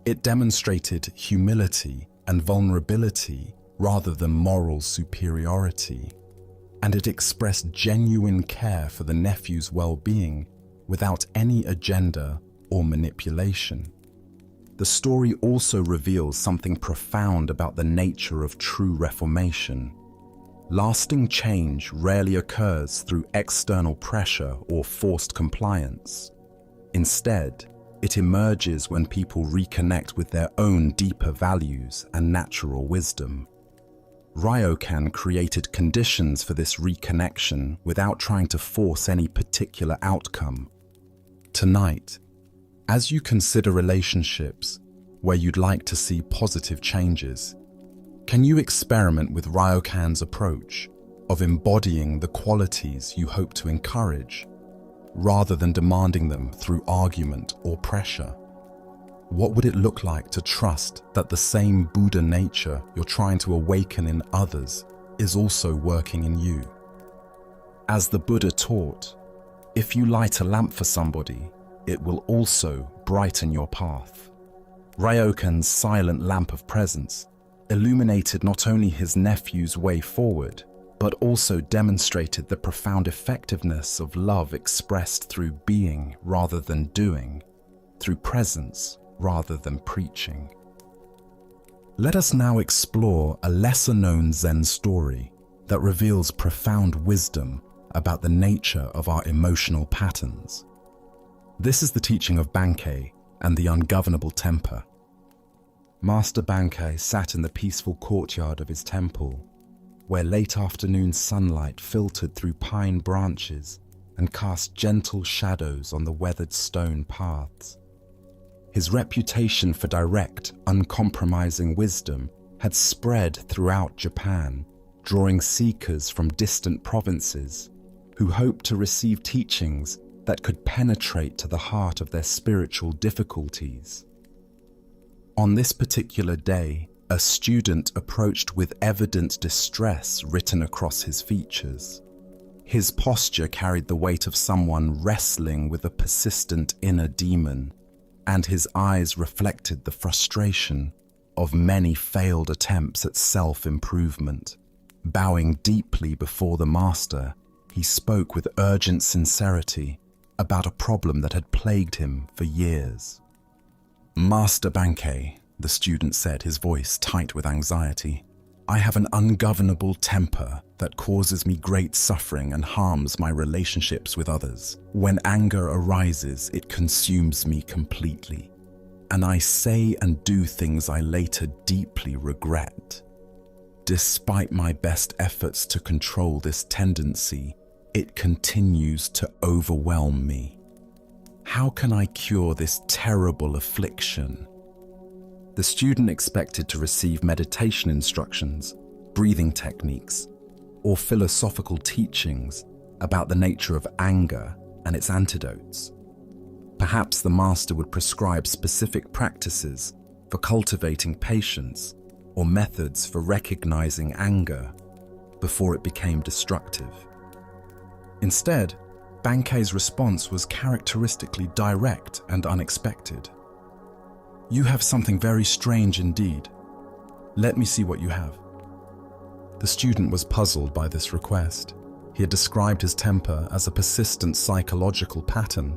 It demonstrated humility and vulnerability rather than moral superiority, and it expressed genuine care for the nephew's well-being without any agenda or manipulation. The story also reveals something profound about the nature of true reformation. Lasting change rarely occurs through external pressure or forced compliance. Instead, it emerges when people reconnect with their own deeper values and natural wisdom. Ryokan created conditions for this reconnection without trying to force any particular outcome. Tonight, as you consider relationships where you'd like to see positive changes, can you experiment with Ryokan's approach of embodying the qualities you hope to encourage, rather than demanding them through argument or pressure? What would it look like to trust that the same Buddha nature you're trying to awaken in others is also working in you? As the Buddha taught, if you light a lamp for somebody, it will also brighten your path. Ryokan's silent lamp of presence illuminated not only his nephew's way forward, but also demonstrated the profound effectiveness of love expressed through being rather than doing, through presence rather than preaching. Let us now explore a lesser-known Zen story that reveals profound wisdom about the nature of our emotional patterns. This is the teaching of Bankei and the ungovernable temper. Master Bankei sat in the peaceful courtyard of his temple, where late afternoon sunlight filtered through pine branches and cast gentle shadows on the weathered stone paths. His reputation for direct, uncompromising wisdom had spread throughout Japan, drawing seekers from distant provinces who hoped to receive teachings that could penetrate to the heart of their spiritual difficulties. On this particular day, a student approached with evident distress written across his features. His posture carried the weight of someone wrestling with a persistent inner demon, and his eyes reflected the frustration of many failed attempts at self-improvement. Bowing deeply before the master, he spoke with urgent sincerity about a problem that had plagued him for years. "Master Bankei," the student said, his voice tight with anxiety, I have an ungovernable temper that causes me great suffering and harms my relationships with others. When anger arises, it consumes me completely, and I say and do things I later deeply regret. Despite my best efforts to control this tendency, it continues to overwhelm me. How can I cure this terrible affliction? The student expected to receive meditation instructions, breathing techniques, or philosophical teachings about the nature of anger and its antidotes. Perhaps the master would prescribe specific practices for cultivating patience or methods for recognizing anger before it became destructive. Instead, Bankei's response was characteristically direct and unexpected. "You have something very strange indeed. Let me see what you have." The student was puzzled by this request. He had described his temper as a persistent psychological pattern,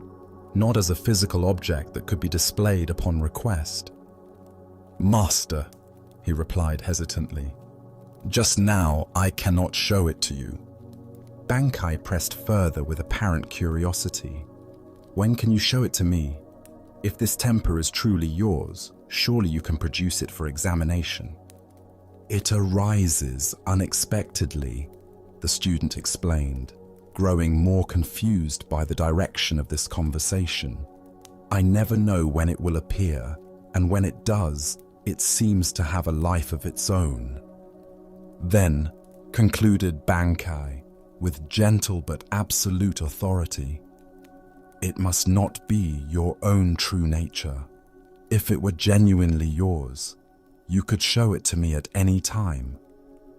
not as a physical object that could be displayed upon request. "Master," he replied hesitantly, "just now I cannot show it to you." Bankei pressed further with apparent curiosity. "When can you show it to me? If this temper is truly yours, surely you can produce it for examination." "It arises unexpectedly," the student explained, growing more confused by the direction of this conversation. "I never know when it will appear, and when it does, it seems to have a life of its own." "Then," concluded Bankei, with gentle but absolute authority, "it must not be your own true nature. If it were genuinely yours, you could show it to me at any time,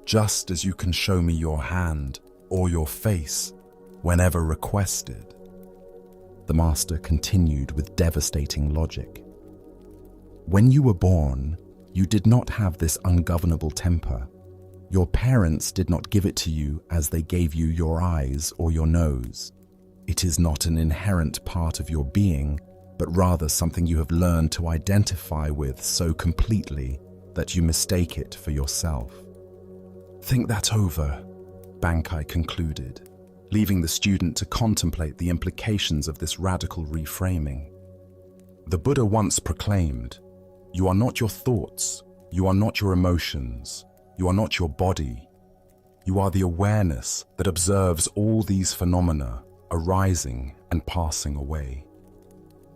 just as you can show me your hand or your face whenever requested." The master continued with devastating logic. "When you were born, you did not have this ungovernable temper. Your parents did not give it to you as they gave you your eyes or your nose. It is not an inherent part of your being, but rather something you have learned to identify with so completely that you mistake it for yourself." "Think that over," Bankei concluded, leaving the student to contemplate the implications of this radical reframing. The Buddha once proclaimed, "You are not your thoughts, you are not your emotions, you are not your body. You are the awareness that observes all these phenomena arising and passing away."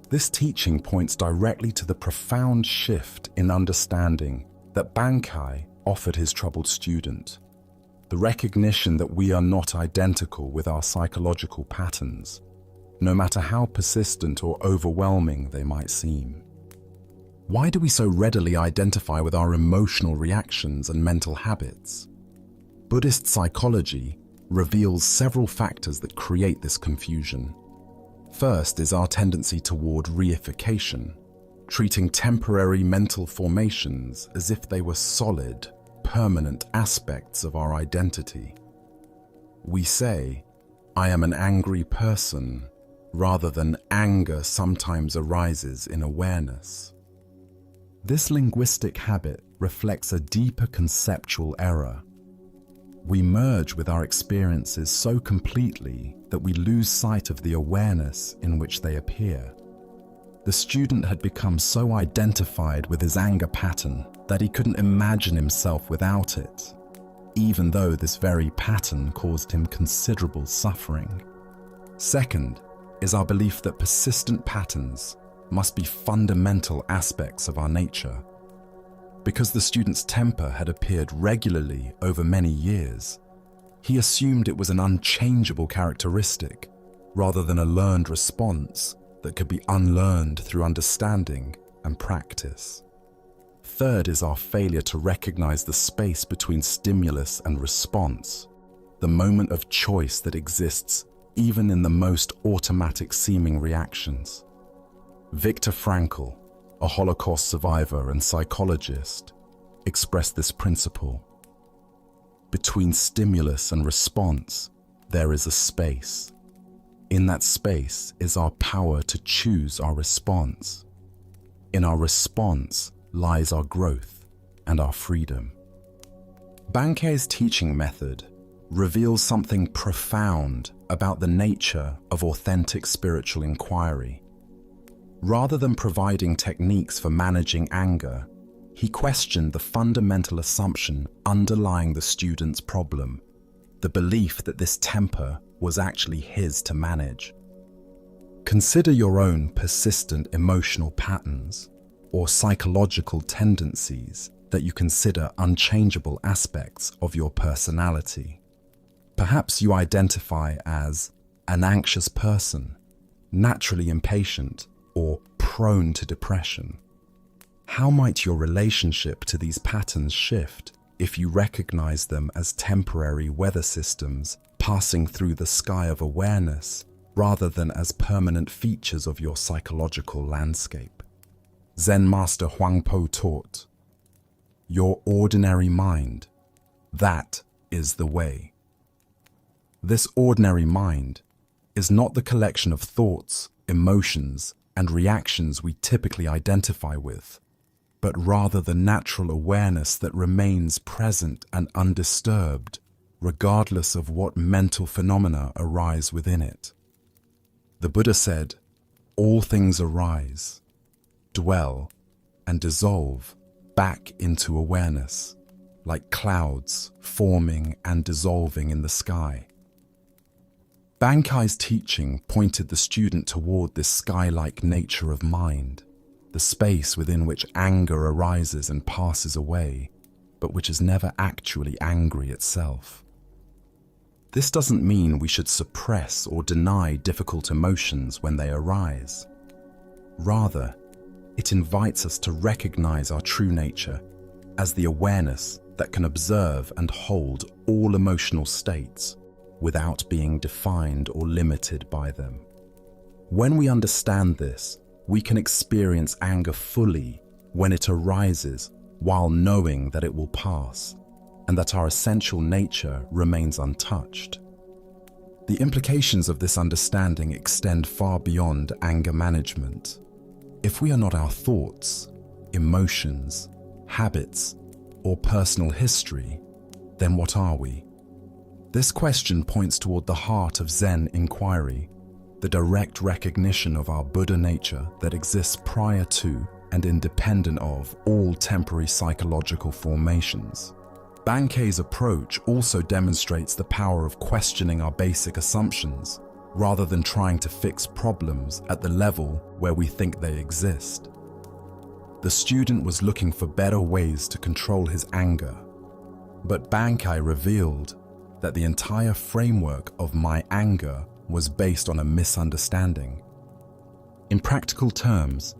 This teaching points directly to the profound shift in understanding that Bankei offered his troubled student. The recognition that we are not identical with our psychological patterns, no matter how persistent or overwhelming they might seem. Why do we so readily identify with our emotional reactions and mental habits? Buddhist psychology reveals several factors that create this confusion. First is our tendency toward reification, treating temporary mental formations as if they were solid, permanent aspects of our identity. We say, "I am an angry person," rather than "anger sometimes arises in awareness." This linguistic habit reflects a deeper conceptual error. We merge with our experiences so completely that we lose sight of the awareness in which they appear. The student had become so identified with his anger pattern that he couldn't imagine himself without it, even though this very pattern caused him considerable suffering. Second is our belief that persistent patterns must be fundamental aspects of our nature. Because the student's temper had appeared regularly over many years, he assumed it was an unchangeable characteristic rather than a learned response that could be unlearned through understanding and practice. Third is our failure to recognize the space between stimulus and response, the moment of choice that exists even in the most automatic seeming reactions. Viktor Frankl, a Holocaust survivor and psychologist, expressed this principle. Between stimulus and response, there is a space. In that space is our power to choose our response. In our response lies our growth and our freedom. Bankei's teaching method reveals something profound about the nature of authentic spiritual inquiry. Rather than providing techniques for managing anger, he questioned the fundamental assumption underlying the student's problem, the belief that this temper was actually his to manage. Consider your own persistent emotional patterns or psychological tendencies that you consider unchangeable aspects of your personality. Perhaps you identify as an anxious person, naturally impatient, or prone to depression. How might your relationship to these patterns shift if you recognize them as temporary weather systems passing through the sky of awareness rather than as permanent features of your psychological landscape? Zen Master Huangpo taught, "Your ordinary mind, that is the way." This ordinary mind is not the collection of thoughts, emotions, and reactions we typically identify with, but rather the natural awareness that remains present and undisturbed, regardless of what mental phenomena arise within it. The Buddha said, "All things arise, dwell, and dissolve back into awareness, like clouds forming and dissolving in the sky." Bankei's teaching pointed the student toward this sky-like nature of mind, the space within which anger arises and passes away, but which is never actually angry itself. This doesn't mean we should suppress or deny difficult emotions when they arise. Rather, it invites us to recognize our true nature as the awareness that can observe and hold all emotional states without being defined or limited by them. When we understand this, we can experience anger fully when it arises while knowing that it will pass and that our essential nature remains untouched. The implications of this understanding extend far beyond anger management. If we are not our thoughts, emotions, habits, or personal history, then what are we? This question points toward the heart of Zen inquiry, the direct recognition of our Buddha nature that exists prior to and independent of all temporary psychological formations. Bankei's approach also demonstrates the power of questioning our basic assumptions, rather than trying to fix problems at the level where we think they exist. The student was looking for better ways to control his anger, but Bankei revealed that the entire framework of my anger was based on a misunderstanding. In practical terms,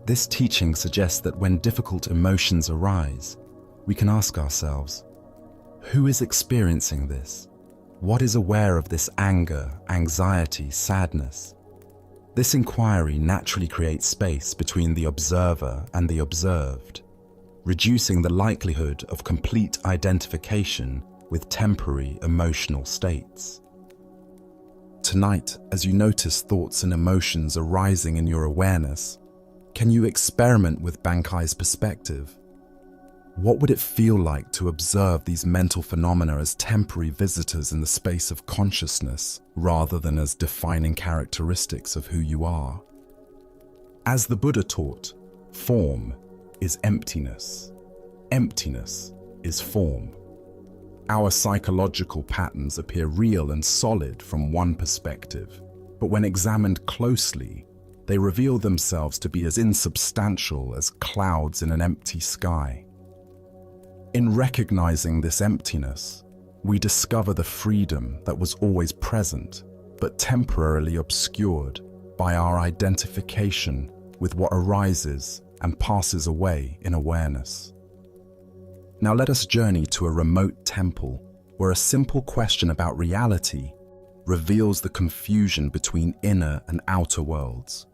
this teaching suggests that when difficult emotions arise, we can ask ourselves, who is experiencing this? What is aware of this anger, anxiety, sadness? This inquiry naturally creates space between the observer and the observed, reducing the likelihood of complete identification with temporary emotional states. Tonight, as you notice thoughts and emotions arising in your awareness, can you experiment with Bankei's perspective? What would it feel like to observe these mental phenomena as temporary visitors in the space of consciousness, rather than as defining characteristics of who you are? As the Buddha taught, form is emptiness. Emptiness is form. Our psychological patterns appear real and solid from one perspective, but when examined closely, they reveal themselves to be as insubstantial as clouds in an empty sky. In recognizing this emptiness, we discover the freedom that was always present, but temporarily obscured by our identification with what arises and passes away in awareness. Now let us journey to a remote temple where a simple question about reality reveals the confusion between inner and outer worlds.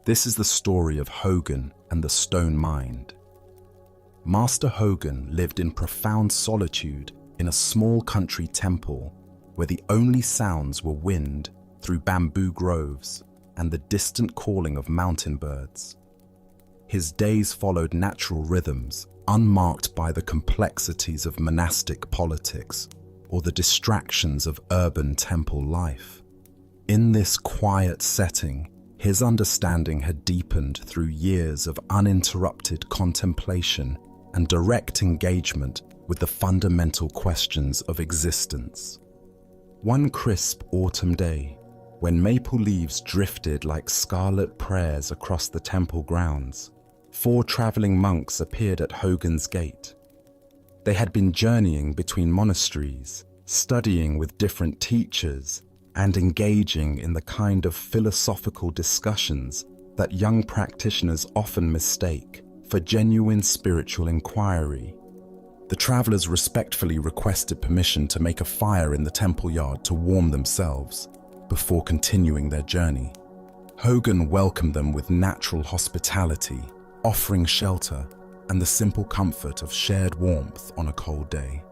This is the story of Hogan and the stone mind. Master Hogan lived in profound solitude in a small country temple where the only sounds were wind through bamboo groves and the distant calling of mountain birds. His days followed natural rhythms unmarked by the complexities of monastic politics or the distractions of urban temple life. In this quiet setting, his understanding had deepened through years of uninterrupted contemplation and direct engagement with the fundamental questions of existence. One crisp autumn day, when maple leaves drifted like scarlet prayers across the temple grounds, 4 traveling monks appeared at Hogan's gate. They had been journeying between monasteries, studying with different teachers, and engaging in the kind of philosophical discussions that young practitioners often mistake for genuine spiritual inquiry. The travelers respectfully requested permission to make a fire in the temple yard to warm themselves before continuing their journey. Hogan welcomed them with natural hospitality, offering shelter and the simple comfort of shared warmth on a cold day.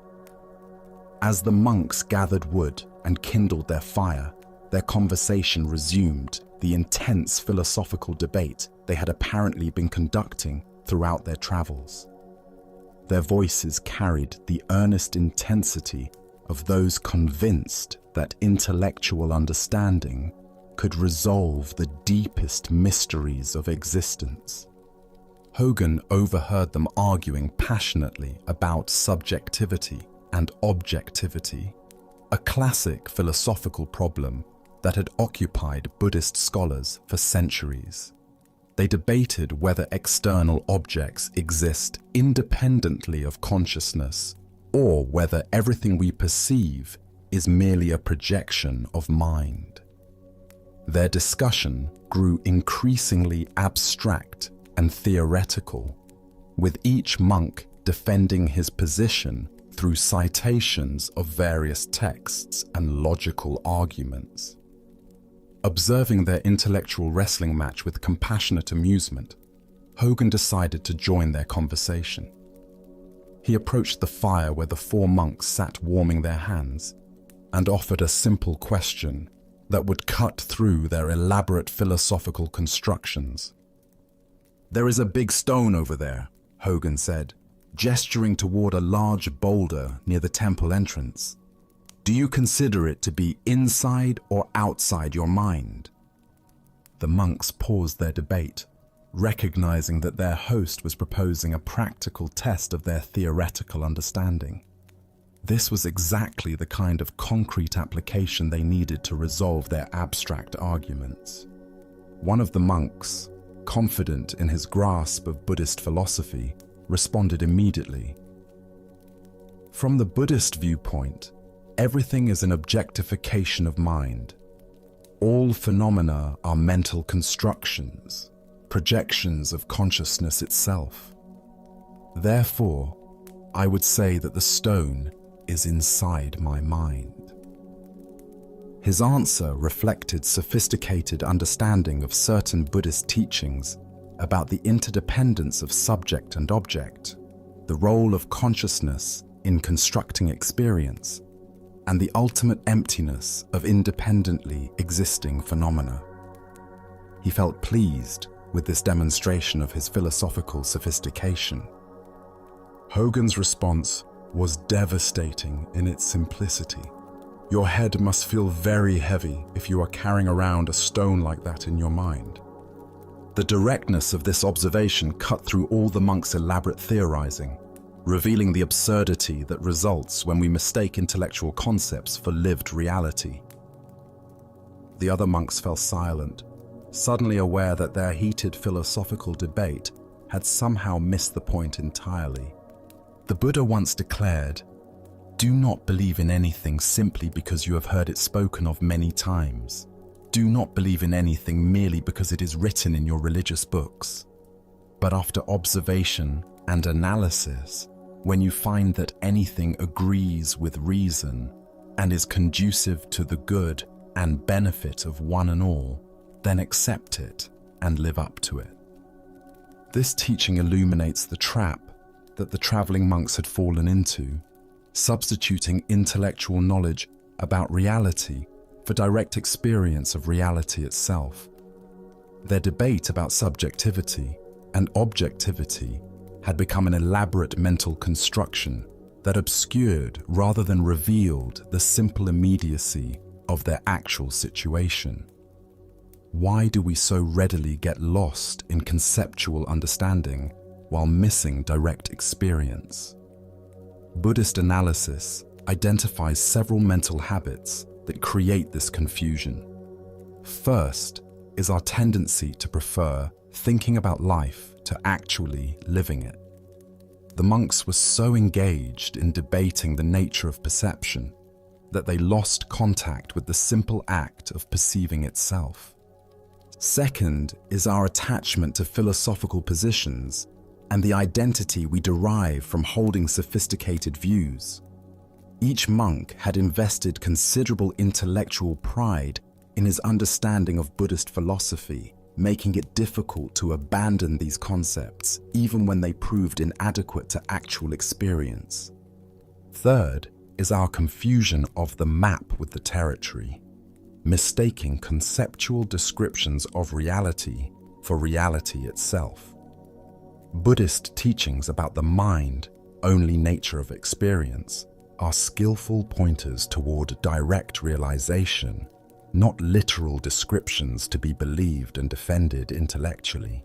As the monks gathered wood and kindled their fire, their conversation resumed the intense philosophical debate they had apparently been conducting throughout their travels. Their voices carried the earnest intensity of those convinced that intellectual understanding could resolve the deepest mysteries of existence. Hogan overheard them arguing passionately about subjectivity and objectivity, a classic philosophical problem that had occupied Buddhist scholars for centuries. They debated whether external objects exist independently of consciousness, or whether everything we perceive is merely a projection of mind. Their discussion grew increasingly abstract and theoretical, with each monk defending his position through citations of various texts and logical arguments. Observing their intellectual wrestling match with compassionate amusement, Hogan decided to join their conversation. He approached the fire where the 4 monks sat warming their hands and offered a simple question that would cut through their elaborate philosophical constructions. "There is a big stone over there," Hogan said, gesturing toward a large boulder near the temple entrance. "Do you consider it to be inside or outside your mind?" The monks paused their debate, recognizing that their host was proposing a practical test of their theoretical understanding. This was exactly the kind of concrete application they needed to resolve their abstract arguments. One of the monks, confident in his grasp of Buddhist philosophy, responded immediately. "From the Buddhist viewpoint, everything is an objectification of mind. All phenomena are mental constructions, projections of consciousness itself. Therefore, I would say that the stone is inside my mind." His answer reflected sophisticated understanding of certain Buddhist teachings about the interdependence of subject and object, the role of consciousness in constructing experience, and the ultimate emptiness of independently existing phenomena. He felt pleased with this demonstration of his philosophical sophistication. Hogan's response was devastating in its simplicity. "Your head must feel very heavy if you are carrying around a stone like that in your mind." The directness of this observation cut through all the monks' elaborate theorizing, revealing the absurdity that results when we mistake intellectual concepts for lived reality. The other monks fell silent, suddenly aware that their heated philosophical debate had somehow missed the point entirely. The Buddha once declared, "Do not believe in anything simply because you have heard it spoken of many times. Do not believe in anything merely because it is written in your religious books. But after observation and analysis, when you find that anything agrees with reason and is conducive to the good and benefit of one and all, then accept it and live up to it." This teaching illuminates the trap that the traveling monks had fallen into, substituting intellectual knowledge about reality for direct experience of reality itself. Their debate about subjectivity and objectivity had become an elaborate mental construction that obscured rather than revealed the simple immediacy of their actual situation. Why do we so readily get lost in conceptual understanding while missing direct experience? Buddhist analysis identifies several mental habits that create this confusion. First is our tendency to prefer thinking about life to actually living it. The monks were so engaged in debating the nature of perception that they lost contact with the simple act of perceiving itself. Second is our attachment to philosophical positions and the identity we derive from holding sophisticated views. Each monk had invested considerable intellectual pride in his understanding of Buddhist philosophy, making it difficult to abandon these concepts even when they proved inadequate to actual experience. Third is our confusion of the map with the territory, mistaking conceptual descriptions of reality for reality itself. Buddhist teachings about the mind-only nature of experience are skillful pointers toward direct realization, not literal descriptions to be believed and defended intellectually.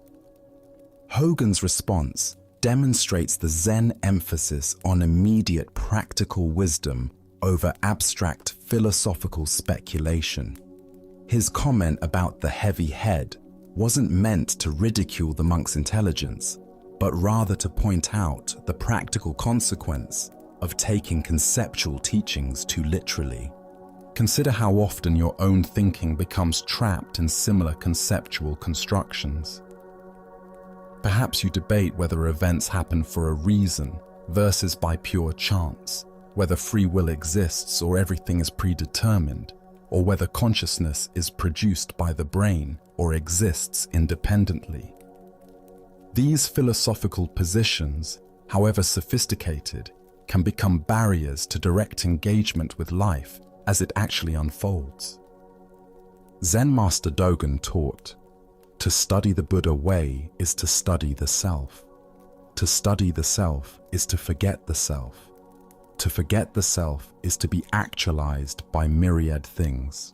Hogan's response demonstrates the Zen emphasis on immediate practical wisdom over abstract philosophical speculation. His comment about the heavy head wasn't meant to ridicule the monk's intelligence, but rather to point out the practical consequence of taking conceptual teachings too literally. Consider how often your own thinking becomes trapped in similar conceptual constructions. Perhaps you debate whether events happen for a reason versus by pure chance, whether free will exists or everything is predetermined, or whether consciousness is produced by the brain or exists independently. These philosophical positions, however sophisticated, can become barriers to direct engagement with life as it actually unfolds. Zen master Dogen taught, "To study the Buddha way is to study the self. To study the self is to forget the self. To forget the self is to be actualized by myriad things."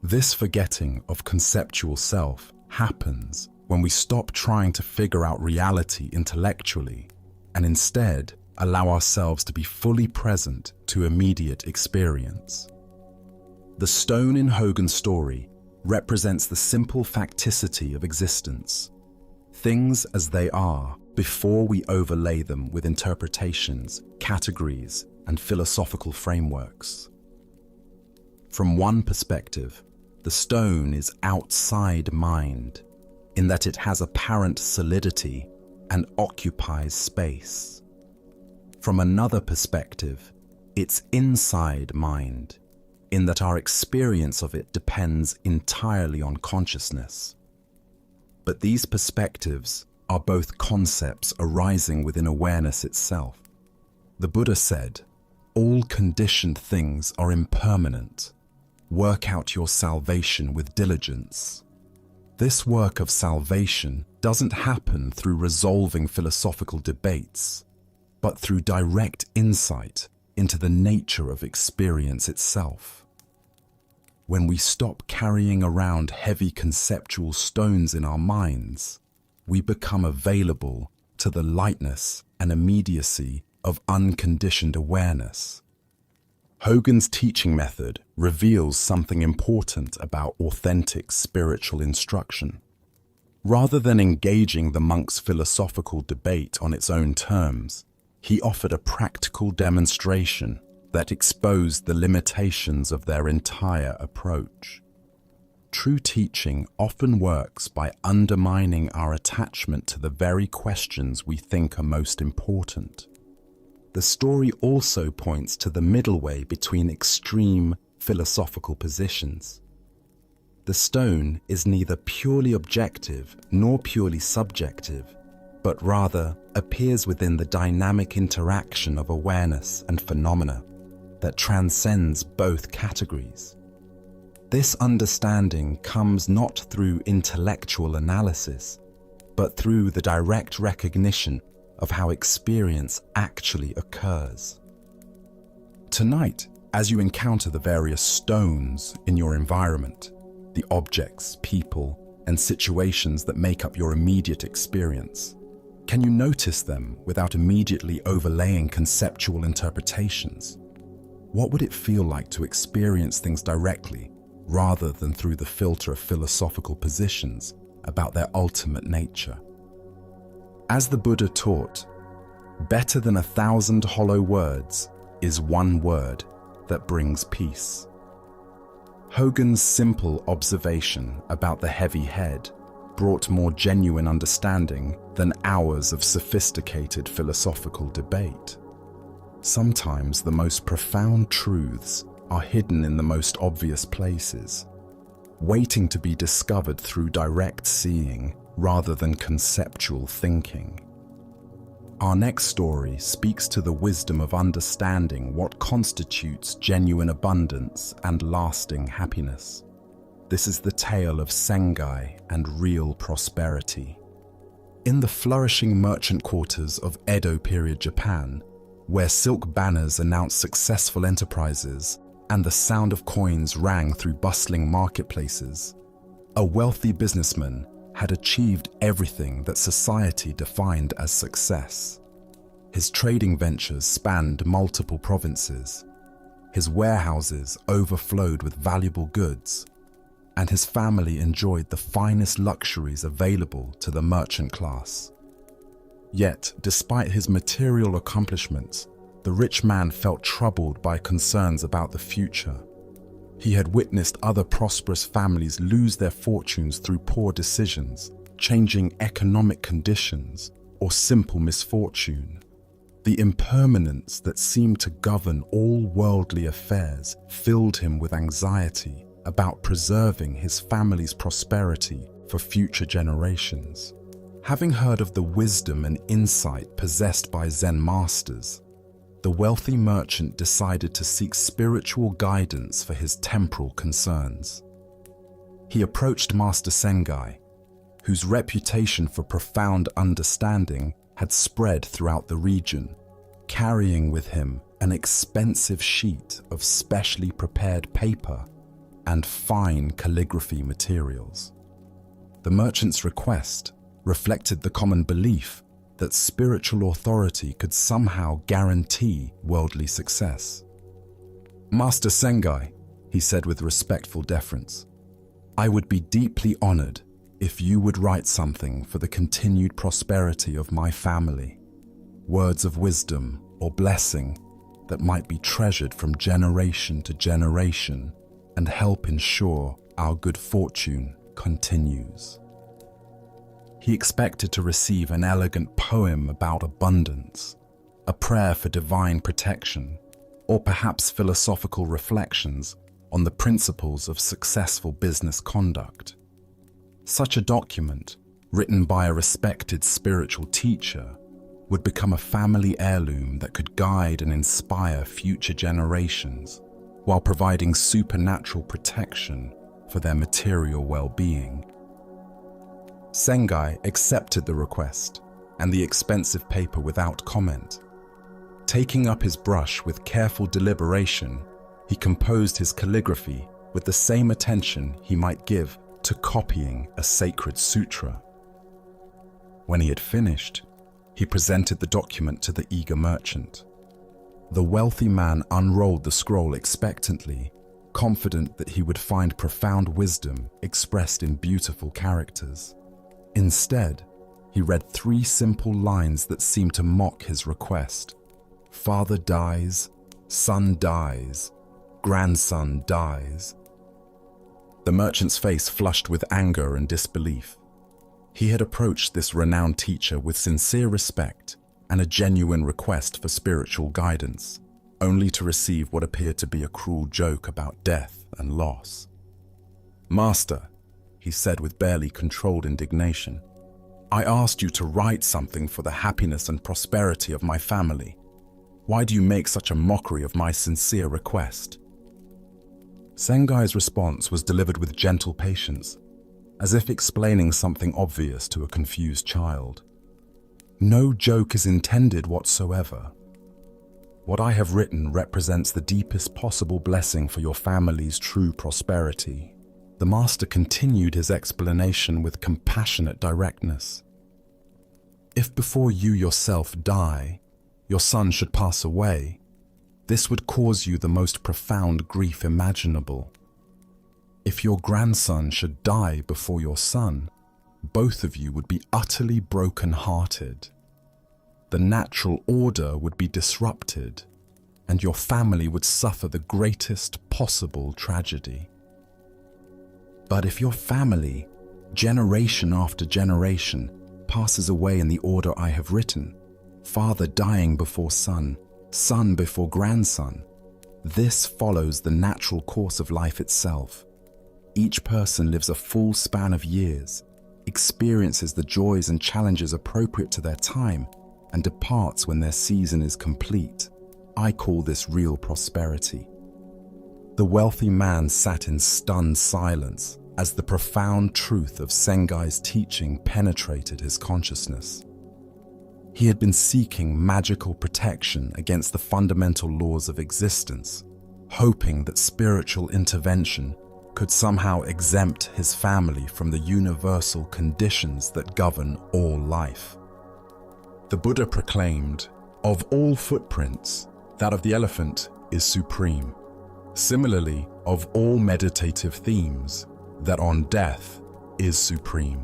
This forgetting of conceptual self happens when we stop trying to figure out reality intellectually and instead allow ourselves to be fully present to immediate experience. The stone in Hogan's story represents the simple facticity of existence, things as they are before we overlay them with interpretations, categories, and philosophical frameworks. From one perspective, the stone is outside mind, in that it has apparent solidity and occupies space. From another perspective, it's inside mind, in that our experience of it depends entirely on consciousness. But these perspectives are both concepts arising within awareness itself. The Buddha said, "All conditioned things are impermanent. Work out your salvation with diligence." This work of salvation doesn't happen through resolving philosophical debates, but through direct insight into the nature of experience itself. When we stop carrying around heavy conceptual stones in our minds, we become available to the lightness and immediacy of unconditioned awareness. Hogan's teaching method reveals something important about authentic spiritual instruction. Rather than engaging the monk's philosophical debate on its own terms, he offered a practical demonstration that exposed the limitations of their entire approach. True teaching often works by undermining our attachment to the very questions we think are most important. The story also points to the middle way between extreme philosophical positions. The stone is neither purely objective nor purely subjective, but rather appears within the dynamic interaction of awareness and phenomena that transcends both categories. This understanding comes not through intellectual analysis, but through the direct recognition of how experience actually occurs. Tonight, as you encounter the various stones in your environment, the objects, people, and situations that make up your immediate experience, can you notice them without immediately overlaying conceptual interpretations? What would it feel like to experience things directly rather than through the filter of philosophical positions about their ultimate nature? As the Buddha taught, better than 1,000 hollow words is one word that brings peace. Hogan's simple observation about the heavy head brought more genuine understanding than hours of sophisticated philosophical debate. Sometimes the most profound truths are hidden in the most obvious places, waiting to be discovered through direct seeing rather than conceptual thinking. Our next story speaks to the wisdom of understanding what constitutes genuine abundance and lasting happiness. This is the tale of Sengai and real prosperity. In the flourishing merchant quarters of Edo period Japan, where silk banners announced successful enterprises and the sound of coins rang through bustling marketplaces, a wealthy businessman had achieved everything that society defined as success. His trading ventures spanned multiple provinces. His warehouses overflowed with valuable goods, and his family enjoyed the finest luxuries available to the merchant class. Yet, despite his material accomplishments, the rich man felt troubled by concerns about the future. He had witnessed other prosperous families lose their fortunes through poor decisions, changing economic conditions, or simple misfortune. The impermanence that seemed to govern all worldly affairs filled him with anxiety about preserving his family's prosperity for future generations. Having heard of the wisdom and insight possessed by Zen masters, the wealthy merchant decided to seek spiritual guidance for his temporal concerns. He approached Master Sengai, whose reputation for profound understanding had spread throughout the region, carrying with him an expensive sheet of specially prepared paper and fine calligraphy materials. The merchant's request reflected the common belief that spiritual authority could somehow guarantee worldly success. "Master Sengai," he said with respectful deference, "I would be deeply honored if you would write something for the continued prosperity of my family, words of wisdom or blessing that might be treasured from generation to generation and help ensure our good fortune continues." He expected to receive an elegant poem about abundance, a prayer for divine protection, or perhaps philosophical reflections on the principles of successful business conduct. Such a document, written by a respected spiritual teacher, would become a family heirloom that could guide and inspire future generations while providing supernatural protection for their material well-being. Sengai accepted the request and the expensive paper without comment. Taking up his brush with careful deliberation, he composed his calligraphy with the same attention he might give to copying a sacred sutra. When he had finished, he presented the document to the eager merchant. The wealthy man unrolled the scroll expectantly, confident that he would find profound wisdom expressed in beautiful characters. Instead, he read 3 simple lines that seemed to mock his request. "Father dies, son dies, grandson dies." The merchant's face flushed with anger and disbelief. He had approached this renowned teacher with sincere respect and a genuine request for spiritual guidance, only to receive what appeared to be a cruel joke about death and loss. "Master," he said with barely controlled indignation, "I asked you to write something for the happiness and prosperity of my family. Why do you make such a mockery of my sincere request?" Sengai's response was delivered with gentle patience. as if explaining something obvious to a confused child. No joke is intended whatsoever. What I have written represents the deepest possible blessing for your family's true prosperity. The master continued his explanation with compassionate directness. If before you yourself die, your son should pass away, this would cause you the most profound grief imaginable. If your grandson should die before your son, both of you would be utterly broken-hearted. The natural order would be disrupted, and your family would suffer the greatest possible tragedy. But if your family, generation after generation, passes away in the order I have written, father dying before son, son before grandson, this follows the natural course of life itself. Each person lives a full span of years, experiences the joys and challenges appropriate to their time, and departs when their season is complete. I call this real prosperity. The wealthy man sat in stunned silence as the profound truth of Sengai's teaching penetrated his consciousness. He had been seeking magical protection against the fundamental laws of existence, hoping that spiritual intervention could somehow exempt his family from the universal conditions that govern all life. The Buddha proclaimed, "Of all footprints, that of the elephant is supreme. Similarly, of all meditative themes, that on death is supreme."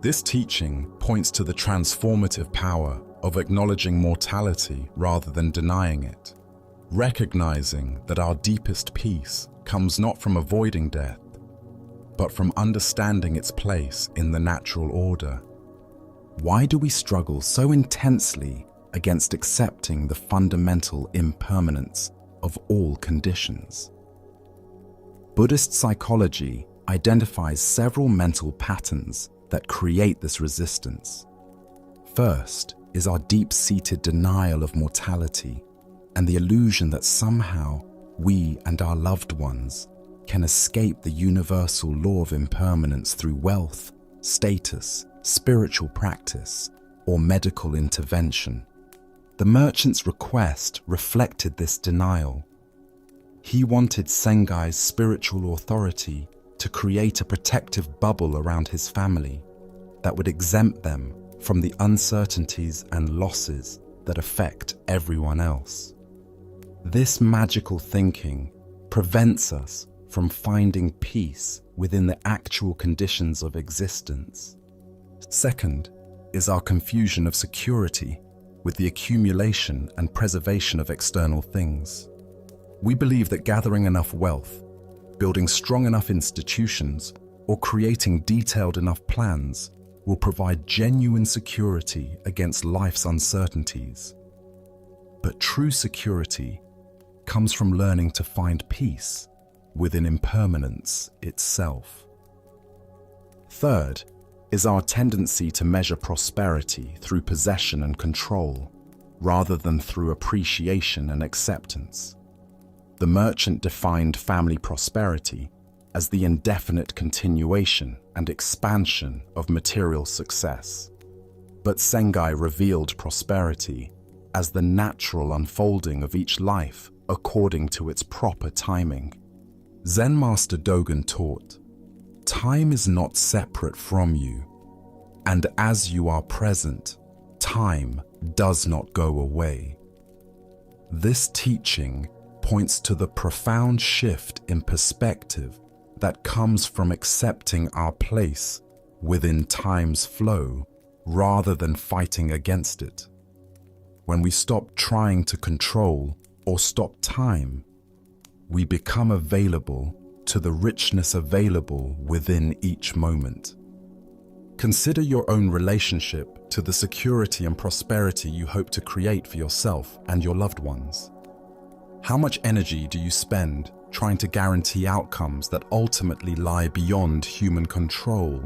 This teaching points to the transformative power of acknowledging mortality rather than denying it, recognizing that our deepest peace comes not from avoiding death, but from understanding its place in the natural order. Why do we struggle so intensely against accepting the fundamental impermanence of all conditions? Buddhist psychology identifies several mental patterns that create this resistance. First is our deep-seated denial of mortality and the illusion that somehow we and our loved ones can escape the universal law of impermanence through wealth, status, spiritual practice, or medical intervention. The merchant's request reflected this denial. He wanted Sengai's spiritual authority to create a protective bubble around his family that would exempt them from the uncertainties and losses that affect everyone else. This magical thinking prevents us from finding peace within the actual conditions of existence. Second is our confusion of security with the accumulation and preservation of external things. We believe that gathering enough wealth, building strong enough institutions, or creating detailed enough plans will provide genuine security against life's uncertainties. But true security comes from learning to find peace within impermanence itself. Third is our tendency to measure prosperity through possession and control, rather than through appreciation and acceptance. The merchant defined family prosperity as the indefinite continuation and expansion of material success. But Sengai revealed prosperity as the natural unfolding of each life according to its proper timing. Zen Master Dogen taught, "Time is not separate from you, and as you are present, time does not go away." This teaching points to the profound shift in perspective that comes from accepting our place within time's flow rather than fighting against it. When we stop trying to control or stop time, we become available to the richness available within each moment. Consider your own relationship to the security and prosperity you hope to create for yourself and your loved ones. How much energy do you spend trying to guarantee outcomes that ultimately lie beyond human control?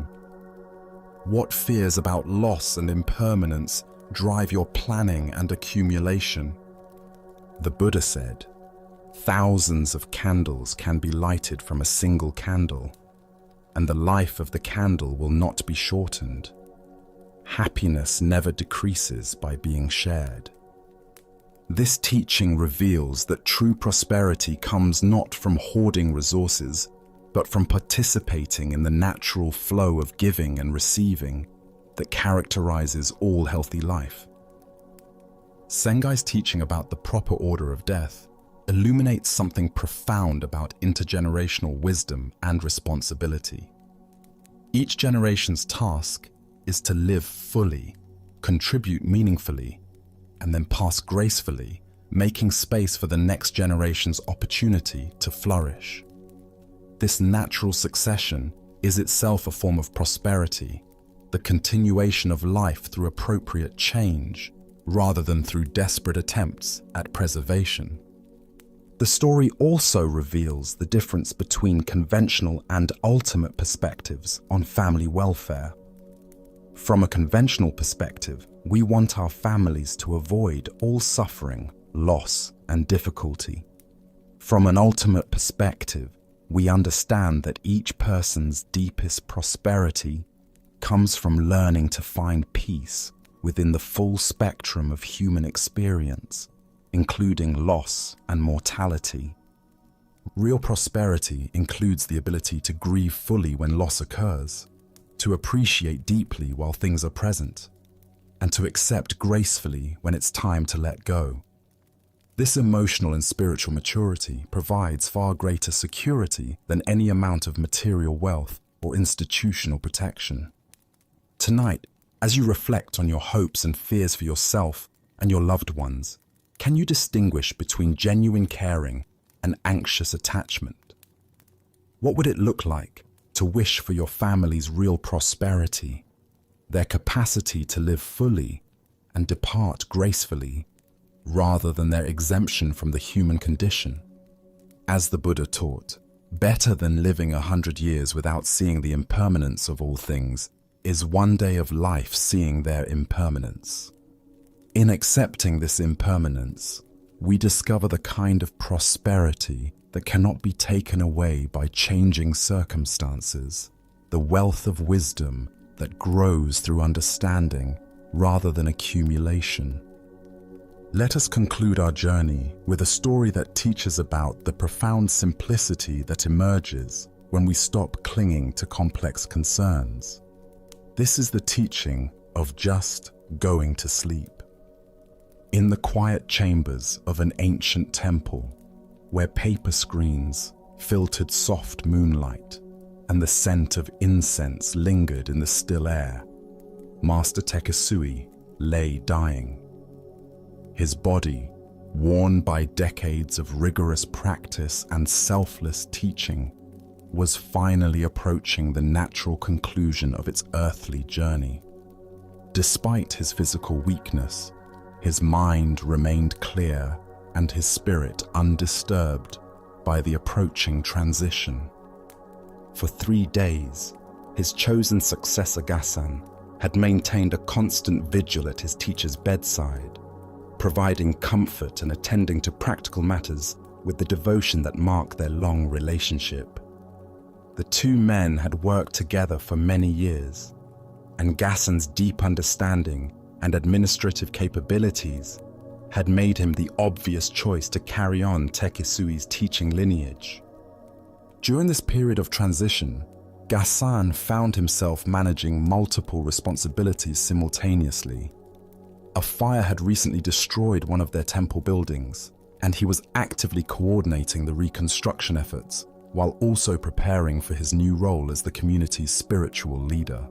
What fears about loss and impermanence drive your planning and accumulation? The Buddha said, "Thousands of candles can be lighted from a single candle. and the life of the candle will not be shortened. Happiness never decreases by being shared. This teaching reveals that true prosperity comes not from hoarding resources, but from participating in the natural flow of giving and receiving that characterizes all healthy life. Sengai's teaching about the proper order of death illuminates something profound about intergenerational wisdom and responsibility. Each generation's task is to live fully, contribute meaningfully, and then pass gracefully, making space for the next generation's opportunity to flourish. This natural succession is itself a form of prosperity, the continuation of life through appropriate change, rather than through desperate attempts at preservation. The story also reveals the difference between conventional and ultimate perspectives on family welfare. From a conventional perspective, we want our families to avoid all suffering, loss, and difficulty. From an ultimate perspective, we understand that each person's deepest prosperity comes from learning to find peace within the full spectrum of human experience, including loss and mortality. Real prosperity includes the ability to grieve fully when loss occurs, to appreciate deeply while things are present, and to accept gracefully when it's time to let go. This emotional and spiritual maturity provides far greater security than any amount of material wealth or institutional protection. Tonight, as you reflect on your hopes and fears for yourself and your loved ones, can you distinguish between genuine caring and anxious attachment? What would it look like to wish for your family's real prosperity, their capacity to live fully and depart gracefully, rather than their exemption from the human condition? As the Buddha taught, better than living 100 years without seeing the impermanence of all things is one day of life seeing their impermanence. In accepting this impermanence, we discover the kind of prosperity that cannot be taken away by changing circumstances, the wealth of wisdom that grows through understanding rather than accumulation. Let us conclude our journey with a story that teaches about the profound simplicity that emerges when we stop clinging to complex concerns. This is the teaching of just going to sleep. In the quiet chambers of an ancient temple, where paper screens filtered soft moonlight and the scent of incense lingered in the still air, Master Tekisui lay dying. His body, worn by decades of rigorous practice and selfless teaching, was finally approaching the natural conclusion of its earthly journey. Despite his physical weakness, his mind remained clear and his spirit undisturbed by the approaching transition. For 3 days, his chosen successor Gasan had maintained a constant vigil at his teacher's bedside, providing comfort and attending to practical matters with the devotion that marked their long relationship. The two men had worked together for many years, and Gasan's deep understanding and administrative capabilities had made him the obvious choice to carry on Tekisui's teaching lineage. During this period of transition, Gasan found himself managing multiple responsibilities simultaneously. A fire had recently destroyed one of their temple buildings, and he was actively coordinating the reconstruction efforts while also preparing for his new role as the community's spiritual leader.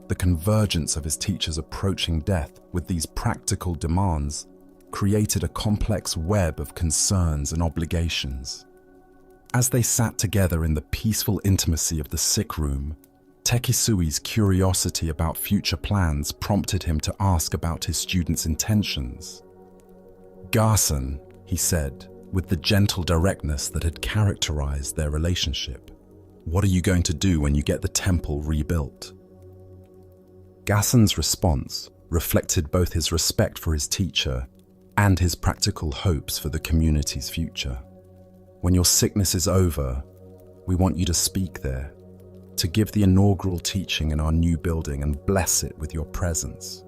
The convergence of his teacher's approaching death with these practical demands created a complex web of concerns and obligations. As they sat together in the peaceful intimacy of the sick room, Tekisui's curiosity about future plans prompted him to ask about his students' intentions. "Gasan," he said, with the gentle directness that had characterized their relationship, "what are you going to do when you get the temple rebuilt?" Gasan's response reflected both his respect for his teacher and his practical hopes for the community's future. "When your sickness is over, We want you to speak there, to give the inaugural teaching in our new building and bless it with your presence."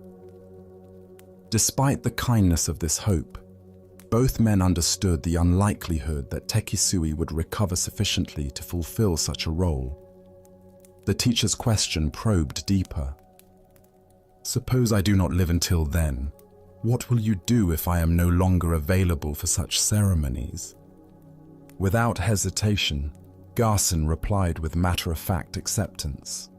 Despite the kindness of this hope, both men understood the unlikelihood that Tekisui would recover sufficiently to fulfill such a role. The teacher's question probed deeper. "Suppose I do not live until then. What will you do if I am no longer available for such ceremonies?" Without hesitation, Garson replied with matter-of-fact acceptance.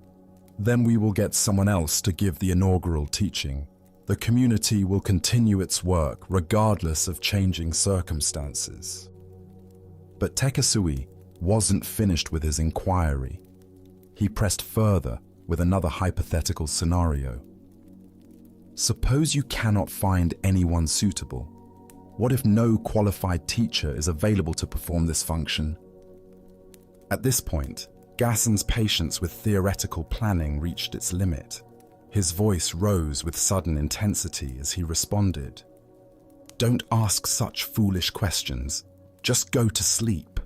"Then we will get someone else to give the inaugural teaching. The community will continue its work regardless of changing circumstances." But Tekisui wasn't finished with his inquiry. He pressed further with another hypothetical scenario. "Suppose you cannot find anyone suitable. What if no qualified teacher is available to perform this function?" At this point, Gasson's patience with theoretical planning reached its limit. His voice rose with sudden intensity as he responded. "Don't ask such foolish questions. Just go to sleep."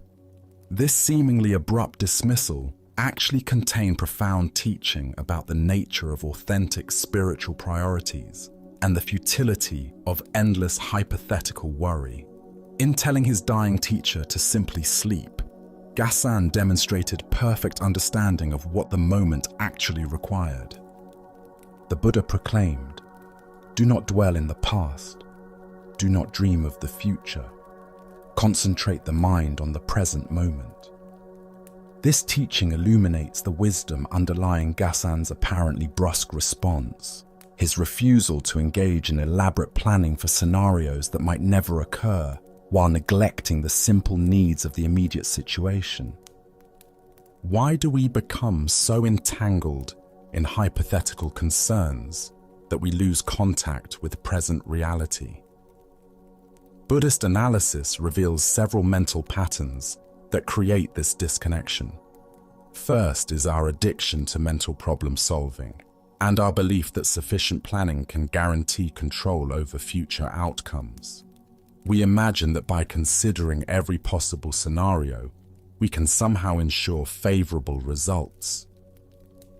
This seemingly abrupt dismissal actually contained profound teaching about the nature of authentic spiritual priorities and the futility of endless hypothetical worry. In telling his dying teacher to simply sleep, Gassan demonstrated perfect understanding of what the moment actually required. The Buddha proclaimed, "Do not dwell in the past. Do not dream of the future. Concentrate the mind on the present moment." This teaching illuminates the wisdom underlying Gassan's apparently brusque response, his refusal to engage in elaborate planning for scenarios that might never occur, while neglecting the simple needs of the immediate situation. Why do we become so entangled in hypothetical concerns that we lose contact with present reality? Buddhist analysis reveals several mental patterns that create this disconnection. First is our addiction to mental problem solving and our belief that sufficient planning can guarantee control over future outcomes. We imagine that by considering every possible scenario, we can somehow ensure favorable results.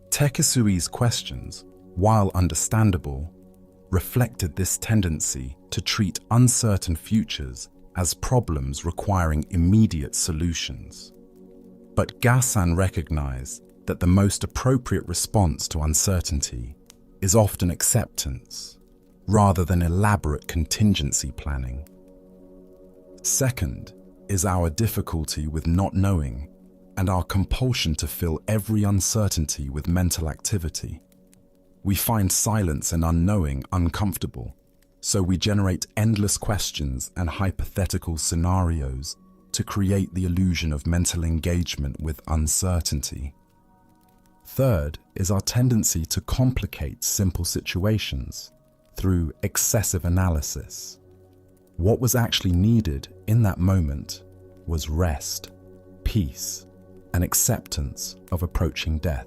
Tekisui's questions, while understandable, reflected this tendency to treat uncertain futures as problems requiring immediate solutions. But Gassan recognized that the most appropriate response to uncertainty is often acceptance, rather than elaborate contingency planning. Second is our difficulty with not knowing and our compulsion to fill every uncertainty with mental activity. We find silence and unknowing uncomfortable, so we generate endless questions and hypothetical scenarios to create the illusion of mental engagement with uncertainty. Third is our tendency to complicate simple situations through excessive analysis. What was actually needed in that moment was rest, peace, and acceptance of approaching death.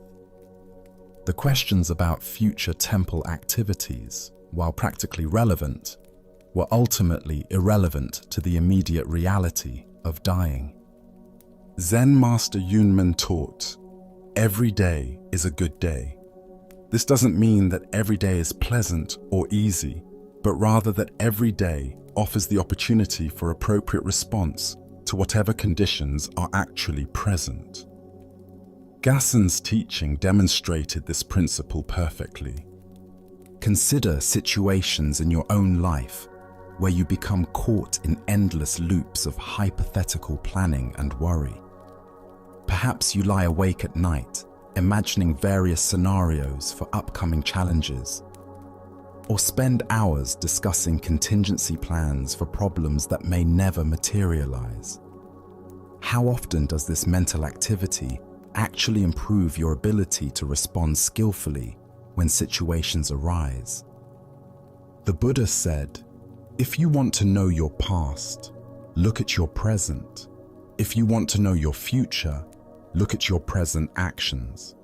The questions about future temple activities, while practically relevant, were ultimately irrelevant to the immediate reality of dying. Zen Master Yunmen taught, "Every day is a good day." This doesn't mean that every day is pleasant or easy, but rather that every day offers the opportunity for appropriate response to whatever conditions are actually present. Gassan's teaching demonstrated this principle perfectly. Consider situations in your own life where you become caught in endless loops of hypothetical planning and worry. Perhaps you lie awake at night, imagining various scenarios for upcoming challenges, or spend hours discussing contingency plans for problems that may never materialize. How often does this mental activity actually improve your ability to respond skillfully when situations arise? The Buddha said, "If you want to know your past, look at your present. If you want to know your future, look at your present actions."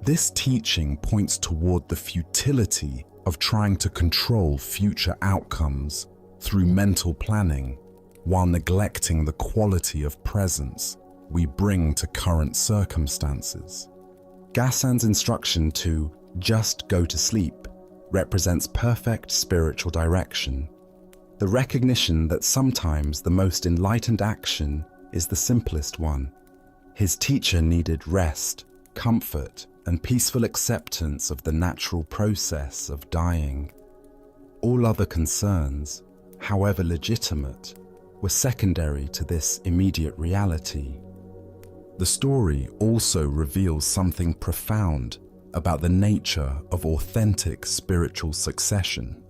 This teaching points toward the futility of trying to control future outcomes through mental planning while neglecting the quality of presence we bring to current circumstances. Gasan's instruction to just go to sleep represents perfect spiritual direction. The recognition that sometimes the most enlightened action is the simplest one. His teacher needed rest, comfort, and peaceful acceptance of the natural process of dying. All other concerns, however legitimate, were secondary to this immediate reality. The story also reveals something profound about the nature of authentic spiritual succession.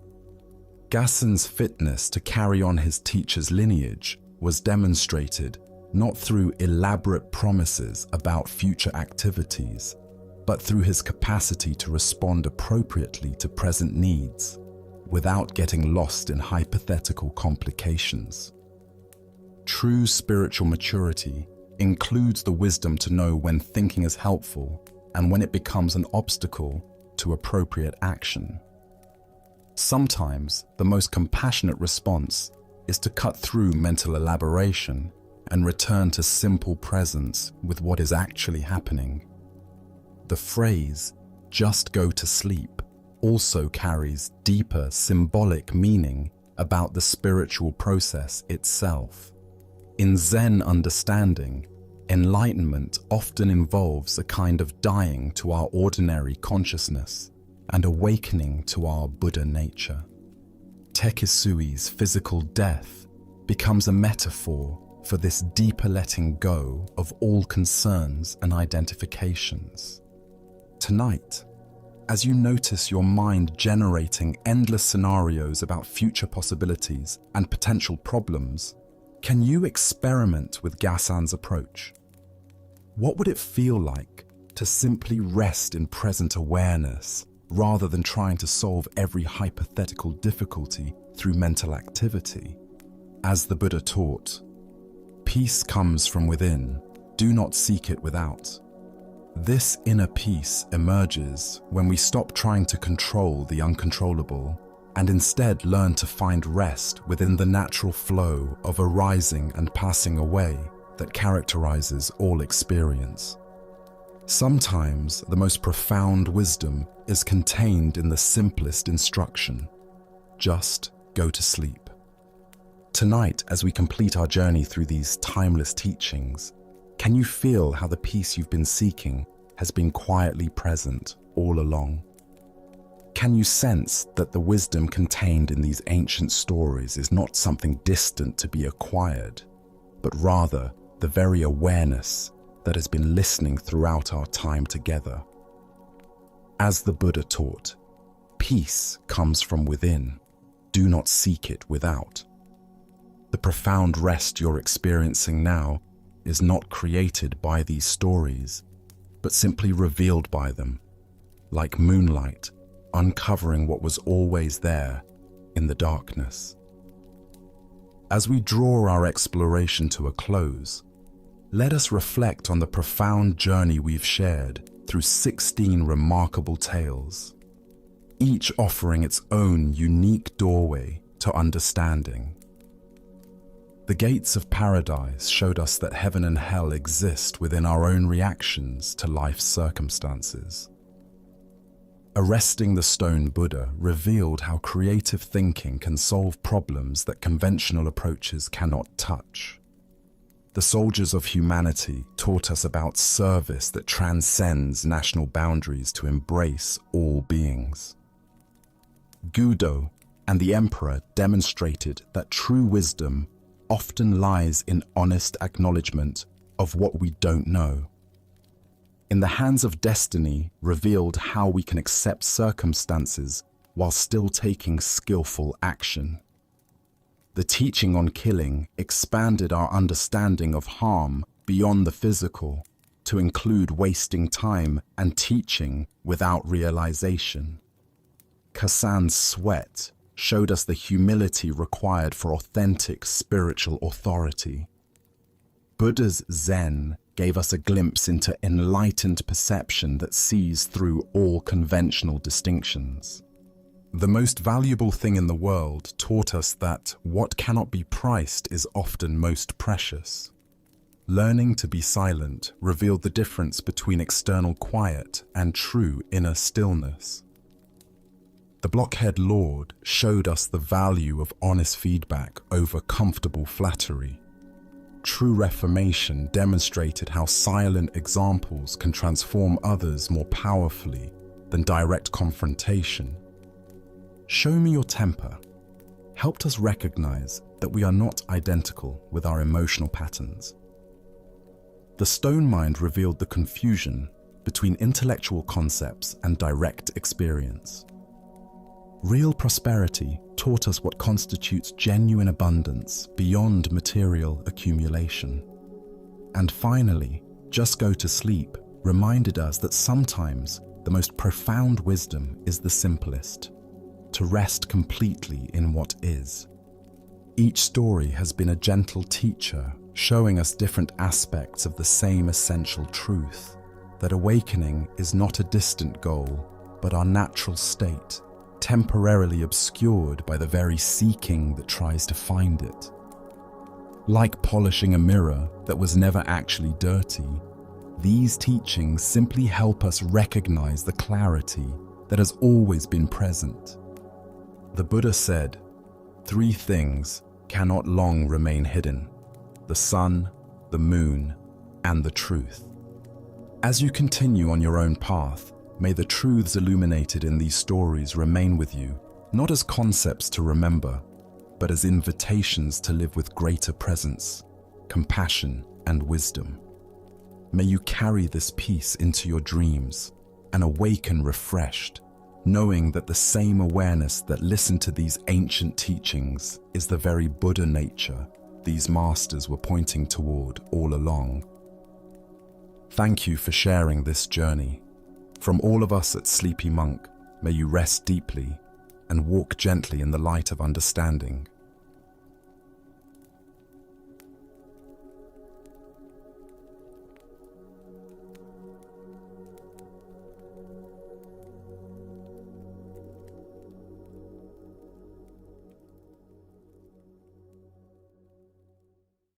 Gasan's fitness to carry on his teacher's lineage was demonstrated not through elaborate promises about future activities, but through his capacity to respond appropriately to present needs, without getting lost in hypothetical complications. True spiritual maturity includes the wisdom to know when thinking is helpful and when it becomes an obstacle to appropriate action. Sometimes the most compassionate response is to cut through mental elaboration and return to simple presence with what is actually happening. The phrase, "just go to sleep," also carries deeper symbolic meaning about the spiritual process itself. In Zen understanding, enlightenment often involves a kind of dying to our ordinary consciousness and awakening to our Buddha nature. Tekisui's physical death becomes a metaphor for this deeper letting go of all concerns and identifications. Tonight, as you notice your mind generating endless scenarios about future possibilities and potential problems, can you experiment with Gasan's approach? What would it feel like to simply rest in present awareness rather than trying to solve every hypothetical difficulty through mental activity? As the Buddha taught, peace comes from within, do not seek it without. This inner peace emerges when we stop trying to control the uncontrollable and instead learn to find rest within the natural flow of arising and passing away that characterizes all experience. Sometimes the most profound wisdom is contained in the simplest instruction: just go to sleep. Tonight, as we complete our journey through these timeless teachings, can you feel how the peace you've been seeking has been quietly present all along? Can you sense that the wisdom contained in these ancient stories is not something distant to be acquired, but rather the very awareness that has been listening throughout our time together? As the Buddha taught, peace comes from within, do not seek it without. The profound rest you're experiencing now is not created by these stories, but simply revealed by them, like moonlight uncovering what was always there in the darkness. As we draw our exploration to a close, let us reflect on the profound journey we've shared through 16 remarkable tales, each offering its own unique doorway to understanding. The gates of paradise showed us that heaven and hell exist within our own reactions to life's circumstances. Arresting the Stone Buddha revealed how creative thinking can solve problems that conventional approaches cannot touch. The Soldiers of Humanity taught us about service that transcends national boundaries to embrace all beings. Gudo and the Emperor demonstrated that true wisdom often lies in honest acknowledgement of what we don't know. In the Hands of Destiny revealed how we can accept circumstances while still taking skillful action. The teaching on killing expanded our understanding of harm beyond the physical to include wasting time and teaching without realization. Kasan's sweat showed us the humility required for authentic spiritual authority. Buddha's Zen gave us a glimpse into enlightened perception that sees through all conventional distinctions. The most valuable thing in the world taught us that what cannot be priced is often most precious. learning to be silent revealed the difference between external quiet and true inner stillness. The Blockhead Lord showed us the value of honest feedback over comfortable flattery. True reformation demonstrated how silent examples can transform others more powerfully than direct confrontation. Show Me Your Temper helped us recognize that we are not identical with our emotional patterns. The Stone Mind revealed the confusion between intellectual concepts and direct experience. Real prosperity taught us what constitutes genuine abundance beyond material accumulation. And finally, Just Go to Sleep reminded us that sometimes the most profound wisdom is the simplest, to rest completely in what is. Each story has been a gentle teacher, showing us different aspects of the same essential truth, that awakening is not a distant goal, but our natural state, temporarily obscured by the very seeking that tries to find it. Like polishing a mirror that was never actually dirty, these teachings simply help us recognize the clarity that has always been present. The Buddha said, "3 things cannot long remain hidden: the sun, the moon, and the truth." As you continue on your own path, may the truths illuminated in these stories remain with you, not as concepts to remember, but as invitations to live with greater presence, compassion, and wisdom. May you carry this peace into your dreams and awaken refreshed, knowing that the same awareness that listened to these ancient teachings is the very Buddha nature these masters were pointing toward all along. Thank you for sharing this journey. From all of us at Sleepy Monk, may you rest deeply and walk gently in the light of understanding.